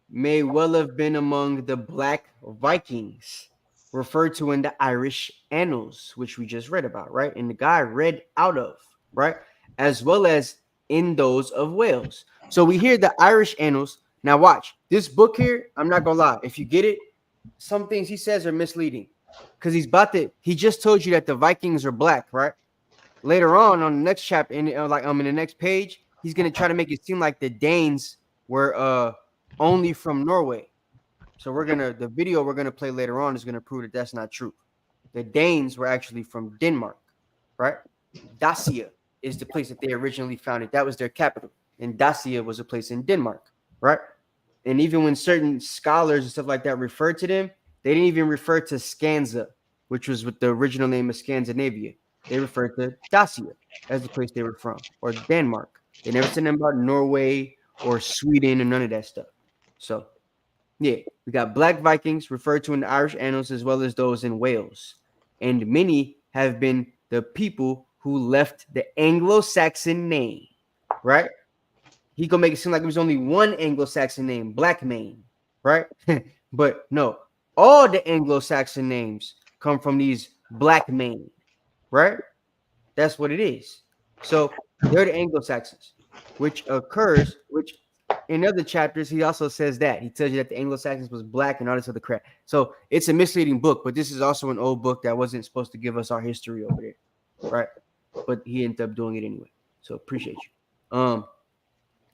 Speaker 8: may well have been among the Black Vikings, referred to in the Irish annals, which we just read about, right? And the guy read out of, right? As well as in those of Wales. So we hear the Irish annals. Now watch, this book here, I'm not going to lie. If you get it, some things he says are misleading because he just told you that the Vikings are black, right? Later on the next chapter, in the next page, he's going to try to make it seem like the Danes were only from Norway. So the video we're going to play later on is going to prove that that's not true. The Danes were actually from Denmark, right? Dacia is the place that they originally founded. That was their capital. And Dacia was a place in Denmark, right? And even when certain scholars and stuff like that referred to them, they didn't even refer to Skansa, which was what the original name of Scandinavia. They referred to Dacia as the place they were from, or Denmark. They never said anything about Norway or Sweden or none of that stuff. So, Yeah, we got Black Vikings referred to in the Irish annals as well as those in Wales. And many have been the people who left the Anglo-Saxon name, right? He gonna make it seem like there's only one Anglo-Saxon name, Blackmane, right? But no, all the Anglo-Saxon names come from these Blackmane, right? That's what it is. So they're the Anglo-Saxons, which in other chapters, he also says that. He tells you that the Anglo-Saxons was black and all this other crap. So it's a misleading book, but this is also an old book that wasn't supposed to give us our history over there, right? But he ended up doing it anyway. So appreciate you.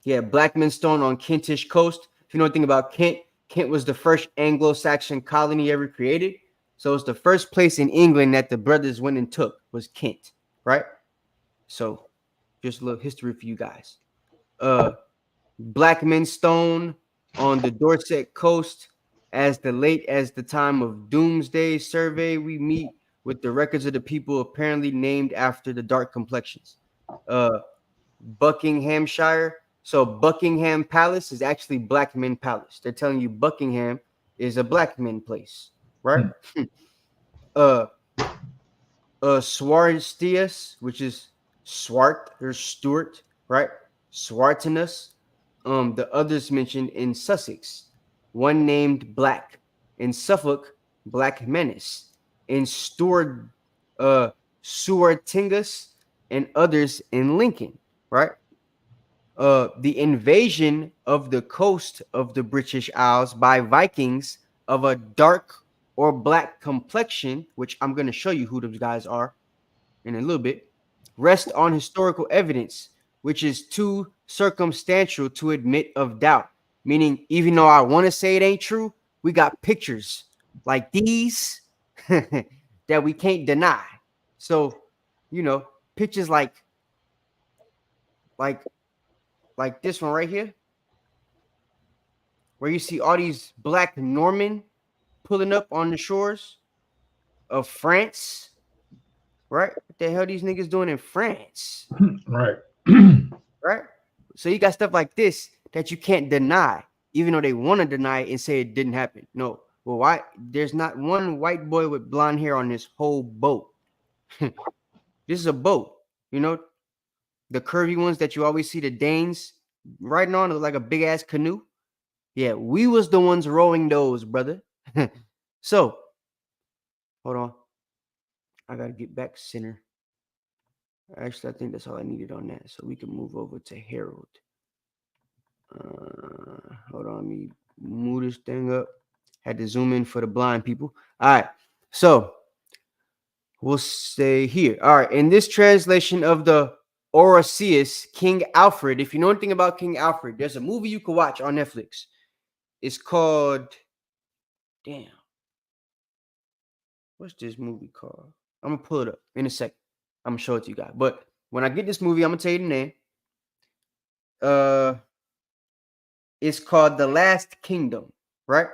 Speaker 8: Yeah, Blackman Stone on Kentish coast. If you know anything about Kent, Kent was the first Anglo-Saxon colony ever created. So it's the first place in England that the brothers went and took was Kent, right? So just a little history for you guys. Blackman Stone on the Dorset coast. As late as the time of Doomsday Survey, we meet with the records of the people apparently named after the dark complexions. Buckinghamshire. So Buckingham Palace is actually Blackman Palace. They're telling you Buckingham is a Blackman place, right? Swartius, which is Swart or Stuart, right? Swartinus. The others mentioned in Sussex, one named Black. In Suffolk, Black Menace. In Stuart, Suartingus, and others in Lincoln, right? The invasion of the coast of the British Isles by Vikings of a dark or black complexion, which I'm going to show you who those guys are in a little bit, rest on historical evidence, which is too circumstantial to admit of doubt. Meaning, even though I want to say it ain't true, we got pictures like these that we can't deny. So, pictures like this one right here, where you see all these black Norman pulling up on the shores of France, right? What the hell these niggas doing in France?
Speaker 9: Right.
Speaker 8: Right? So you got stuff like this that you can't deny, even though they want to deny it and say it didn't happen. No. Well, why? There's not one white boy with blonde hair on this whole boat. This is a boat, the curvy ones that you always see the Danes riding on, like a big ass canoe. Yeah, we was the ones rowing those, brother. So, hold on. I got to get back center. Actually, I think that's all I needed on that. So we can move over to Harold. Hold on. Let me move this thing up. Had to zoom in for the blind people. All right. So we'll stay here. All right. In this translation of the Orosius, King Alfred, if you know anything about King Alfred, there's a movie you can watch on Netflix. It's called, what's this movie called? I'm going to pull it up in a second. I'm going to show it to you guys. But when I get this movie, I'm going to tell you the name. It's called The Last Kingdom, right?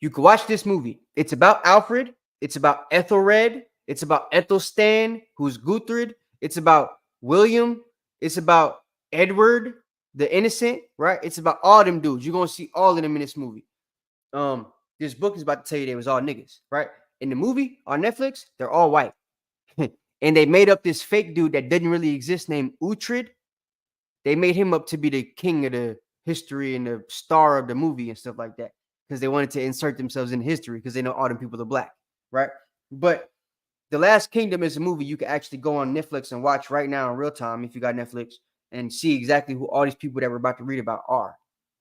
Speaker 8: You can watch this movie. It's about Alfred. It's about Ethelred. It's about Ethelstan, who's Guthred. It's about William. It's about Edward, the Innocent, right? It's about all them dudes. You're going to see all of them in this movie. This book is about to tell you they was all niggas, right? In the movie on Netflix, they're all white. And they made up this fake dude that didn't really exist named Uhtred. They made him up to be the king of the history and the star of the movie and stuff like that because they wanted to insert themselves in history because they know all them people are black, right? But The Last Kingdom is a movie you can actually go on Netflix and watch right now in real time if you got Netflix and see exactly who all these people that we're about to read about are,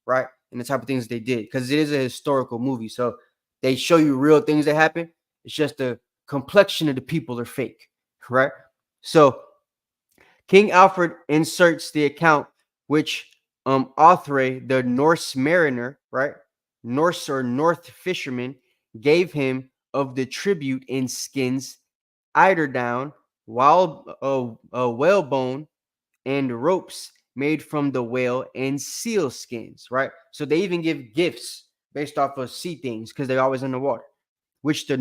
Speaker 8: right? And the type of things they did because it is a historical movie. So they show you real things that happen. It's just the complexion of the people are fake, right? So King Alfred inserts the account which Othray, the Norse mariner, right? Norse or North fisherman, gave him of the tribute in skins, eiderdown, whalebone, and ropes made from the whale and seal skins, right? So they even give gifts based off of sea things because they're always in the water, which the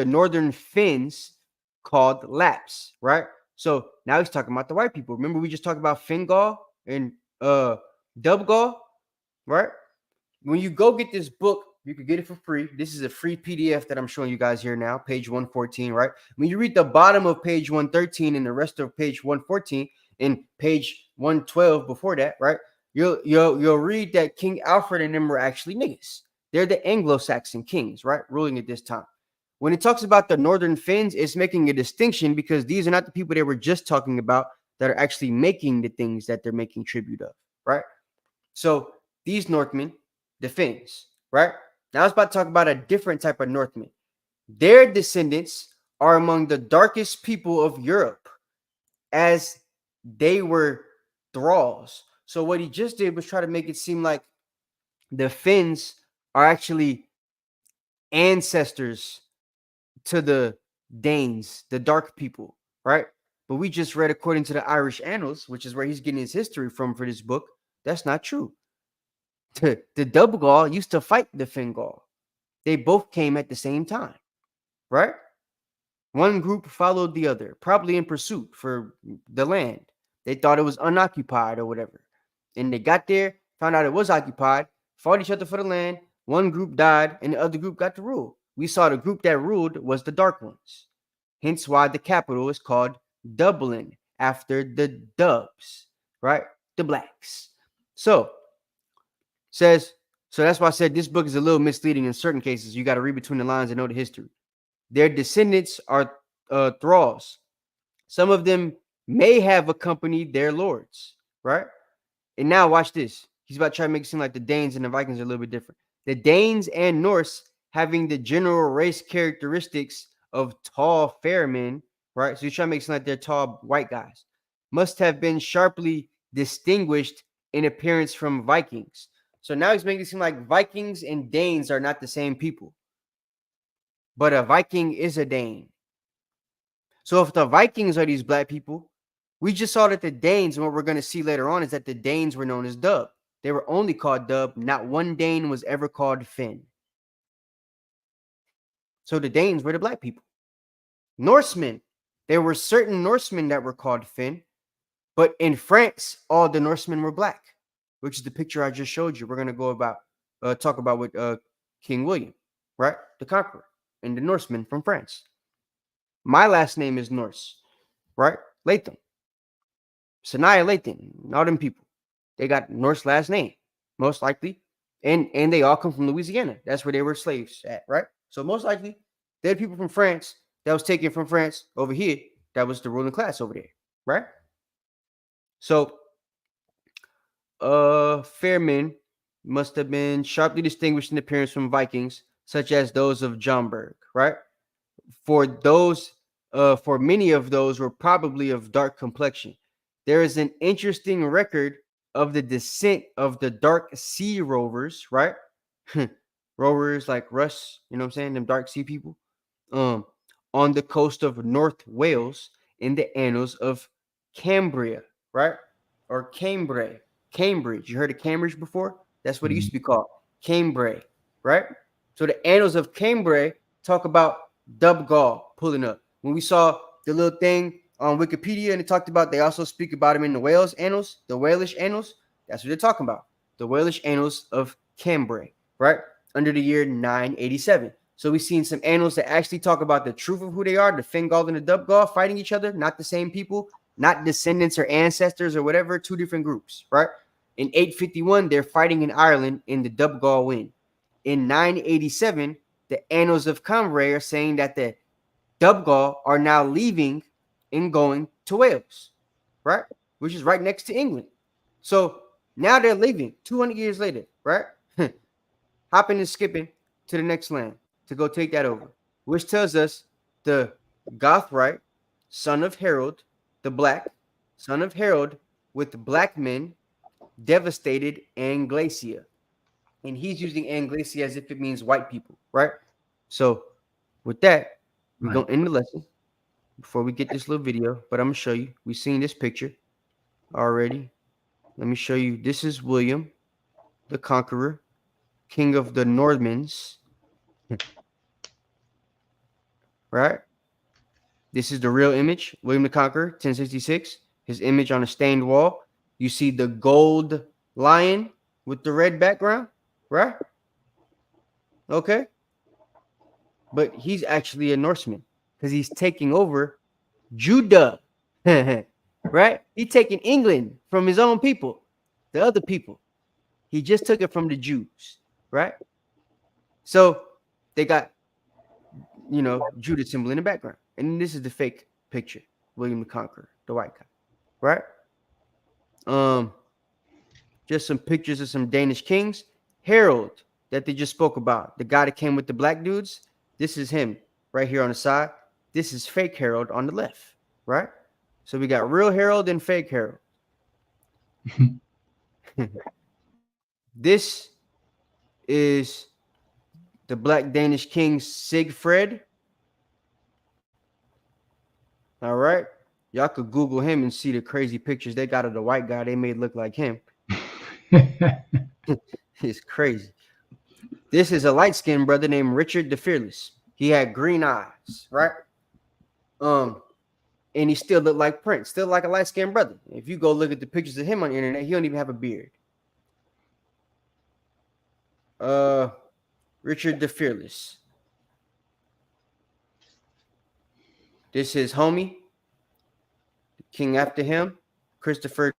Speaker 8: northern Finns called laps, right? So now he's talking about the white people. Remember we just talked about Fingal and Dubgal, right? when you go get this book, you can get it for free. This is a free PDF that I'm showing you guys here now, page 114, right? When you read the bottom of page 113 and the rest of page 114 and page 112 before that, right? You'll read that King Alfred and them were actually niggas. They're the Anglo-Saxon kings, right? Ruling at this time. When it talks about the Northern Finns, it's making a distinction because these are not the people they were just talking about that are actually making the things that they're making tribute of, right? So these Northmen, the Finns, right? Now I was about to talk about a different type of Northmen. Their descendants are among the darkest people of Europe as they were thralls. So what he just did was try to make it seem like the Finns are actually ancestors to the Danes, the dark people, right? But we just read according to the Irish Annals, which is where he's getting his history from for this book. That's not true. The Dubgaul used to fight the Fingal. They both came at the same time, right? One group followed the other, probably in pursuit for the land. They thought it was unoccupied or whatever. And they got there, found out it was occupied, fought each other for the land. One group died and the other group got to rule. We saw the group that ruled was the Dark Ones. Hence why the capital is called Dublin, after the Dubs, right? The blacks. So that's why I said this book is a little misleading in certain cases. You got to read between the lines and know the history. Their descendants are thralls. Some of them may have accompanied their lords, right? And now watch this. He's about to try to make it seem like the Danes and the Vikings are a little bit different. The Danes and Norse having the general race characteristics of tall, fair men, right? So he's trying to make it seem like they're tall, white guys, must have been sharply distinguished in appearance from Vikings. So now he's making it seem like Vikings and Danes are not the same people. But a Viking is a Dane. So if the Vikings are these black people, we just saw that the Danes, and what we're going to see later on is that the Danes were known as Dub. They were only called Dub. Not one Dane was ever called Finn. So the Danes were the black people. Norsemen, there were certain Norsemen that were called Finn, but in France, all the Norsemen were black, which is the picture I just showed you. We're going to go about, talk about with King William, right? The Conqueror and the Norsemen from France. My last name is Norse, right? Latham. Sanaya Latham, all them people. They got Norse last name, most likely. And they all come from Louisiana. That's where they were slaves at, right? So most likely, they're people from France that was taken from France over here. That was the ruling class over there, right? So, fair men must have been sharply distinguished in appearance from Vikings, such as those of Jomberg, right? For many of those were probably of dark complexion. There is an interesting record of the descent of the dark sea rovers, right? Rovers like Russ, you know what I'm saying? Them dark sea people. On the coast of North Wales in the annals of Cambria, right? Or Cambrai, Cambridge. You heard of Cambridge before? That's what it used to be called, Cambrai, right? So the annals of Cambrai talk about Dubgaul pulling up. When we saw the little thing on Wikipedia and it talked about, they also speak about him in the Wales annals, the Walish annals. That's what they're talking about. The Walish annals of Cambrai, right? Under the year 987. So we've seen some annals that actually talk about the truth of who they are, the Fingal and the Dubgaul fighting each other, not the same people, not descendants or ancestors or whatever, two different groups, right? In 851, they're fighting in Ireland and the Dubgaul win. In 987, the annals of Cambrai are saying that the Dubgaul are now leaving and going to Wales, right? Which is right next to England. So now they're leaving 200 years later, right? Hopping and skipping to the next land to go take that over, which tells us the Gothrite, son of Harold, the Black, son of Harold, with black men, devastated Anglacia. And he's using Anglacia as if it means white people, right? So with that, we're going to end the lesson before we get this little video, but I'm going to show you. We've seen this picture already. Let me show you. This is William, the Conqueror, king of the Normans, right? This is the real image. William the Conqueror, 1066. His image on a stained wall. You see the gold lion with the red background. right? Okay. But he's actually a Norseman because he's taking over Judah, right? He's taking England from his own people, the other people. He just took it from the Jews, right? So they got, Judah symbol in the background. And this is the fake picture, William the Conqueror, the white guy, right? Just some pictures of some Danish kings. Harold, that they just spoke about, the guy that came with the black dudes, this is him right here on the side. This is fake Harold on the left, right? So we got real Harold and fake Harold. This is the black Danish king Sigfred. All right. Y'all could Google him and see the crazy pictures they got of the white guy they made look like him. It's crazy. This is a light-skinned brother named Richard the Fearless. He had green eyes, right? And he still looked like Prince, still like a light-skinned brother. If you go look at the pictures of him on the internet, he don't even have a beard. Richard the Fearless. This is homie, the king after him, Christopher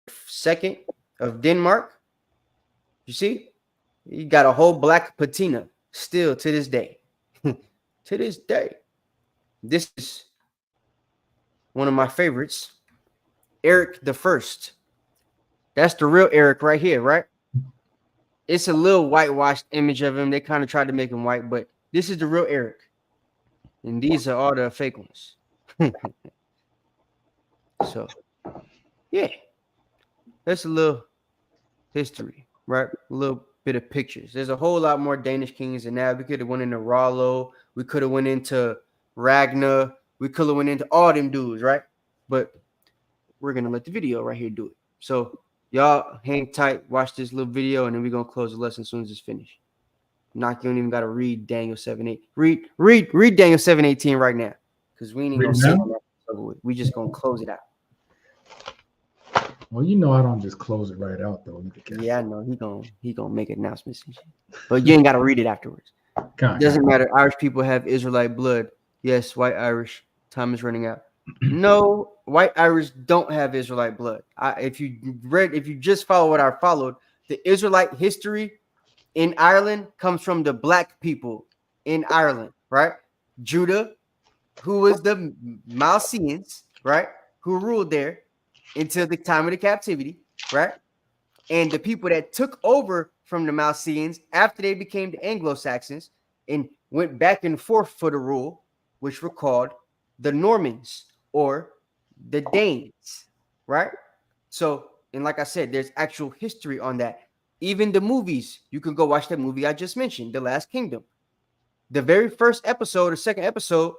Speaker 8: II of Denmark. You see? He got a whole black patina still to this day. To this day. This is one of my favorites, Eric the First. That's the real Eric right here, right? It's a little whitewashed image of him. They kind of tried to make him white, but this is the real Eric. And these are all the fake ones. So, yeah. That's a little history, right? A little bit of pictures. There's a whole lot more Danish kings than that. We could have went into Rollo. We could have went into Ragnar. We could have went into all them dudes, right? But we're going to let the video right here do it. So y'all hang tight, watch this little video, and then we're going to close the lesson as soon as it's finished. You don't even got to read Daniel 7:8. Read Daniel 7:18 right now, because we ain't even going to say that. We just going to close it out.
Speaker 9: Well, you know I don't just close it right out, though.
Speaker 8: Yeah, I know. He gonna make announcements and shit. But you ain't got to read it afterwards. It doesn't matter. Irish people have Israelite blood. Yes, white Irish. Time is running out. No, white Irish don't have Israelite blood. If you just follow what I followed, the Israelite history in Ireland comes from the black people in Ireland, right? Judah, who was the Macedonians, right? Who ruled there until the time of the captivity, right? And the people that took over from the Macedonians after they became the Anglo-Saxons and went back and forth for the rule, which were called the Normans or the Danes, right? So, and like I said, there's actual history on that. Even the movies, you can go watch that movie I just mentioned, The Last Kingdom. The very first episode or second episode,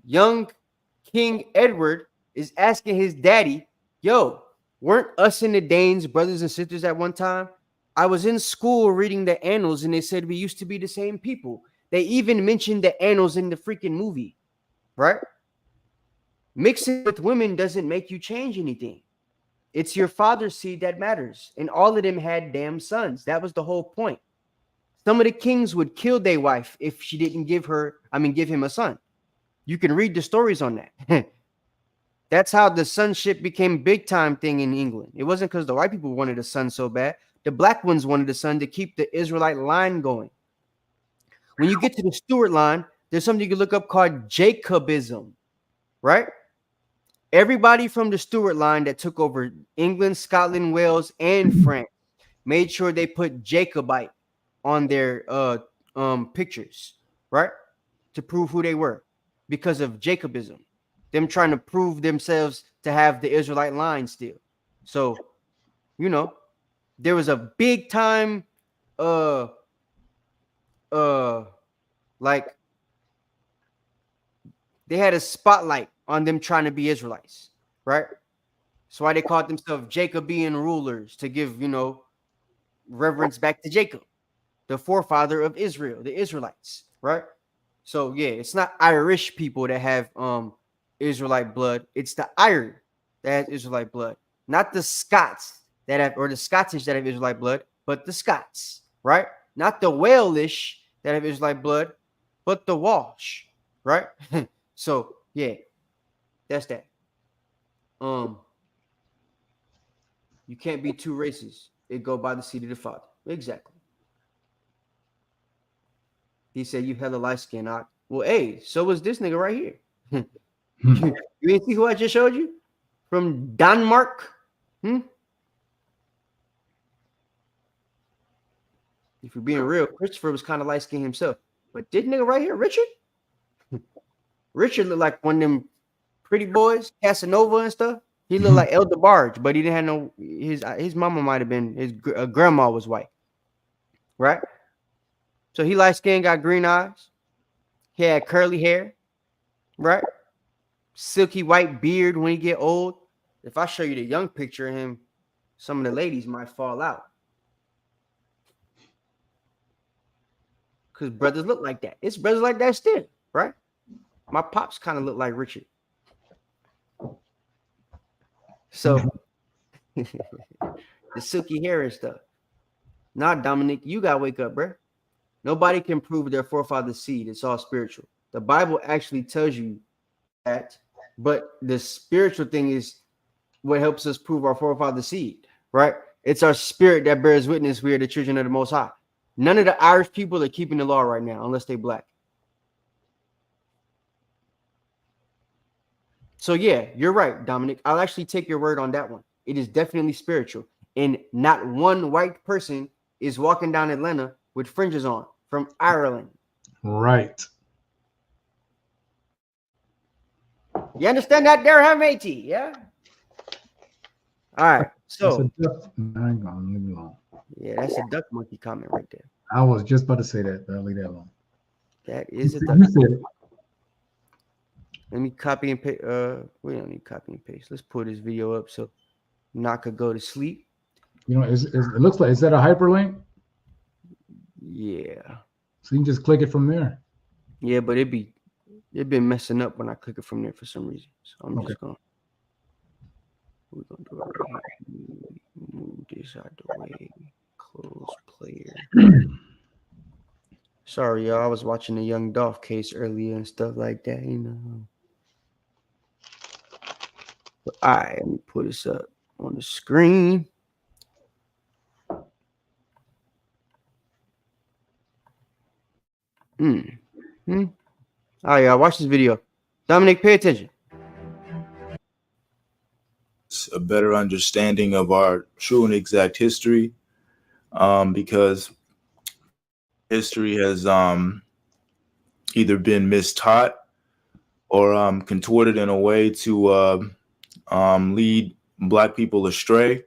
Speaker 8: young King Edward is asking his daddy, yo, weren't us and the Danes brothers and sisters at one time? I was in school reading the annals and they said we used to be the same people. They even mentioned the annals in the freaking movie, right? Mixing with women doesn't make you change anything. It's your father's seed that matters. And all of them had damn sons. That was the whole point. Some of the kings would kill their wife if she didn't give him a son. You can read the stories on that. That's how the sonship became big time thing in England. It wasn't because the white people wanted a son so bad. The black ones wanted a son to keep the Israelite line going. When you get to the Stuart line, there's something you can look up called Jacobism, right? Everybody from the Stuart line that took over England, Scotland, Wales, and France made sure they put Jacobite on their pictures, right? To prove who they were because of Jacobism. Them trying to prove themselves to have the Israelite line still. So, there was a big time like they had a spotlight on them trying to be Israelites, right? That's why they called themselves Jacobean rulers, to give, reverence back to Jacob, the forefather of Israel, the Israelites, right? So yeah, it's not Irish people that have Israelite blood. It's the Iron that has Israelite blood, not the Scots that have, or the Scottish that have Israelite blood, but the Scots, right? not the whalish that have Israelite blood, but the wash, right? So yeah, that's that. You can't be two races. It go by the seed of the father. Exactly. He said, you hella light skin. Well, hey, so was this nigga right here. You ain't see who I just showed you? From Denmark? If you're being real, Christopher was kind of light skinned himself. But this nigga right here, Richard? Richard looked like one of them pretty boys, Casanova and stuff. He looked like El DeBarge, but he didn't have no, his mama might have been, his grandma was white. Right? So he light skinned, got green eyes. He had curly hair. Right? Silky white beard when he get old. If I show you the young picture of him, some of the ladies might fall out. Because brothers look like that. It's brothers like that still, right? My pops kind of look like Richard. So the silky hair and stuff. Nah, Dominic, you gotta wake up, bro. Nobody can prove their forefather's seed. It's all spiritual. The Bible actually tells you that, but the spiritual thing is what helps us prove our forefather's seed, right? It's our spirit that bears witness we are the children of the Most High. None of the Irish people are keeping the law right now unless they black. So yeah, you're right, Dominic. I'll actually take your word on that one. It is definitely spiritual. And not one white person is walking down Atlanta with fringes on from Ireland.
Speaker 9: Right.
Speaker 8: You understand that there, huh, matey? Yeah? All right. So
Speaker 9: hang on, leave me alone.
Speaker 8: Yeah, that's a duck monkey comment right there.
Speaker 9: I was just about to say that, but I'll leave that alone.
Speaker 8: That is a duck. Let me copy and paste. We don't need copy and paste. Let's pull this video up so Knock could go to sleep.
Speaker 9: You know, it looks like, is that a hyperlink?
Speaker 8: Yeah.
Speaker 9: So you can just click it from there.
Speaker 8: Yeah, but it been messing up when I click it from there for some reason. So I'm just gonna. We're gonna do it right here. Move this out the way. Close player. Sorry, y'all. I was watching the Young Dolph case earlier and stuff like that, you know. But, all right, let me put this up on the screen. All right, y'all. Watch this video. Dominic, pay attention.
Speaker 11: A better understanding of our true and exact history, because history has either been mistaught or contorted in a way to lead Black people astray.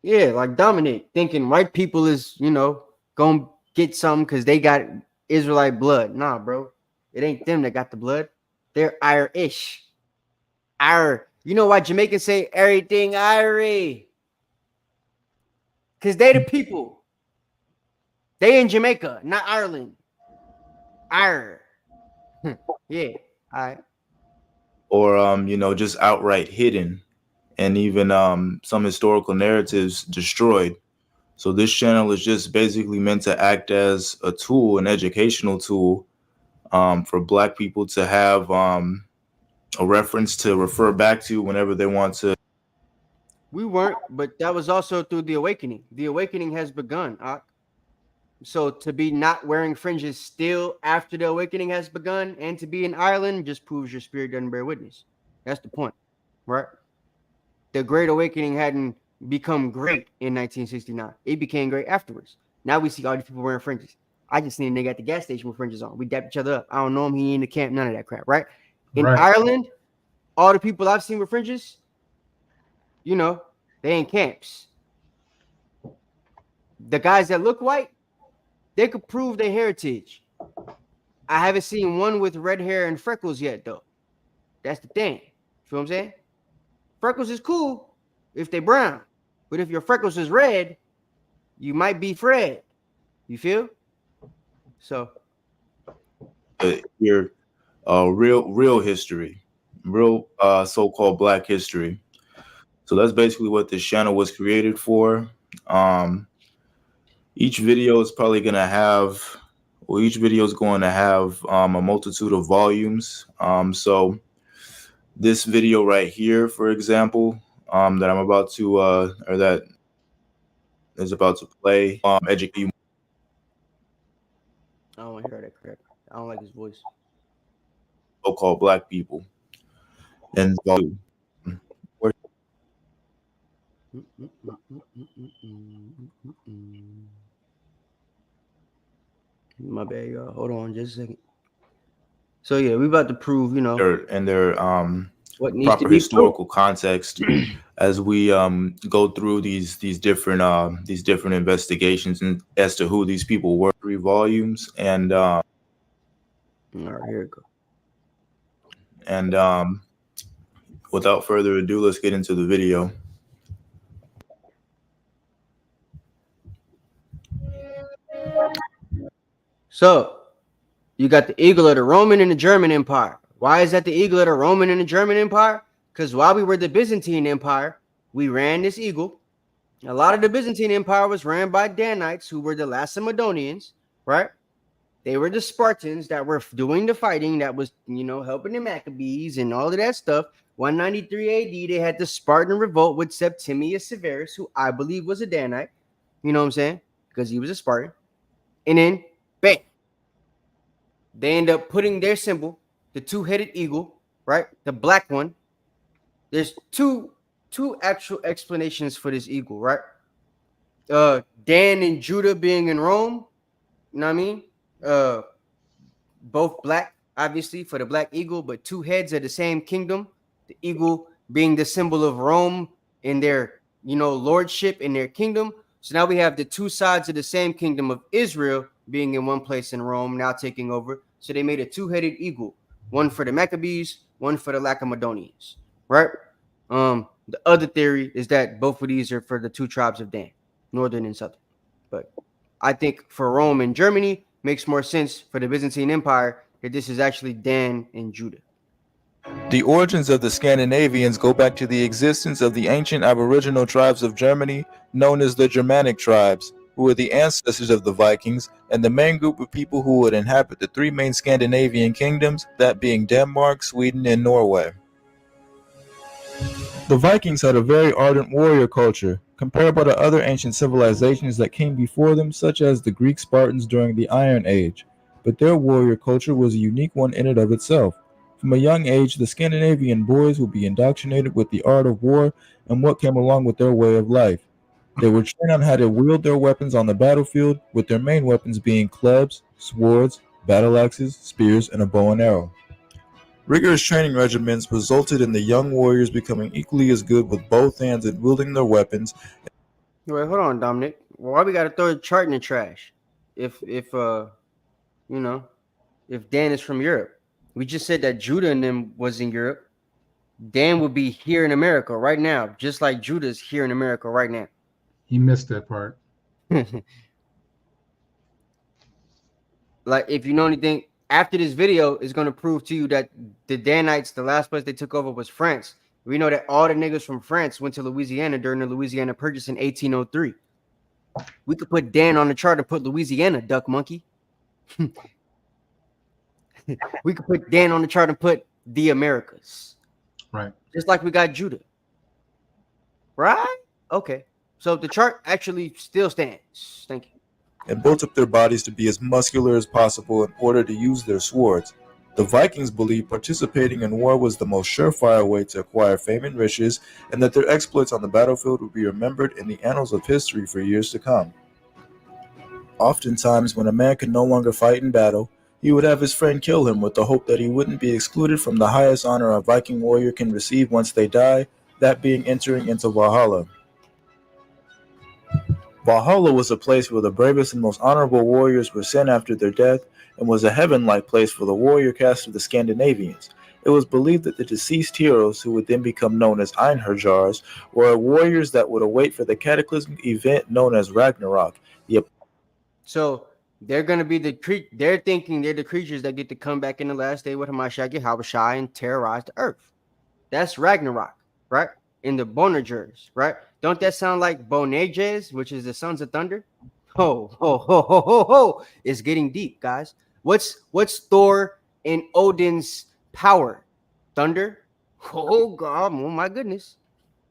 Speaker 8: Yeah, like Dominic thinking white people is, you know, gonna get something because they got Israelite blood. Nah, bro. It ain't them that got the blood. They're Irish. You know why Jamaicans say everything Irie? Because they the people. They in Jamaica, not Ireland. Yeah. All right.
Speaker 11: Or you know, just outright hidden, and even some historical narratives destroyed. So this channel is just basically meant to act as a tool, an educational tool, for Black people to have a reference to refer back to whenever they want to.
Speaker 8: We weren't, but that was also through the awakening. The awakening has begun. So to be not wearing fringes still after the awakening has begun and to be in Ireland just proves your spirit doesn't bear witness. That's the point, right? The Great Awakening hadn't become great in 1969. It became great afterwards. Now we see all these people wearing fringes. I just seen a nigga at the gas station with fringes on. We dap each other up. I don't know him. He ain't in the camp. None of that crap, right? In Ireland, all the people I've seen with fringes, you know, they in camps. The guys that look white, they could prove their heritage. I haven't seen one with red hair and freckles yet, though. That's the thing. Feel what I'm saying? Freckles is cool if they brown. But if your freckles is red, you might be Fred. You feel? So.
Speaker 11: Your real history, real so-called Black history. So that's basically what this channel was created for. each video is probably going to have, well, each video is going to have a multitude of volumes. So this video right here, for example, that I'm about to, or that is about to play, educate you.
Speaker 8: I don't want to hear that crap. I don't like his voice.
Speaker 11: So-called black people. And
Speaker 8: my bad, y'all. Hold on just a second. So yeah, we about to prove, their
Speaker 11: what
Speaker 8: needs
Speaker 11: proper
Speaker 8: to be
Speaker 11: historical context as we go through these different investigations and as to who these people were. 3 volumes and all
Speaker 8: right, here we go.
Speaker 11: And without further ado, let's get into the video.
Speaker 8: So you got the eagle of the Roman and the German Empire. Why is that the eagle of the Roman and the German Empire? Because while we were the Byzantine Empire, we ran this eagle. A lot of the Byzantine Empire was ran by Danites, who were the Macedonians, right? They were the Spartans that were doing the fighting, that was, helping the Maccabees and all of that stuff. 193 AD, they had the Spartan revolt with Septimius Severus, who I believe was a Danite. You know what I'm saying? Because he was a Spartan. And then, bam, they end up putting their symbol, the 2-headed eagle, right? The black one. There's two actual explanations for this eagle, right? Dan and Judah being in Rome, you know what I mean? Both black, obviously, for the black eagle, but 2 heads of the same kingdom. The eagle being the symbol of Rome in their, lordship in their kingdom. So now we have the 2 sides of the same kingdom of Israel being in one place in Rome, now taking over. So they made a 2-headed eagle, one for the Maccabees, one for the Lacedaemonians, right? The other theory is that both of these are for the 2 tribes of Dan, northern and southern. But I think for Rome and Germany, makes more sense for the Byzantine Empire that this is actually Dan and Judah.
Speaker 11: The origins of the Scandinavians go back to the existence of the ancient aboriginal tribes of Germany, known as the Germanic tribes, who were the ancestors of the Vikings and the main group of people who would inhabit the 3 main Scandinavian kingdoms, that being Denmark, Sweden, and Norway. The Vikings had a very ardent warrior culture, comparable to other ancient civilizations that came before them, such as the Greek Spartans during the Iron Age, but their warrior culture was a unique one in and of itself. From a young age, the Scandinavian boys would be indoctrinated with the art of war and what came along with their way of life. They were trained on how to wield their weapons on the battlefield, with their main weapons being clubs, swords, battle axes, spears, and a bow and arrow. Rigorous training regimens resulted in the young warriors becoming equally as good with both hands at wielding their weapons.
Speaker 8: Wait, hold on, Dominic. Why we got to throw the chart in the trash? If Dan is from Europe, we just said that Judah and them was in Europe. Dan would be here in America right now, just like Judah's here in America right now.
Speaker 9: He missed that part.
Speaker 8: Like, if you know anything, after this video is going to prove to you that the Danites, the last place they took over was France. We know that all the niggas from France went to Louisiana during the Louisiana Purchase in 1803. We could put Dan on the chart and put Louisiana, duck monkey. We could put Dan on the chart and put the Americas.
Speaker 9: Right.
Speaker 8: Just like we got Judah. Right? Okay. So the chart actually still stands. Thank you.
Speaker 11: And built up their bodies to be as muscular as possible in order to use their swords. The Vikings believed participating in war was the most surefire way to acquire fame and riches, and that their exploits on the battlefield would be remembered in the annals of history for years to come. Oftentimes, when a man could no longer fight in battle, he would have his friend kill him with the hope that he wouldn't be excluded from the highest honor a Viking warrior can receive once they die, that being entering into Valhalla. Valhalla was a place where the bravest and most honorable warriors were sent after their death, and was a heaven-like place for the warrior caste of the Scandinavians. It was believed that the deceased heroes, who would then become known as Einherjars, were warriors that would await for the cataclysmic event known as Ragnarok.
Speaker 8: So they're going to be they're thinking they're the creatures that get to come back in the last day with Hamashiach Yahushua and terrorize the earth. That's Ragnarok, right? In the Bonagers, right? Don't that sound like Bonages, which is the Sons of Thunder? Ho. It's getting deep, guys. What's Thor and Odin's power? Thunder? Oh God, oh my goodness.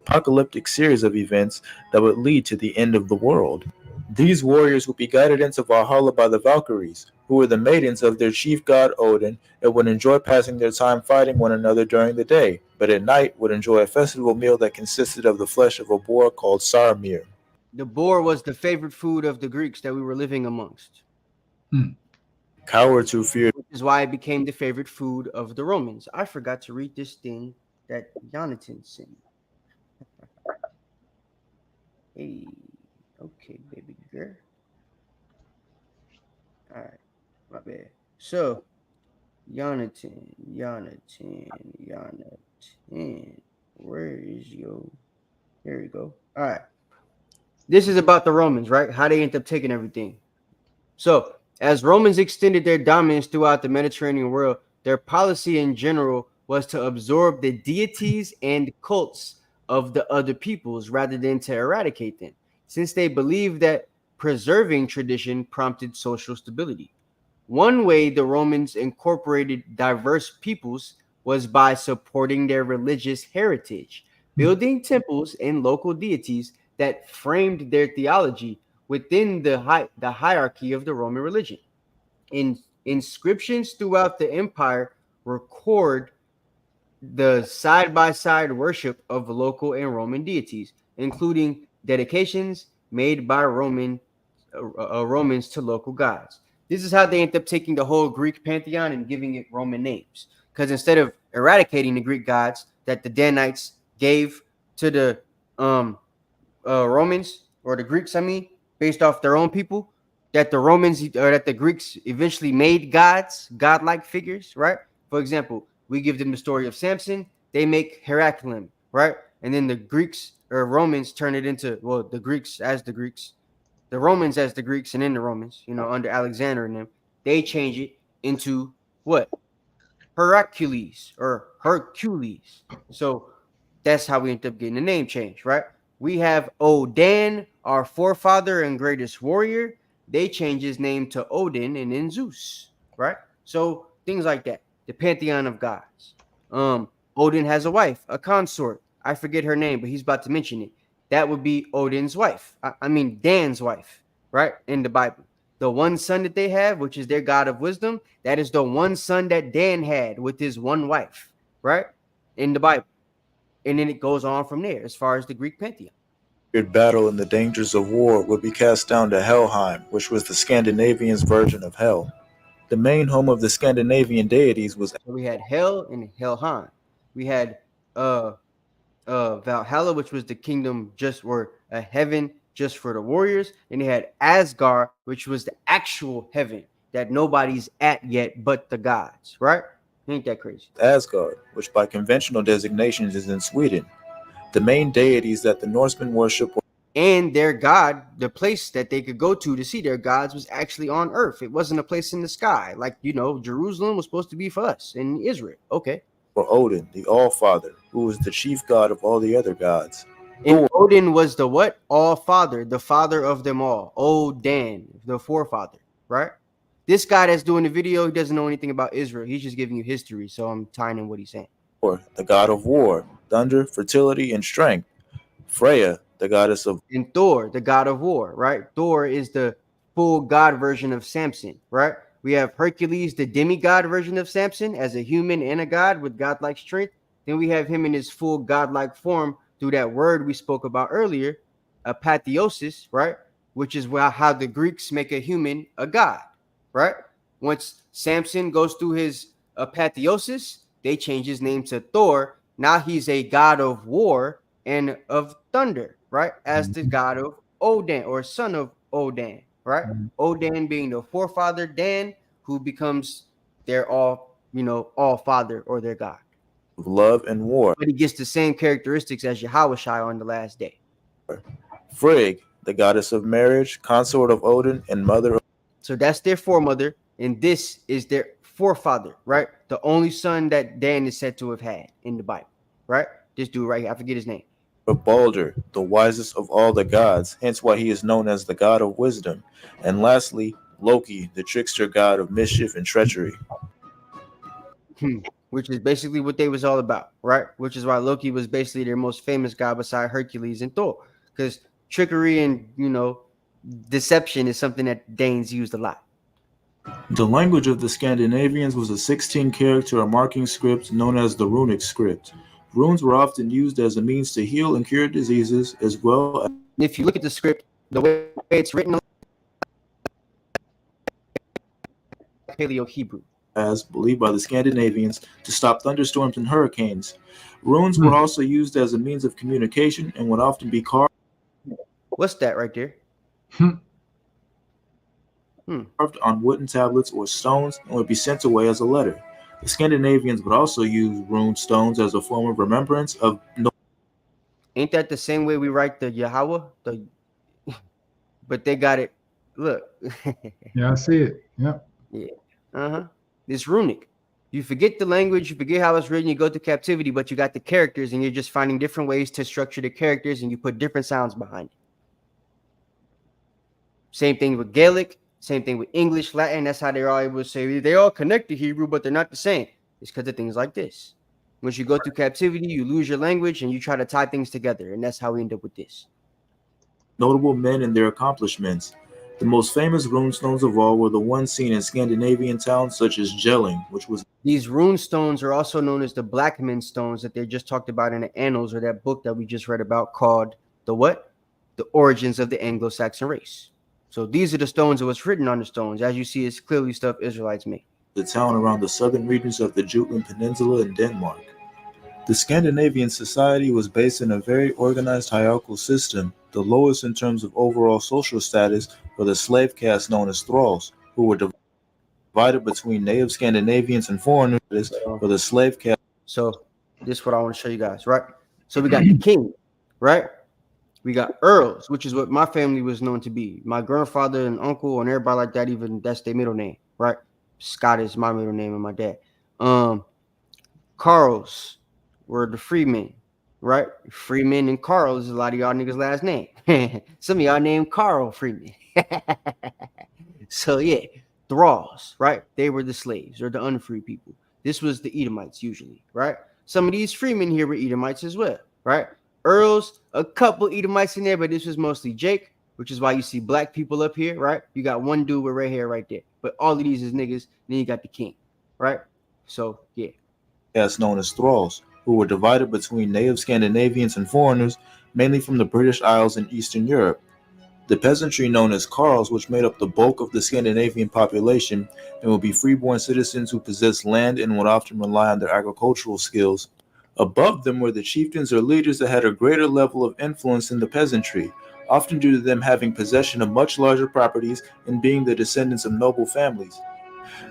Speaker 11: Apocalyptic series of events that would lead to the end of the world. These warriors would be guided into Valhalla by the Valkyries, who were the maidens of their chief god Odin, and would enjoy passing their time fighting one another during the day, but at night would enjoy a festival meal that consisted of the flesh of a boar called Sarmir.
Speaker 8: The boar was the favorite food of the Greeks that we were living amongst.
Speaker 11: Cowards who feared,
Speaker 8: Which is why it became the favorite food of the Romans. I forgot to read this thing that Jonathan sent me. Hey, okay, baby girl. All right, my bad. So, Jonathan. Where is your? Here we go. All right. This is about the Romans, right? How they end up taking everything. So, as Romans extended their dominance throughout the Mediterranean world, their policy in general was to absorb the deities and cults of the other peoples rather than to eradicate them, since they believed that preserving tradition prompted social stability. One way the Romans incorporated diverse peoples was by supporting their religious heritage, building temples and local deities that framed their theology within the hierarchy of the Roman religion. Inscriptions throughout the empire record the side-by-side worship of local and Roman deities, including dedications made by Romans to local gods. This is how they end up taking the whole Greek pantheon and giving it Roman names. Because instead of eradicating the Greek gods that the Danites gave to the Romans, or the Greeks, I mean, based off their own people, that the Romans or that the Greeks eventually made gods, godlike figures, right? For example, we give them the story of Samson, they make Heracleum, right? And then the Greeks or Romans turn it into, well, the Greeks as the Greeks, the Romans as the Greeks, and then the Romans, under Alexander and them, they change it into what? Hercules or Hercules. So that's how we end up getting the name change, right? We have Odin, our forefather and greatest warrior. They change his name to Odin and then Zeus, right? So things like that. The pantheon of gods. Odin has a wife, a consort. I forget her name, but he's about to mention it. That would be Odin's wife. I mean Dan's wife, right? In the Bible. The one son that they have, which is their god of wisdom, that is the one son that Dan had with his one wife, right? In the Bible. And then it goes on from there as far as the Greek pantheon.
Speaker 11: battle and the dangers of war would be cast down to Helheim, which was the Scandinavians' version of hell. The main home of the Scandinavian deities was.
Speaker 8: So we had Hel and Helheim. We had Valhalla, which was the kingdom or a heaven just for the warriors, and they had Asgard, which was the actual heaven that nobody's at yet but the gods, right? Ain't that crazy?
Speaker 11: Asgard, which by conventional designations is in Sweden. The main deities that the Norsemen worship were.
Speaker 8: And their god, the place that they could go to see their gods, was actually on earth. It wasn't a place in the sky. Like, Jerusalem was supposed to be for us in Israel. Okay.
Speaker 11: For Odin, the All-Father, who was the chief god of all the other gods.
Speaker 8: And Odin was the what? All-Father, the father of them all. Odin, the forefather, right? This guy that's doing the video, he doesn't know anything about Israel. He's just giving you history, so I'm tying in what he's saying.
Speaker 11: The god of war, thunder, fertility, and strength. Freya, the goddess of.
Speaker 8: And Thor, the god of war, right? Thor is the full god version of Samson, right? We have Hercules, the demigod version of Samson, as a human and a god with godlike strength. Then we have him in his full godlike form through that word we spoke about earlier, apatheosis, right? Which is how the Greeks make a human a god, right? Once Samson goes through his apatheosis, they change his name to Thor. Now he's a god of war and of thunder, right? As the god of Odin or son of Odin, right? Odin being the forefather, Dan, who becomes their all father or their god.
Speaker 11: Love and war.
Speaker 8: But he gets the same characteristics as Yahushua on the last day.
Speaker 11: Frigg, the goddess of marriage, consort of Odin, and mother of.
Speaker 8: So that's their foremother, and this is their forefather, right? The only son that Dan is said to have had in the Bible, right? This dude right here, I forget his name.
Speaker 11: of Balder, the wisest of all the gods, hence why he is known as the god of wisdom. And lastly, Loki, the trickster god of mischief and treachery.
Speaker 8: Which is basically what they was all about, right? Which is why Loki was basically their most famous god beside Hercules and Thor, because trickery and deception is something that Danes used a lot.
Speaker 11: The language of the Scandinavians was a 16-character marking script known as the runic script. Runes were often used as a means to heal and cure diseases, as well as...
Speaker 8: If you look at the script, the way it's written, Paleo-Hebrew,
Speaker 11: as believed by the Scandinavians, to stop thunderstorms and hurricanes. Runes were also used as a means of communication and would often be carved.
Speaker 8: What's that right there?
Speaker 11: Carved on wooden tablets or stones and would be sent away as a letter. The Scandinavians would also use rune stones as a form of remembrance of.
Speaker 8: Ain't that the same way we write the Yahweh? But they got it. Look.
Speaker 9: Yeah, I see it. Yep.
Speaker 8: Yeah. It's runic. You forget the language, you forget how it's written, you go to captivity, but you got the characters and you're just finding different ways to structure the characters and you put different sounds behind it. Same thing with Gaelic, same thing with English, Latin. That's how they're all able to say they all connect to Hebrew, but they're not the same. It's because of things like this. Once you go through captivity, you lose your language and you try to tie things together. And that's how we end up with this.
Speaker 11: Notable men and their accomplishments. The most famous rune stones of all were the ones seen in Scandinavian towns such as Jelling, which was...
Speaker 8: These rune stones are also known as the black men stones that they just talked about in the annals, or that book that we just read about called the what? The Origins of the Anglo-Saxon Race. So these are the stones of what's written on the stones. As you see, it's clearly stuff Israelites made.
Speaker 11: The town around the southern regions of the Jutland Peninsula in Denmark. The Scandinavian society was based in a very organized hierarchical system. The lowest in terms of overall social status were the slave caste known as thralls, who were divided between native Scandinavians and foreigners for the slave caste.
Speaker 8: So this is what I want to show you guys, right? So we got the king, right? We got earls, which is what my family was known to be. My grandfather and uncle and everybody like that, even that's their middle name, right? Scott is my middle name and my dad. Carls were the freemen, right? Freeman and Carl is a lot of y'all niggas' last name. Some of y'all named Carl Freeman. So yeah, thralls, right? They were the slaves or the unfree people. This was the Edomites usually, right? Some of these freemen here were Edomites as well, right? Earls, a couple Edomites in there, but this was mostly Jake, which is why you see black people up here, right? You got one dude with red hair right there, but all of these is niggas. Then you got the king, right? So yeah.
Speaker 11: As known as thralls, who were divided between native Scandinavians and foreigners, mainly from the British Isles and Eastern Europe. The peasantry known as Carls, which made up the bulk of the Scandinavian population, and would be freeborn citizens who possessed land and would often rely on their agricultural skills. Above them were the chieftains or leaders that had a greater level of influence than the peasantry, often due to them having possession of much larger properties and being the descendants of noble families.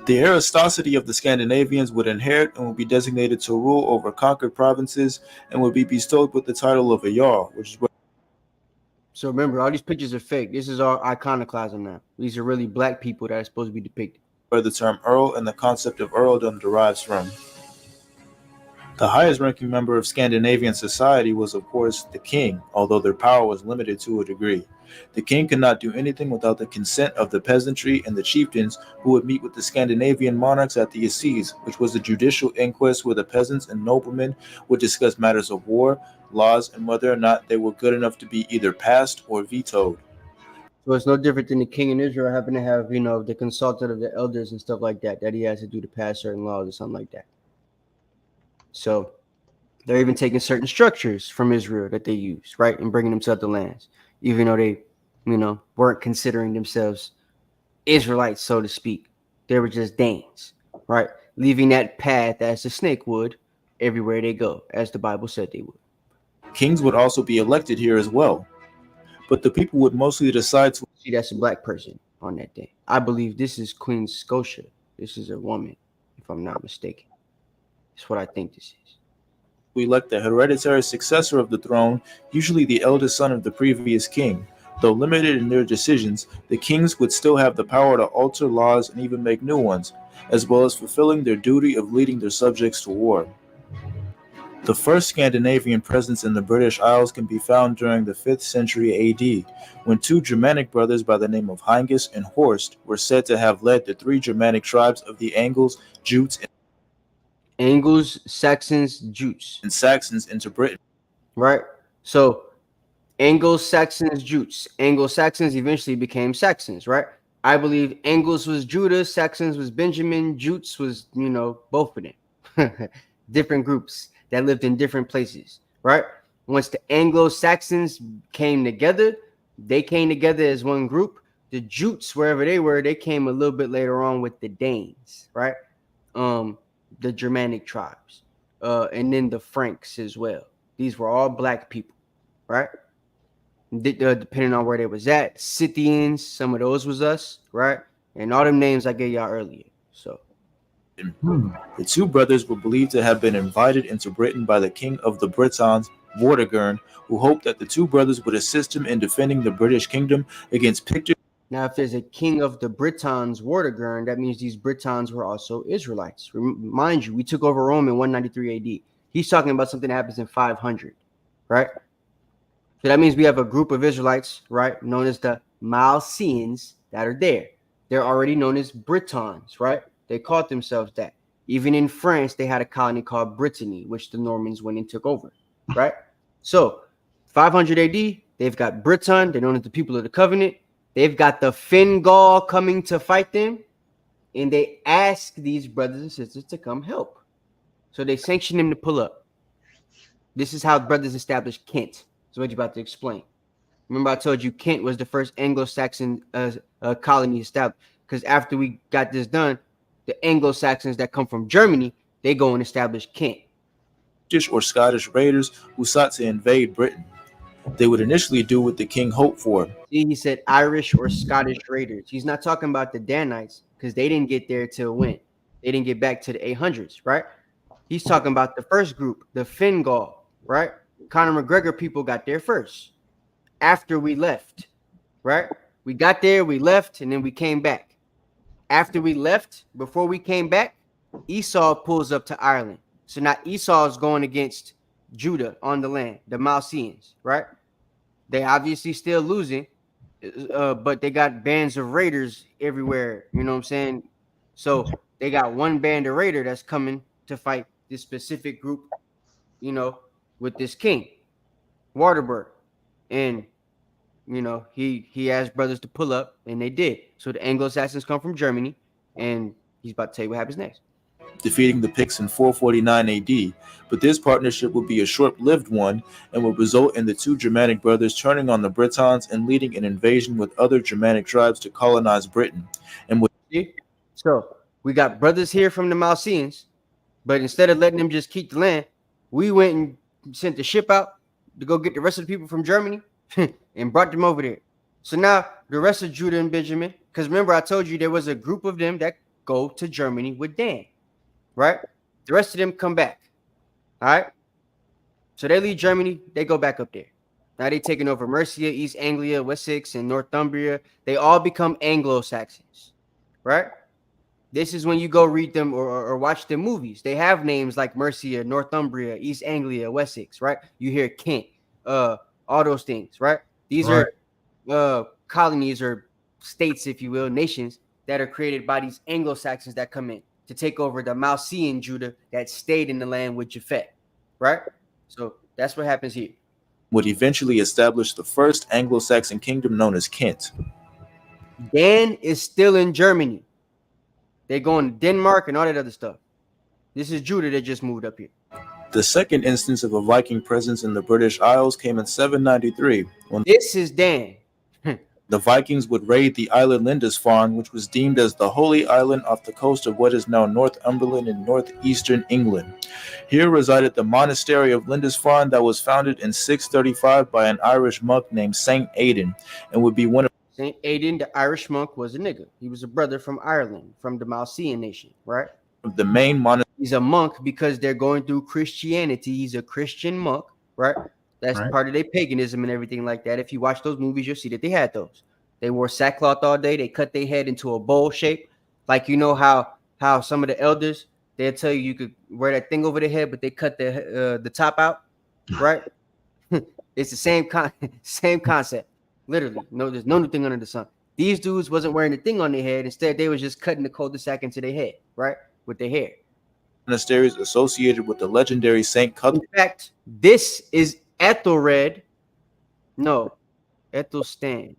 Speaker 11: The aristocracy of the Scandinavians would inherit and would be designated to rule over conquered provinces and would be bestowed with the title of a Jarl, which is what...
Speaker 8: So remember, all these pictures are fake. This is all iconoclasm now. These are really black people that are supposed to be depicted.
Speaker 11: Where the term earl and the concept of earldom derives from. The highest ranking member of Scandinavian society was, of course, the king, although their power was limited to a degree. The king could not do anything without the consent of the peasantry and the chieftains, who would meet with the Scandinavian monarchs at the assize, which was a judicial inquest where the peasants and noblemen would discuss matters of war, laws, and whether or not they were good enough to be either passed or vetoed.
Speaker 8: So it's no different than the king in Israel having to have, the consultant of the elders and stuff like that he has to do to pass certain laws or something like that. So they're even taking certain structures from Israel that they use, right, and bringing them to other lands, even though they, weren't considering themselves Israelites, so to speak. They were just Danes, right, leaving that path as the snake would everywhere they go, as the Bible said they would.
Speaker 11: Kings would also be elected here as well, but the people would mostly decide to...
Speaker 8: See, that's a black person on that thing. I believe this is Queen Scotia. This is a woman, if I'm not mistaken. That's what I think this is.
Speaker 11: We elect the hereditary successor of the throne, usually the eldest son of the previous king. Though limited in their decisions, the kings would still have the power to alter laws and even make new ones, as well as fulfilling their duty of leading their subjects to war. The first Scandinavian presence in the British Isles can be found during the 5th century AD, when two Germanic brothers by the name of Hengist and Horst were said to have led the three Germanic tribes of the Angles, Jutes,
Speaker 8: Anglo-Saxons, Jutes.
Speaker 11: and Saxons into Britain.
Speaker 8: Right? So Anglo-Saxons, Jutes. Anglo-Saxons eventually became Saxons, right? I believe Angles was Judah, Saxons was Benjamin, Jutes was, both of them. Different groups that lived in different places, right? Once the Anglo-Saxons came together, they came together as one group. The Jutes, wherever they were, they came a little bit later on with the Danes, right? The Germanic tribes, and then the Franks as well. These were all black people, right? Depending on where they was at. Scythians, some of those was us, right? And all them names I gave y'all earlier. So
Speaker 11: the two brothers were believed to have been invited into Britain by the king of the Britons, Vortigern, who hoped that the two brothers would assist him in defending the British kingdom against Pictish.
Speaker 8: Now, if there's a king of the Britons, Vortigern, that means these Britons were also Israelites. Mind you, we took over Rome in 193 AD. He's talking about something that happens in 500, right? So that means we have a group of Israelites, right, known as the Mycenaeans that are there. They're already known as Britons, right? They called themselves that. Even in France, they had a colony called Brittany, which the Normans went and took over, right? So 500 AD, they've got Briton. They're known as the people of the covenant. They've got the Fingal coming to fight them, and they ask these brothers and sisters to come help. So they sanction them to pull up. This is how brothers established Kent. That's what you're about to explain. Remember I told you Kent was the first Anglo-Saxon colony established, because after we got this done, the Anglo-Saxons that come from Germany, they go and establish Kent.
Speaker 11: British or Scottish raiders who sought to invade Britain. They would initially do what the king hoped for.
Speaker 8: See, he said Irish or Scottish raiders. He's not talking about the Danites, because they didn't get there till when? They didn't get back to the 800s, right? He's talking about the first group, the Fingal, right? Conor McGregor people got there first. After we left, right? We got there, we left, and then we came back. After we left, before we came back, Esau pulls up to Ireland. So now Esau is going against Judah on the land, the Mycenaeans, right? They obviously still losing, but they got bands of raiders everywhere. You know what I'm saying? So they got one band of raider that's coming to fight this specific group, with this king, Waterberg. And, he asked brothers to pull up, and they did. So the Anglo-Saxons come from Germany, and he's about to tell you what happens next.
Speaker 11: Defeating the Picts in 449 AD, but this partnership would be a short-lived one and would result in the two Germanic brothers turning on the Britons and leading an invasion with other Germanic tribes to colonize Britain. And
Speaker 8: so we got brothers here from the Mycenaeans, but instead of letting them just keep the land, we went and sent the ship out to go get the rest of the people from Germany and brought them over there. So now the rest of Judah and Benjamin, because remember I told you there was a group of them that go to Germany with Dan. Right? The rest of them come back. All right? So they leave Germany. They go back up there. Now they taking over Mercia, East Anglia, Wessex, and Northumbria. They all become Anglo-Saxons. Right? This is when you go read them or watch their movies. They have names like Mercia, Northumbria, East Anglia, Wessex. Right? You hear Kent. All those things. Right? These are colonies or states, if you will, nations that are created by these Anglo-Saxons that come in to take over the Mycenaean Judah that stayed in the land with Japhet, right? So that's what happens here.
Speaker 11: Would eventually establish the first Anglo-Saxon kingdom known as Kent.
Speaker 8: Dan is still in Germany. They're going to Denmark and all that other stuff. This is Judah that just moved up here.
Speaker 11: The second instance of a Viking presence in the British Isles came in 793. When
Speaker 8: this is Dan.
Speaker 11: The Vikings would raid the island Lindisfarne, which was deemed as the holy island off the coast of what is now Northumberland in northeastern England. Here resided the monastery of Lindisfarne that was founded in 635 by an Irish monk named Saint Aidan, and would be one of
Speaker 8: Saint Aidan, the Irish monk, was a nigga. He was a brother from Ireland, from the Mycenaean nation, right?
Speaker 11: the main monastery.
Speaker 8: He's a monk because they're going through Christianity. He's a Christian monk, right? That's part of their paganism and everything like that. If you watch those movies, you'll see that they had those. They wore sackcloth all day. They cut their head into a bowl shape. Like, you know how some of the elders, they'll tell you could wear that thing over the head, but they cut the top out, right? It's the same concept. Literally, there's no new thing under the sun. These dudes wasn't wearing the thing on their head. Instead, they was just cutting the cul-de-sac into their head, right, with their hair.
Speaker 11: Monasteries associated with the legendary Saint
Speaker 8: In fact, this is Ethelred. No, Ethelstan.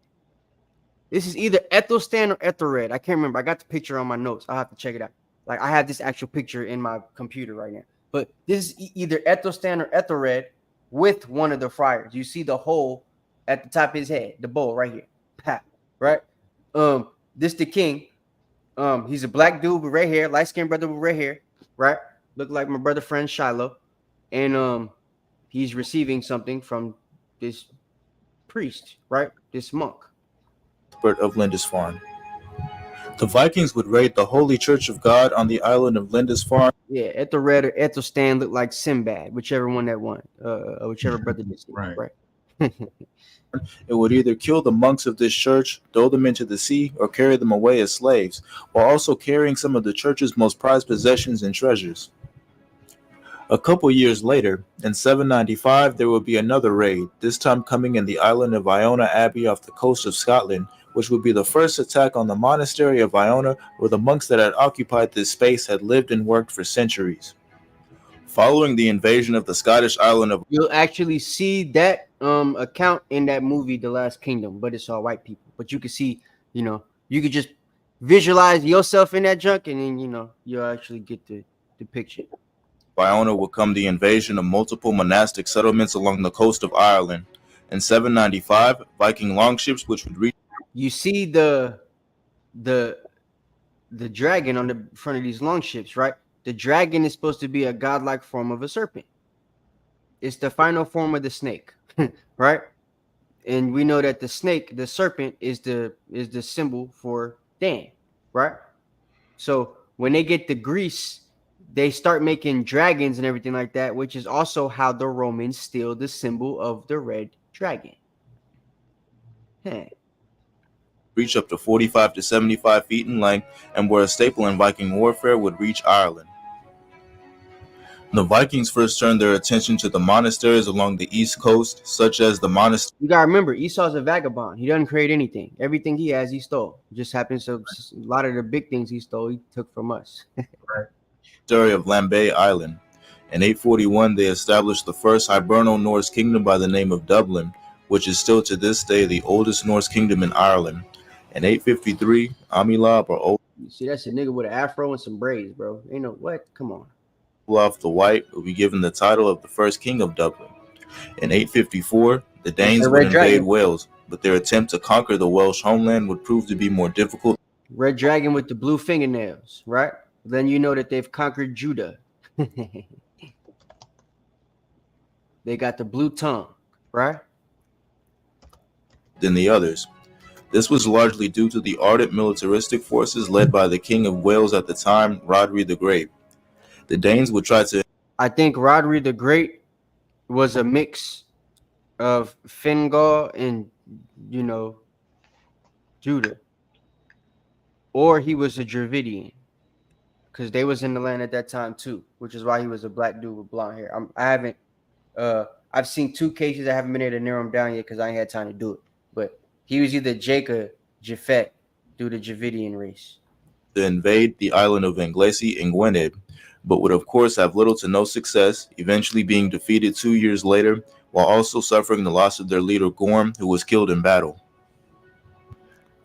Speaker 8: This is either Ethelstan or Ethelred. I can't remember. I got the picture on my notes. I'll have to check it out. Like, I have this actual picture in my computer right now. But this is either Ethelstan or Ethelred with one of the friars. You see the hole at the top of his head, the bowl right here. Right? This the king. He's a black dude with red hair, light-skinned brother with red hair, right? Look like my brother friend Shiloh. And he's receiving something from this priest, right? This monk.
Speaker 11: Of Lindisfarne. The Vikings would raid the Holy Church of God on the island of Lindisfarne.
Speaker 8: Yeah, Ethelred or Ethelstan looked like Sinbad, whichever one that won, whichever brother did. Right.
Speaker 11: It would either kill the monks of this church, throw them into the sea, or carry them away as slaves, while also carrying some of the church's most prized possessions and treasures. A couple years later, in 795, there would be another raid, this time coming in the island of Iona Abbey off the coast of Scotland, which would be the first attack on the monastery of Iona, where the monks that had occupied this space had lived and worked for centuries. Following the invasion of the Scottish island of...
Speaker 8: You'll actually see that account in that movie, The Last Kingdom, but it's all white people. But you can see, you could just visualize yourself in that junk, and then, you'll actually get the picture.
Speaker 11: Iona would come the invasion of multiple monastic settlements along the coast of Ireland. In 795, Viking longships, which would reach...
Speaker 8: You see the dragon on the front of these longships, right? The dragon is supposed to be a godlike form of a serpent. It's the final form of the snake, right? And we know that the snake, the serpent, is the symbol for Dan, right? So when they get the Greece, they start making dragons and everything like that, which is also how the Romans steal the symbol of the red dragon.
Speaker 11: Reach up to 45 to 75 feet in length and were a staple in Viking warfare, would reach Ireland. The Vikings first turned their attention to the monasteries along the east coast, such as the monastery.
Speaker 8: You gotta remember, Esau's a vagabond. He doesn't create anything. Everything he has, he stole. It just happens to a lot of the big things he stole, he took from us.
Speaker 11: Right. Story of Lambay Island. In 841, they established the first hibernal Norse kingdom by the name of Dublin, which is still to this day the oldest Norse kingdom in Ireland. In 853, Amilab or Olaf.
Speaker 8: You see, that's a nigga with an afro and some braids, bro. Ain't no what? Come on.
Speaker 11: Olaf the White will be given the title of the first king of Dublin. In 854, the Danes would invade Wales, but their attempt to conquer the Welsh homeland would prove to be more difficult.
Speaker 8: Red dragon with the blue fingernails, right? Then you know that they've conquered Judah. They got the blue tongue, right?
Speaker 11: Than the others. This was largely due to the ardent militaristic forces led by the King of Wales at the time, Rhodri the Great. The Danes would try to...
Speaker 8: I think Rhodri the Great was a mix of Fingal and, Judah. Or he was a Dravidian, because they was in the land at that time too, which is why he was a black dude with blonde hair. I've seen two cases. I haven't been able to narrow them down yet because I ain't had time to do it. But he was either Jake or Japhet through the Dravidian race.
Speaker 11: To invade the island of Anglesey and Gwynedd, but would of course have little to no success, eventually being defeated 2 years later, while also suffering the loss of their leader Gorm, who was killed in battle.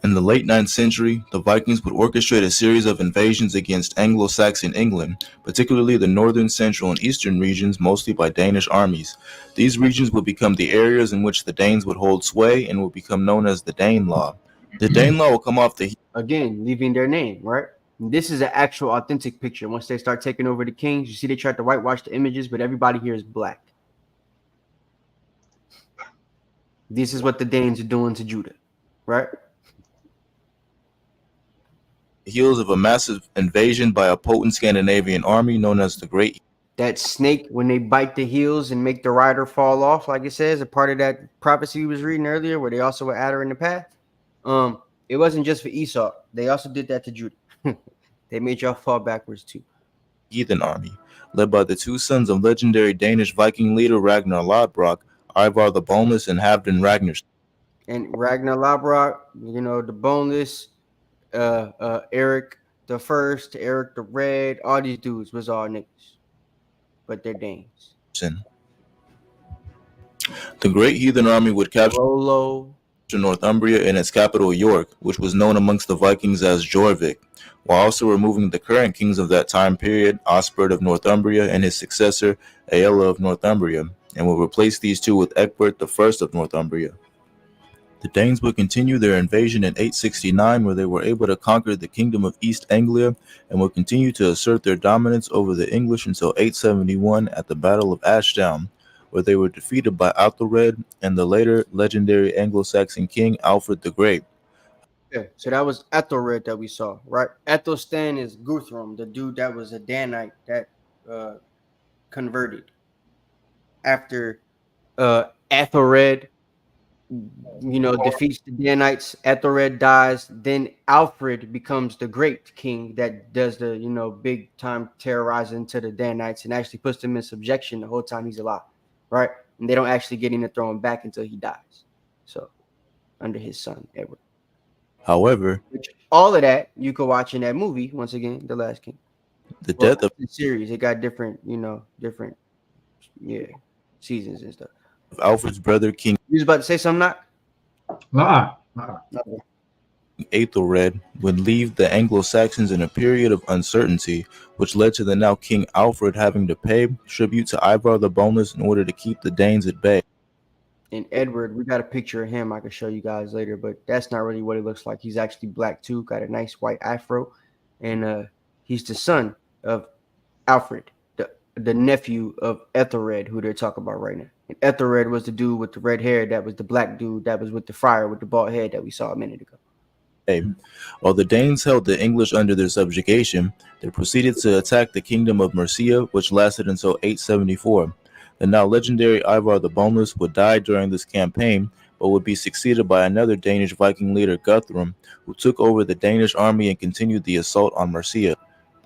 Speaker 11: In the late 9th century, the Vikings would orchestrate a series of invasions against Anglo-Saxon England, particularly the northern, central, and eastern regions, mostly by Danish armies. These regions would become the areas in which the Danes would hold sway and would become known as the Danelaw. The Danelaw will come off the...
Speaker 8: Again, leaving their name, right? This is an actual authentic picture. Once they start taking over the kings, you see they tried to whitewash the images, but everybody here is black. This is what the Danes are doing to Judah, right?
Speaker 11: Heels of a massive invasion by a potent Scandinavian army known as the Great.
Speaker 8: That snake, when they bite the heels and make the rider fall off, like it says, a part of that prophecy we was reading earlier, where they also were adder in the path. It wasn't just for Esau. They also did that to Judah. They made y'all fall backwards too.
Speaker 11: heathen army, led by the two sons of legendary Danish Viking leader Ragnar Lodbrok, Ivar the Boneless, and Halfdan Ragnarsson.
Speaker 8: And Ragnar Lodbrok, the boneless, Eric the First, Eric the Red, all these dudes was all niggas, but they're Danes.
Speaker 11: The great heathen army would capture
Speaker 8: Rollo,
Speaker 11: Northumbria and its capital York, which was known amongst the Vikings as Jorvik, while also removing the current kings of that time period, Osbert of Northumbria and his successor, Aella of Northumbria, and would replace these two with Egbert the First of Northumbria. The Danes would continue their invasion in 869, where they were able to conquer the kingdom of East Anglia, and would continue to assert their dominance over the English until 871 at the Battle of Ashdown, where they were defeated by Athelred and the later legendary Anglo-Saxon king Alfred the Great.
Speaker 8: Yeah, so that was Ethelred that we saw, right? Ethelstan is Guthrum, the dude that was a Danite that converted after Ethelred, defeats the Danites. Ethelred dies. Then Alfred becomes the great king that does the, big time terrorizing to the Danites and actually puts them in subjection the whole time he's alive, right? And they don't actually get in the throne back until he dies. So, under his son, Edward.
Speaker 11: However,
Speaker 8: all of that you could watch in that movie, once again, The Last King.
Speaker 11: Death of
Speaker 8: the series, it got different, seasons and stuff.
Speaker 11: Alfred's brother, King.
Speaker 8: You was about to say something,
Speaker 11: not? Aethelred would leave the Anglo-Saxons in a period of uncertainty, which led to the now King Alfred having to pay tribute to Ivar the Boneless in order to keep the Danes at bay.
Speaker 8: And Edward, we got a picture of him I can show you guys later, but that's not really what he looks like. He's actually black too, got a nice white afro, and he's the son of Alfred, the nephew of Ethelred, who they're talking about right now. And Ethelred was the dude with the red hair that was the black dude that was with the friar with the bald head that we saw a minute ago.
Speaker 11: While the Danes held the English under their subjugation, they proceeded to attack the kingdom of Mercia, which lasted until 874. The now legendary Ivar the Boneless would die during this campaign, but would be succeeded by another Danish Viking leader, Guthrum, who took over the Danish army and continued the assault on Mercia.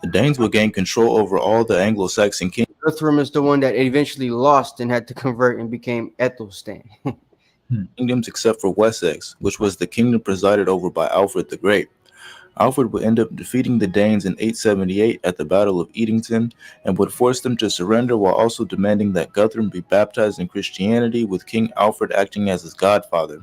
Speaker 11: The Danes would gain control over all the Anglo-Saxon kingdoms.
Speaker 8: Guthrum is the one that eventually lost and had to convert and became Ethelstan.
Speaker 11: Kingdoms except for Wessex, which was the kingdom presided over by Alfred the Great. Alfred would end up defeating the Danes in 878 at the Battle of Edington and would force them to surrender while also demanding that Guthrum be baptized in Christianity, with King Alfred acting as his godfather.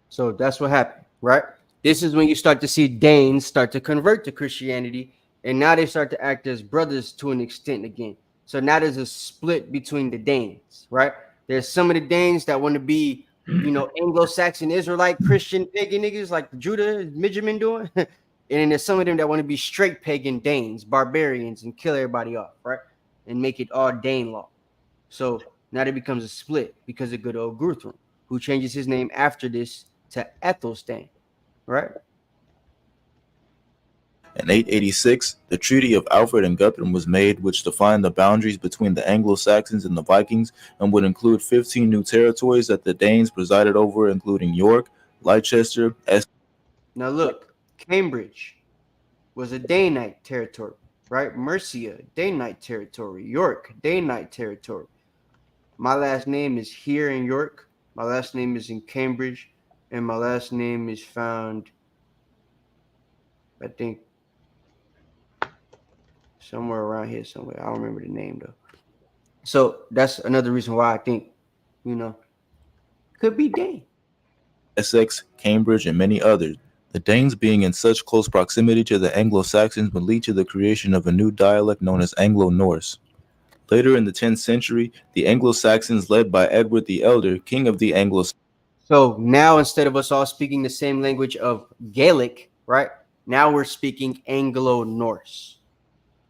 Speaker 8: So that's what happened, right? This is when you start to see Danes start to convert to Christianity, and now they start to act as brothers to an extent again. So now there's a split between the Danes, right? There's some of the Danes that want to be, Anglo-Saxon, Israelite, Christian, pagan niggas like Judah, Benjamin doing. And then there's some of them that want to be straight pagan Danes, barbarians, and kill everybody off, right? And make it all Dane law. So now there becomes a split because of good old Guthrum, who changes his name after this to Ethelstan, right?
Speaker 11: In 886, the Treaty of Alfred and Guthrum was made, which defined the boundaries between the Anglo-Saxons and the Vikings and would include 15 new territories that the Danes presided over, including York, Leicester,
Speaker 8: Now look, Cambridge was a Danite territory, right? Mercia, Danite territory. York, Danite territory. My last name is here in York. My last name is in Cambridge. And my last name is found, I think, somewhere around here somewhere. I don't remember the name, though. So that's another reason why I think, could be Dane.
Speaker 11: Essex, Cambridge, and many others. The Danes being in such close proximity to the Anglo-Saxons would lead to the creation of a new dialect known as Anglo-Norse. Later in the 10th century, the Anglo-Saxons, led by Edward the Elder, king of the Anglo-Saxons.
Speaker 8: So now instead of us all speaking the same language of Gaelic, right? Now we're speaking Anglo-Norse.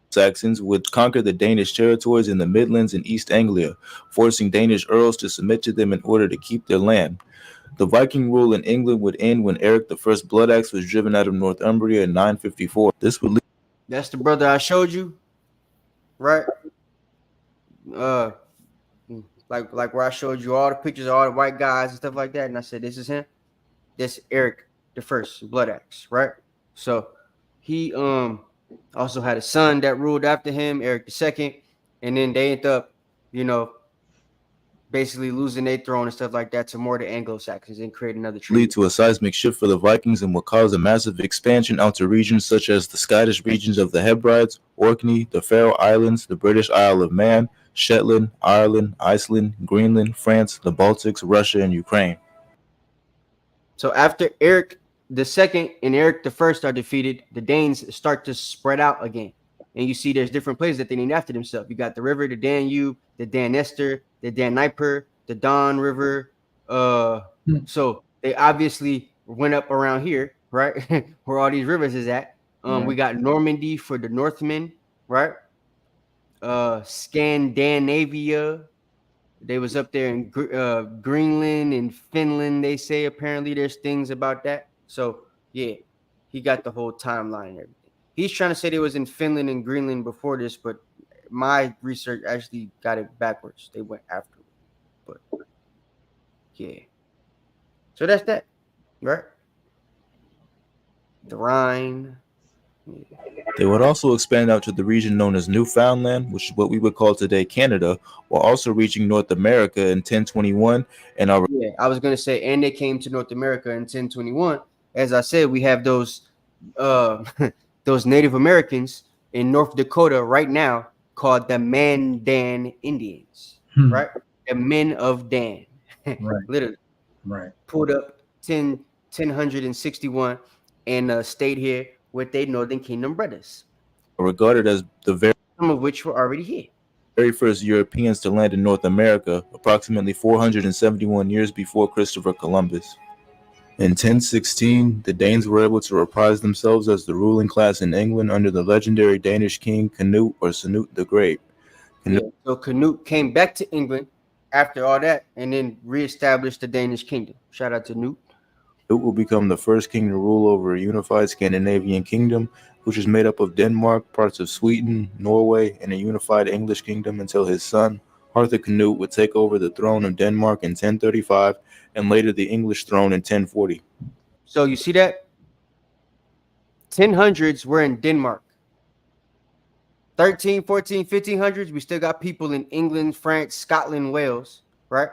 Speaker 11: Saxons would conquer the Danish territories in the Midlands and East Anglia, forcing Danish earls to submit to them in order to keep their land. The Viking rule in England would end when Eric the First Bloodaxe was driven out of Northumbria in 954. This would lead.
Speaker 8: That's the brother I showed you, right? Like where I showed you all the pictures of all the white guys and stuff like that, and I said, "This is him. This Eric the First Bloodaxe, right?" So he Also had a son that ruled after him, Eric II, and then they end up, basically losing their throne and stuff like that to more the Anglo-Saxons and create another treaty.
Speaker 11: Lead to a seismic shift for the Vikings and would cause a massive expansion out to regions such as the Scottish regions of the Hebrides, Orkney, the Faroe Islands, the British Isle of Man, Shetland, Ireland, Iceland, Greenland, France, the Baltics, Russia, and Ukraine.
Speaker 8: So after Eric II and Eric I are defeated, the Danes start to spread out again. And you see there's different places that they named after themselves. You got the river, the Danube, the Danester, the Daniper, the Don River. So they obviously went up around here, right? Where all these rivers is at. We got Normandy for the Northmen, right? Scandinavia. They was up there in Greenland and Finland, they say. Apparently there's things about that. So, yeah, he got the whole timeline and everything. He's trying to say they was in Finland and Greenland before this, but my research actually got it backwards. They went after it. But, yeah. So that's that, right? The Rhine. Yeah.
Speaker 11: They would also expand out to the region known as Newfoundland, which is what we would call today Canada, while also reaching North America in 1021. And
Speaker 8: I was going to say, and they came to North America in 1021. As I said, we have those those Native Americans in North Dakota right now called the Mandan Indians, right? The men of Dan,
Speaker 9: Right.
Speaker 8: literally.
Speaker 9: Right.
Speaker 8: Pulled up 1061 and stayed here with their Northern Kingdom brothers,
Speaker 11: regarded as
Speaker 8: some of which were already here.
Speaker 11: Very first Europeans to land in North America, approximately 471 years before Christopher Columbus. In 1016, the Danes were able to reprise themselves as the ruling class in England under the legendary Danish king Canute or Canute the Great.
Speaker 8: So Canute came back to England after all that and then reestablished the Danish kingdom. Shout out to Canute.
Speaker 11: Canute will become the first king to rule over a unified Scandinavian kingdom, which is made up of Denmark, parts of Sweden, Norway, and a unified English kingdom until his son, Arthur Canute, would take over the throne of Denmark in 1035 and later the English throne in 1040.
Speaker 8: So you see that? 1000s were in Denmark. 13, 14, 1500s, we still got people in England, France, Scotland, Wales, right?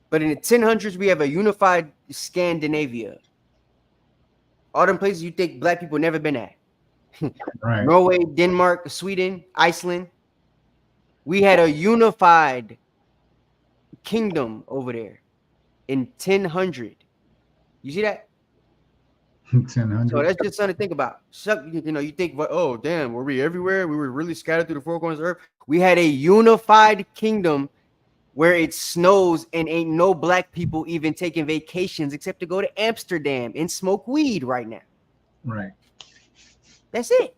Speaker 8: But in the 1000s, we have a unified Scandinavia. All them places you think black people never been at.
Speaker 9: Right.
Speaker 8: Norway, Denmark, Sweden, Iceland. We had a unified kingdom over there in 1000. You see that?
Speaker 9: 1000.
Speaker 8: So that's just something to think about. So, you think, oh, damn, were we everywhere? We were really scattered through the four corners of earth. We had a unified kingdom where it snows and ain't no black people even taking vacations except to go to Amsterdam and smoke weed right now.
Speaker 9: Right.
Speaker 8: That's it.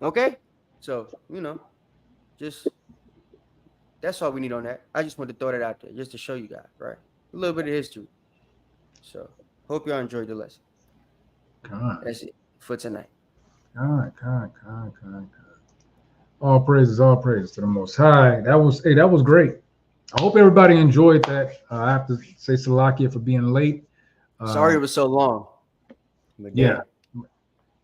Speaker 8: Okay? So, just that's all we need on that. I just want to throw that out there just to show you guys, right? A little bit of history. So, hope y'all enjoyed the lesson.
Speaker 9: God.
Speaker 8: That's it for tonight.
Speaker 9: God. All praises to the Most High. That was great. I hope everybody enjoyed that. I have to say Salakia for being late.
Speaker 8: Sorry it was so long. But
Speaker 9: yeah.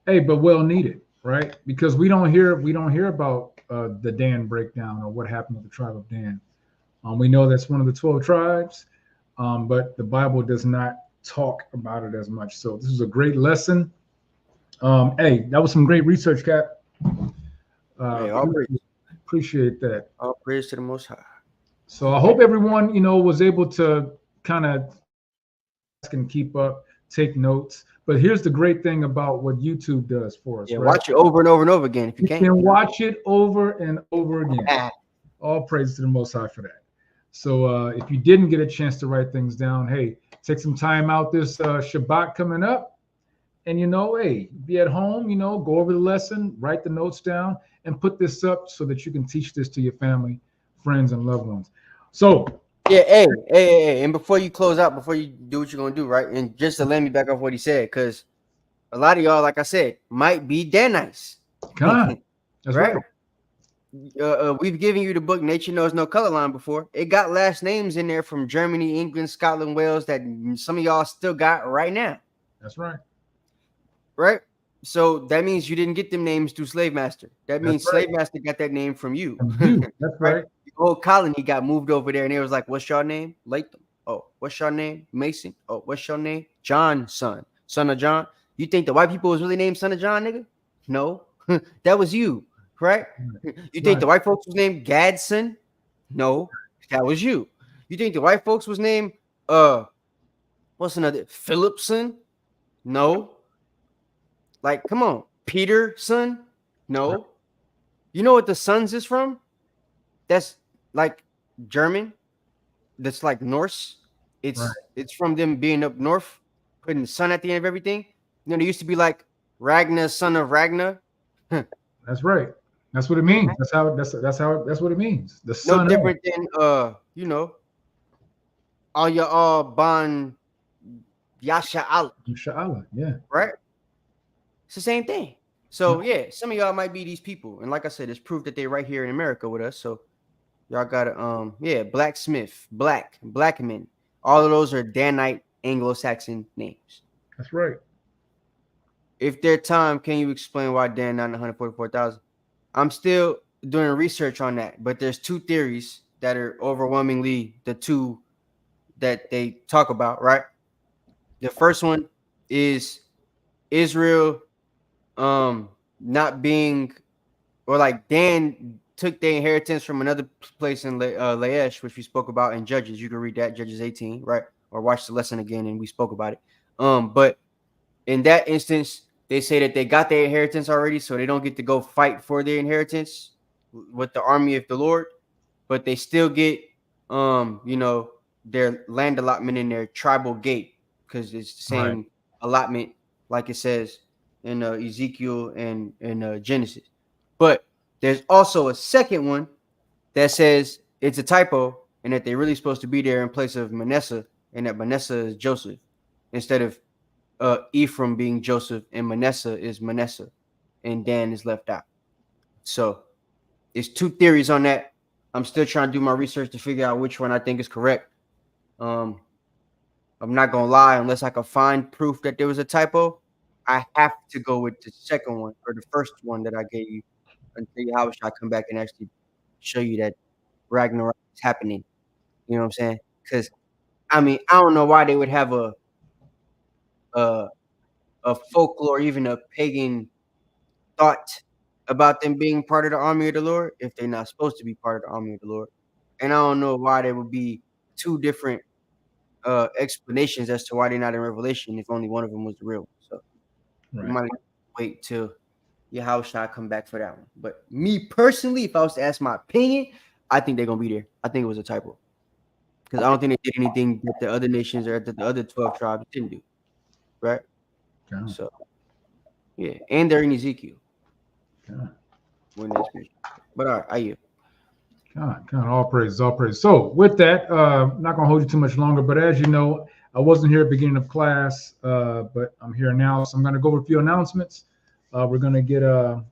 Speaker 9: Hey, but well needed, right? Because we don't hear about the Dan breakdown or what happened with the tribe of Dan. We know that's one of the 12 tribes, but the Bible does not talk about it as much. So this is a great lesson. Hey, that was some great research, Cap. Appreciate that.
Speaker 8: All praise to the Most High.
Speaker 9: So I hope everyone, was able to kind of keep up, take notes. But here's the great thing about what YouTube does for us.
Speaker 8: Yeah, right? Watch it over and over and over again if you can.
Speaker 9: You can watch it over and over again. All praise to the Most High for that. So if you didn't get a chance to write things down, hey, take some time out this Shabbat coming up. And, hey, be at home, go over the lesson, write the notes down, and put this up so that you can teach this to your family, friends, and loved ones. So,
Speaker 8: yeah, hey, and before you close out, before you do what you're going to do, right, and just to let me back off what he said, because a lot of y'all, like I said, might be Danites.
Speaker 9: God, that's right.
Speaker 8: We've given you the book Nature Knows No Color Line before. It got last names in there from Germany, England, Scotland, Wales that some of y'all still got right now.
Speaker 9: That's right.
Speaker 8: Right? So that means you didn't get them names through slave master. That means slave master got that name from you.
Speaker 9: That's right.
Speaker 8: The whole colony got moved over there, and it was like, "What's your name? Latham. Oh, what's your name? Mason. Oh, what's your name? John, son of John." You think the white people was really named son of John, nigga? No, that was you, right? You think the white folks was named Gadson? No, that was you. You think the white folks was named what's another Philipson? No. Like, come on, Peterson? No. You know what the Sons is from? That's like German. That's like Norse. It's from them being up north, putting the sun at the end of everything. You know, there used to be like Ragnar, son of Ragnar.
Speaker 9: That's right. That's what it means. That's what it means. The son.
Speaker 8: No different than you know, all your ban Yasha Allah.
Speaker 9: Yasha Allah, yeah.
Speaker 8: Right? It's the same thing. So yeah, some of y'all might be these people. And like I said, it's proof that they're right here in America with us. So y'all gotta blacksmith, blackman. All of those are Danite Anglo-Saxon names.
Speaker 9: That's right.
Speaker 8: If their time, can you explain why Dan not 144,000? I'm still doing research on that, but there's two theories that are overwhelmingly the two that they talk about, right? The first one is Israel not being, or like Dan took their inheritance from another place in Laish, which we spoke about in Judges. You can read that, Judges 18, right? Or watch the lesson again, and we spoke about it. But in that instance, they say that they got their inheritance already, so they don't get to go fight for their inheritance with the army of the Lord, but they still get, their land allotment in their tribal gate, because it's the same allotment, like it says in Ezekiel and in Genesis. But there's also a second one that says it's a typo and that they're really supposed to be there in place of Manasseh, and that Manasseh is Joseph instead of Ephraim being Joseph, and Manasseh is Manasseh, and Dan is left out. So there's two theories on that. I'm still trying to do my research to figure out which one I think is correct. I'm not gonna lie, unless I can find proof that there was a typo, I have to go with the second one or the first one that I gave you until how should I come back and actually show you that Ragnarok is happening. You know what I'm saying? Because I mean, I don't know why they would have a folklore, even a pagan thought about them being part of the army of the Lord if they're not supposed to be part of the army of the Lord. And I don't know why there would be two different explanations as to why they're not in Revelation if only one of them was the real one. So you might wait till Yahushua come back for that one. But me personally, if I was to ask my opinion, I think they're gonna be there. I think it was a typo, because I don't think they did anything that the other nations or that the other 12 tribes didn't do. Right?
Speaker 9: Okay.
Speaker 8: So yeah, and they're in Ezekiel.
Speaker 9: Okay.
Speaker 8: But all right, I yield.
Speaker 9: God, all praise. So with that, I'm not gonna hold you too much longer, but as you know, I wasn't here at the beginning of class, but I'm here now, so I'm gonna go over a few announcements. We're gonna get our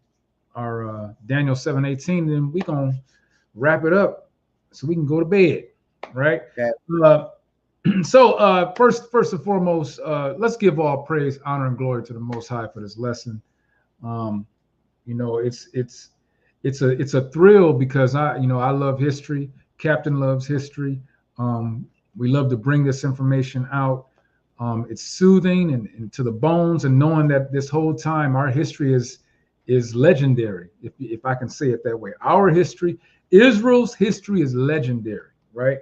Speaker 9: Daniel 7:18, then we're gonna wrap it up so we can go to bed, right?
Speaker 8: Okay.
Speaker 9: So first and foremost, let's give all praise, honor, and glory to the Most High for this lesson. It's a thrill because I love history. Captain loves history. We love to bring this information out. It's soothing and to the bones, and knowing that this whole time our history is legendary, if I can say it that way. Our history, Israel's history, is legendary, right?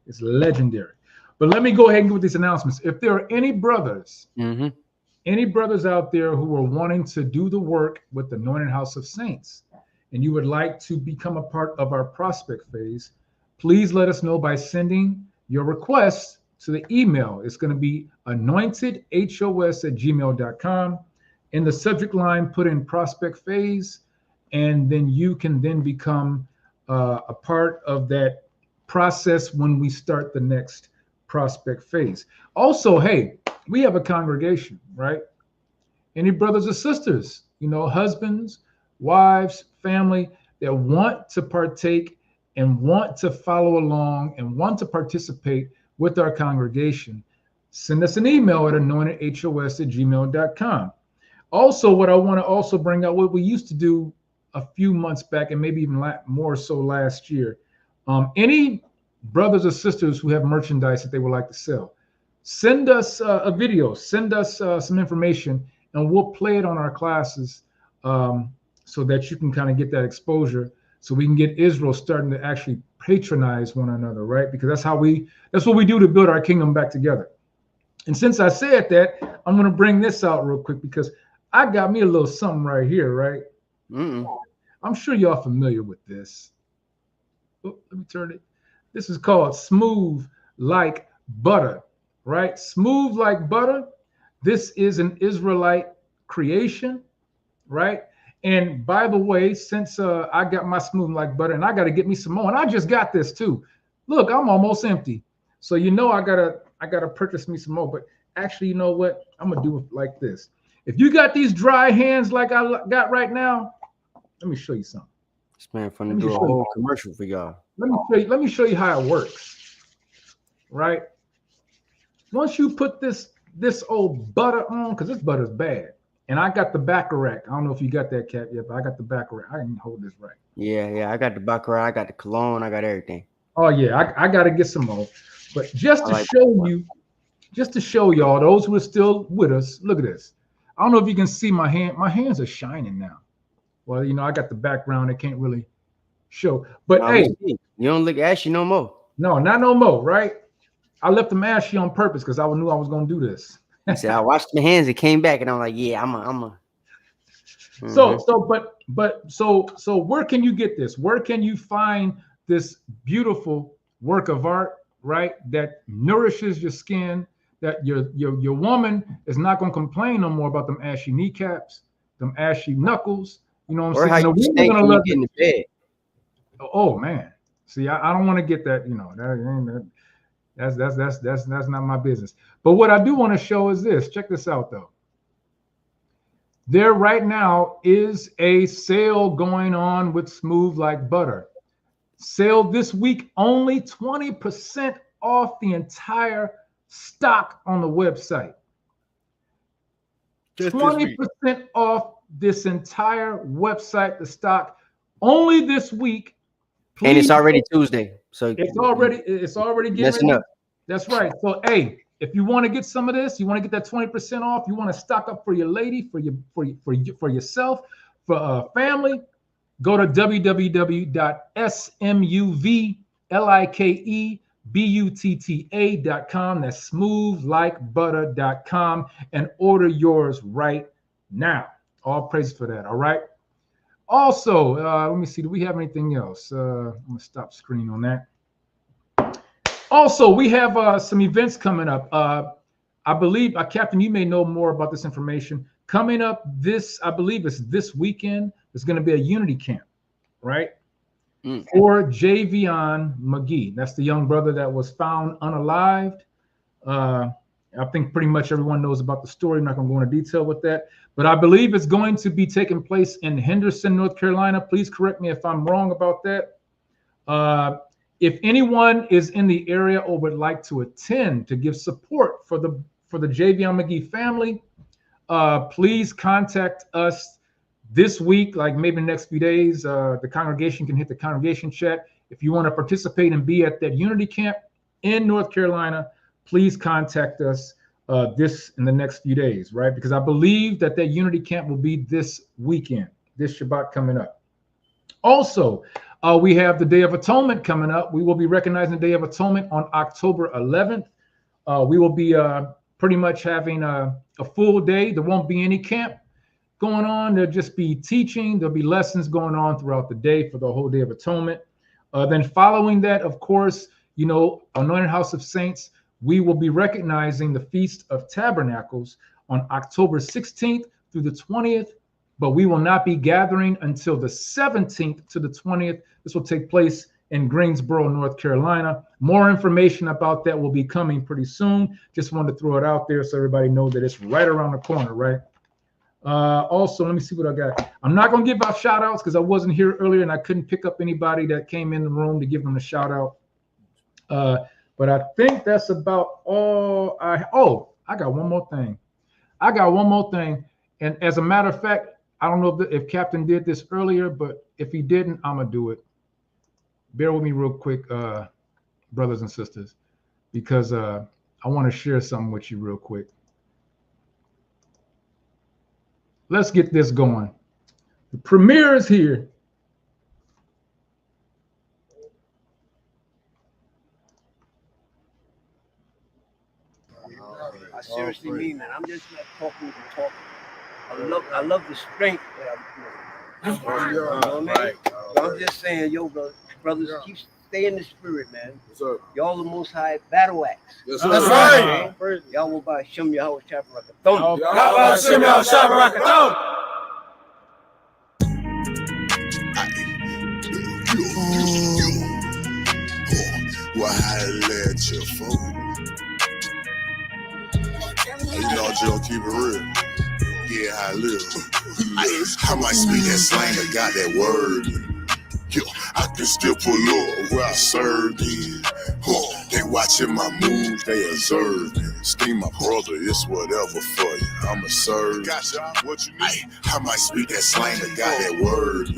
Speaker 9: It's legendary. But let me go ahead and go with these announcements. If there are any brothers out there who are wanting to do the work with the Anointed House of Saints, and you would like to become a part of our prospect phase, please let us know by sending your request to the email. It's going to be anointedhos@gmail.com. In the subject line, put in prospect phase, and then you can then become a part of that process when we start the next prospect phase. Also, hey, we have a congregation, right? Any brothers or sisters, husbands, wives, family that want to partake and want to follow along and want to participate with our congregation, send us an email at anointedhos@gmail.com. Also, what I want to also bring up, what we used to do a few months back, and maybe even more so last year, any brothers or sisters who have merchandise that they would like to sell, send us a video, send us some information, and we'll play it on our classes so that you can kind of get that exposure, so we can get Israel starting to actually patronize one another, right? Because that's what we do to build our kingdom back together. And since I said that, I'm going to bring this out real quick because I got me a little something right here, right? I'm sure y'all familiar with this. Oh, let me turn it. This is called Smooth Like Butter, right? Smooth Like Butter. This is an Israelite creation, right? And by the way, since I got my Smooth Like Butter, and I got to get me some more, and I just got this too. Look, I'm almost empty, so you know I gotta purchase me some more. But actually, you know what? I'm gonna do it like this. If you got these dry hands like I got right now, let me show you something.
Speaker 8: This man finna do a whole commercial for y'all.
Speaker 9: Let me show you how it works. Right? Once you put this old butter on, because this butter's bad. And I got the Baccarat. I don't know if you got that, Cap, yet, but I got the Baccarat. I can hold this right.
Speaker 8: Yeah, I got the Baccarat, I got the cologne, I got everything.
Speaker 9: Oh yeah, I got to get some more. But just to show y'all, those who are still with us, look at this. I don't know if you can see my hand. My hands are shining now. Well, you know, I got the background. It can't really show. But hey,
Speaker 8: you don't look ashy no more.
Speaker 9: No, not no more, right? I left them ashy on purpose because I knew I was going to do this.
Speaker 8: I said, I washed my hands, it came back, and I'm like, yeah, I'm a.
Speaker 9: So where can you get this? Where can you find this beautiful work of art, right? That nourishes your skin, that your woman is not going to complain no more about them ashy kneecaps, them ashy knuckles. You know what I'm saying?
Speaker 8: How you stay when you get in the bed.
Speaker 9: Oh man, see, I don't want to get that. You know that's not my business. But what I do want to show is this. Check this out though. There right now is a sale going on with Smooth Like Butter. Sale this week, only 20% off the entire stock on the website. 20% off this entire website, the stock, only this week. Please.
Speaker 8: And it's already Tuesday, so
Speaker 9: it's already getting up. That's right. So hey, if you want to get some of this, you want to get that 20% off, you want to stock up for your lady, for yourself, for family, go to www.smuvlikeButta.com. That's smoothlikebutter.com and order yours right now. All praise for that. All right. Also, let me see. Do we have anything else? I'm gonna stop screen on that. Also, we have some events coming up. I believe, Captain, you may know more about this information. Coming up I believe it's this weekend, there's going to be a unity camp, right? For Javion McGee. That's the young brother that was found unalived. I think pretty much everyone knows about the story. I'm not going to go into detail with that. But I believe it's going to be taking place in Henderson, North Carolina. Please correct me if I'm wrong about that. If anyone is in the area or would like to attend to give support for the Javion McGee family, please contact us this week, like maybe the next few days. The congregation can hit the congregation chat. If you want to participate and be at that unity camp in North Carolina, please contact us this in the next few days, right? Because I believe that unity camp will be this weekend, this Shabbat coming up. Also, we have the Day of Atonement coming up. We will be recognizing the Day of Atonement on October 11th. We will be pretty much having a full day. There won't be any camp going on. There'll just be teaching. There'll be lessons going on throughout the day for the whole Day of Atonement. Then following that, of course, you know, Anointed House of Saints, we will be recognizing the Feast of Tabernacles on October 16th through the 20th. But we will not be gathering until the 17th to the 20th. This will take place in Greensboro, North Carolina. More information about that will be coming pretty soon. Just wanted to throw it out there so everybody knows that it's right around the corner, right? Also, let me see what I got. I'm not going to give out shout outs because I wasn't here earlier and I couldn't pick up anybody that came in the room to give them a shout out. But I think that's about all I got one more thing. And as a matter of fact, I don't know if Captain did this earlier, but if he didn't, I'm gonna do it. Bear with me real quick, brothers and sisters, because I want to share something with you real quick. Let's get this going. The premiere is here.
Speaker 12: I seriously mean that. I'm just not talking to talk. I love the strength that I'm feeling. You know what I mean? So I'm just saying, yo, brothers, keep stay in the spirit, man. Yes, sir. Y'all the Most High battle axe. Yes, sir. That's right. Y'all will buy Shem Yahweh Shabarakathon.
Speaker 13: Y'all Shem Yahweh Shabarakathon.
Speaker 14: Well, I let you fool. You know, Joe, keep it real. Yeah, I live. I might speak that slang, I got that word. Yo, I can still pull up where I served in. They watching my moves, they observe me. Steam my brother, it's whatever for you. I'ma serve. Gotcha. What you need? I might speak that slang, I got that word.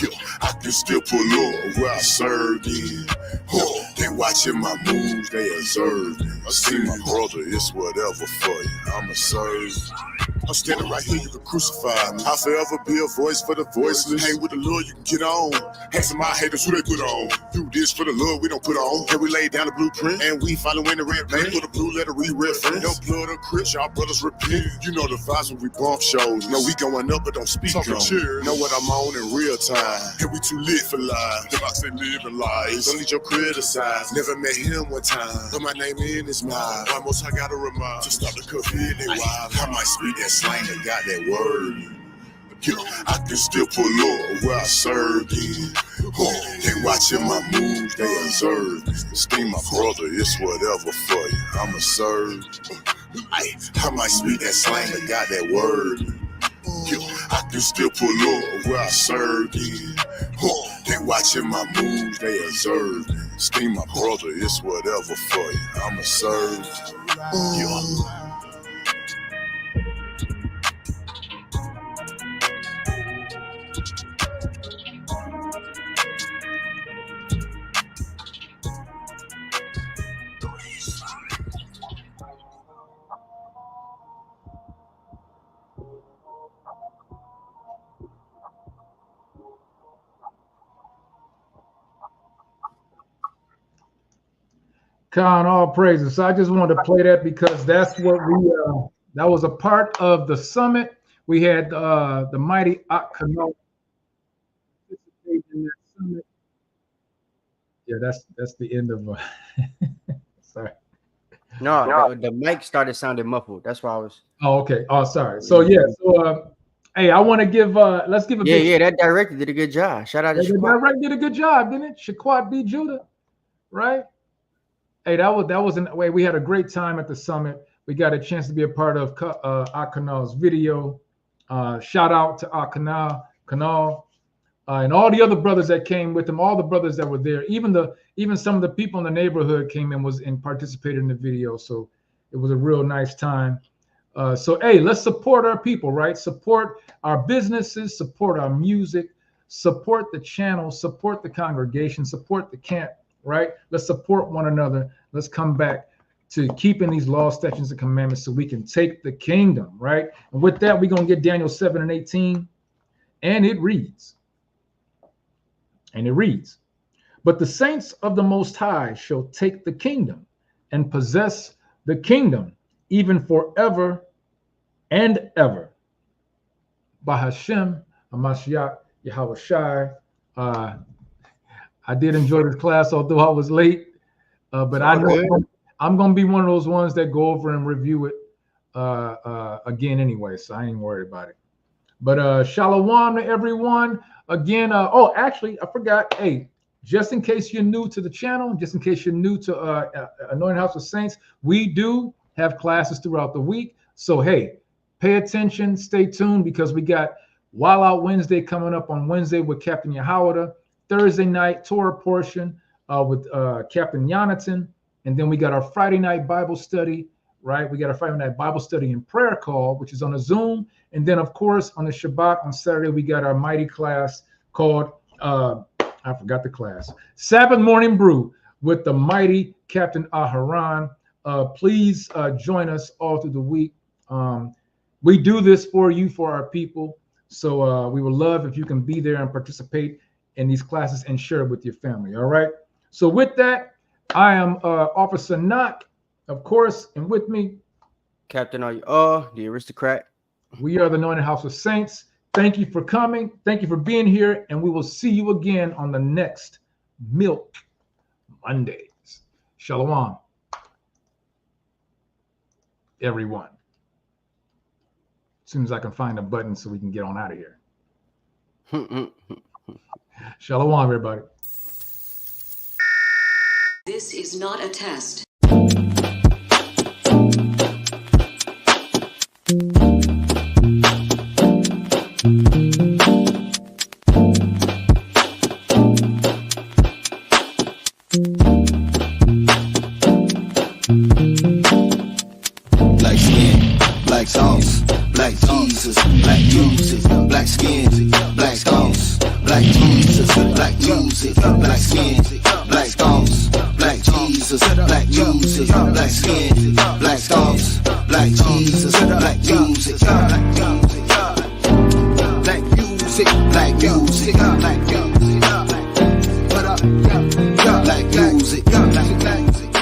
Speaker 14: Yo, I can still pull up where I served in. They watching my moves, they observe me. I see my brother, it's whatever for you. I'ma serve. I'm standing right here, you can crucify me. I'll forever be a voice for the voiceless. Hang with the Lord, you can get on. Ask my haters who they put on. Do this for the Lord, we don't put on. Here we lay down the blueprint, and we following the red paint. Put a blue letter, re-reference. No blood or Chris, y'all brothers repent. You know the vibes when we bump shows. No, we going up, but don't speak on. Know what I'm on in real time. And we too lit for life. If I say living lies, don't need your criticize. Never met him one time, but my name in his mind. Almost I gotta remind to stop the COVID, they wild. I might speak that slang, I got that word. Yo, I can still pull up where I served in. They watching my moves, they observe. Steam my brother, it's whatever for you. I'ma serve. I might speak that slang, I got that word. Yo, I can still pull up where I served in. They watching my moves, they observe. Steam my brother, it's whatever for you. I'ma serve. Yo.
Speaker 9: Con, all praises. So I just wanted to play that because that's what we that was a part of the summit. We had the mighty Canute participate in that summit. Yeah, that's the end of sorry.
Speaker 8: No, the mic started sounding muffled. That's why I was.
Speaker 9: Oh, okay. Oh, sorry. So yeah, so hey, I want to give let's give a
Speaker 8: big that director did a good job. Shout out to
Speaker 9: the director did a good job, didn't it? Shaquat B. Judah, right? Hey, that was an way. We had a great time at the summit. We got a chance to be a part of Akanu's video. Shout out to Akanu, and all the other brothers that came with him. All the brothers that were there. Even some of the people in the neighborhood came and participated in the video. So it was a real nice time. So hey, let's support our people, right? Support our businesses. Support our music. Support the channel. Support the congregation. Support the camp. Right? Let's support one another. Let's come back to keeping these laws, statutes, and commandments so we can take the kingdom, right? And with that, we're going to get Daniel 7 and 18. And it reads, but the saints of the Most High shall take the kingdom and possess the kingdom even forever and ever. Bahashem, Hamashiach, Yahweh Shai. I did enjoy this class, although I was late. But I know I'm going to be one of those ones that go over and review it again anyway, so I ain't worried about it. But shalom to everyone. Again, actually, I forgot. Hey, just in case you're new to the channel, just in case you're new to Anointed House of Saints, we do have classes throughout the week. So, hey, pay attention, stay tuned, because we got Wild Out Wednesday coming up on Wednesday with Captain Yahawada. Thursday night Torah portion with Captain Jonathan, and then we got our Friday night Bible study right? We got our Friday night Bible study and prayer call, which is on a Zoom. And then, of course, on the Shabbat on Saturday, we got our mighty class called, I forgot the class, Sabbath Morning Brew with the mighty Captain Aharon. Please join us all through the week. We do this for you, for our people. So we would love if you can be there and participate in these classes and share it with your family. All right. So with that, I am Officer Knock, of course, and with me,
Speaker 8: Captain the aristocrat.
Speaker 9: We are the Anointed House of Saints. Thank you for coming. Thank you for being here. And we will see you again on the next Milk Mondays. Shalom, everyone. As soon as I can find a button so we can get on out of here. Shalom, everybody.
Speaker 15: This is not a test.
Speaker 2: Black skin, black sauce, black Jesus, black music, black skin, black sauce, black Jesus, black music, black skin, black sauce, black Jesus, black music, black skin, black sauce, black Jesus, black music, black music, black music, black music, black music, black music, black music.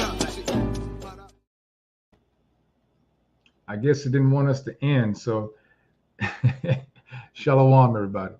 Speaker 9: I guess it didn't want us to end, so shalom, everybody.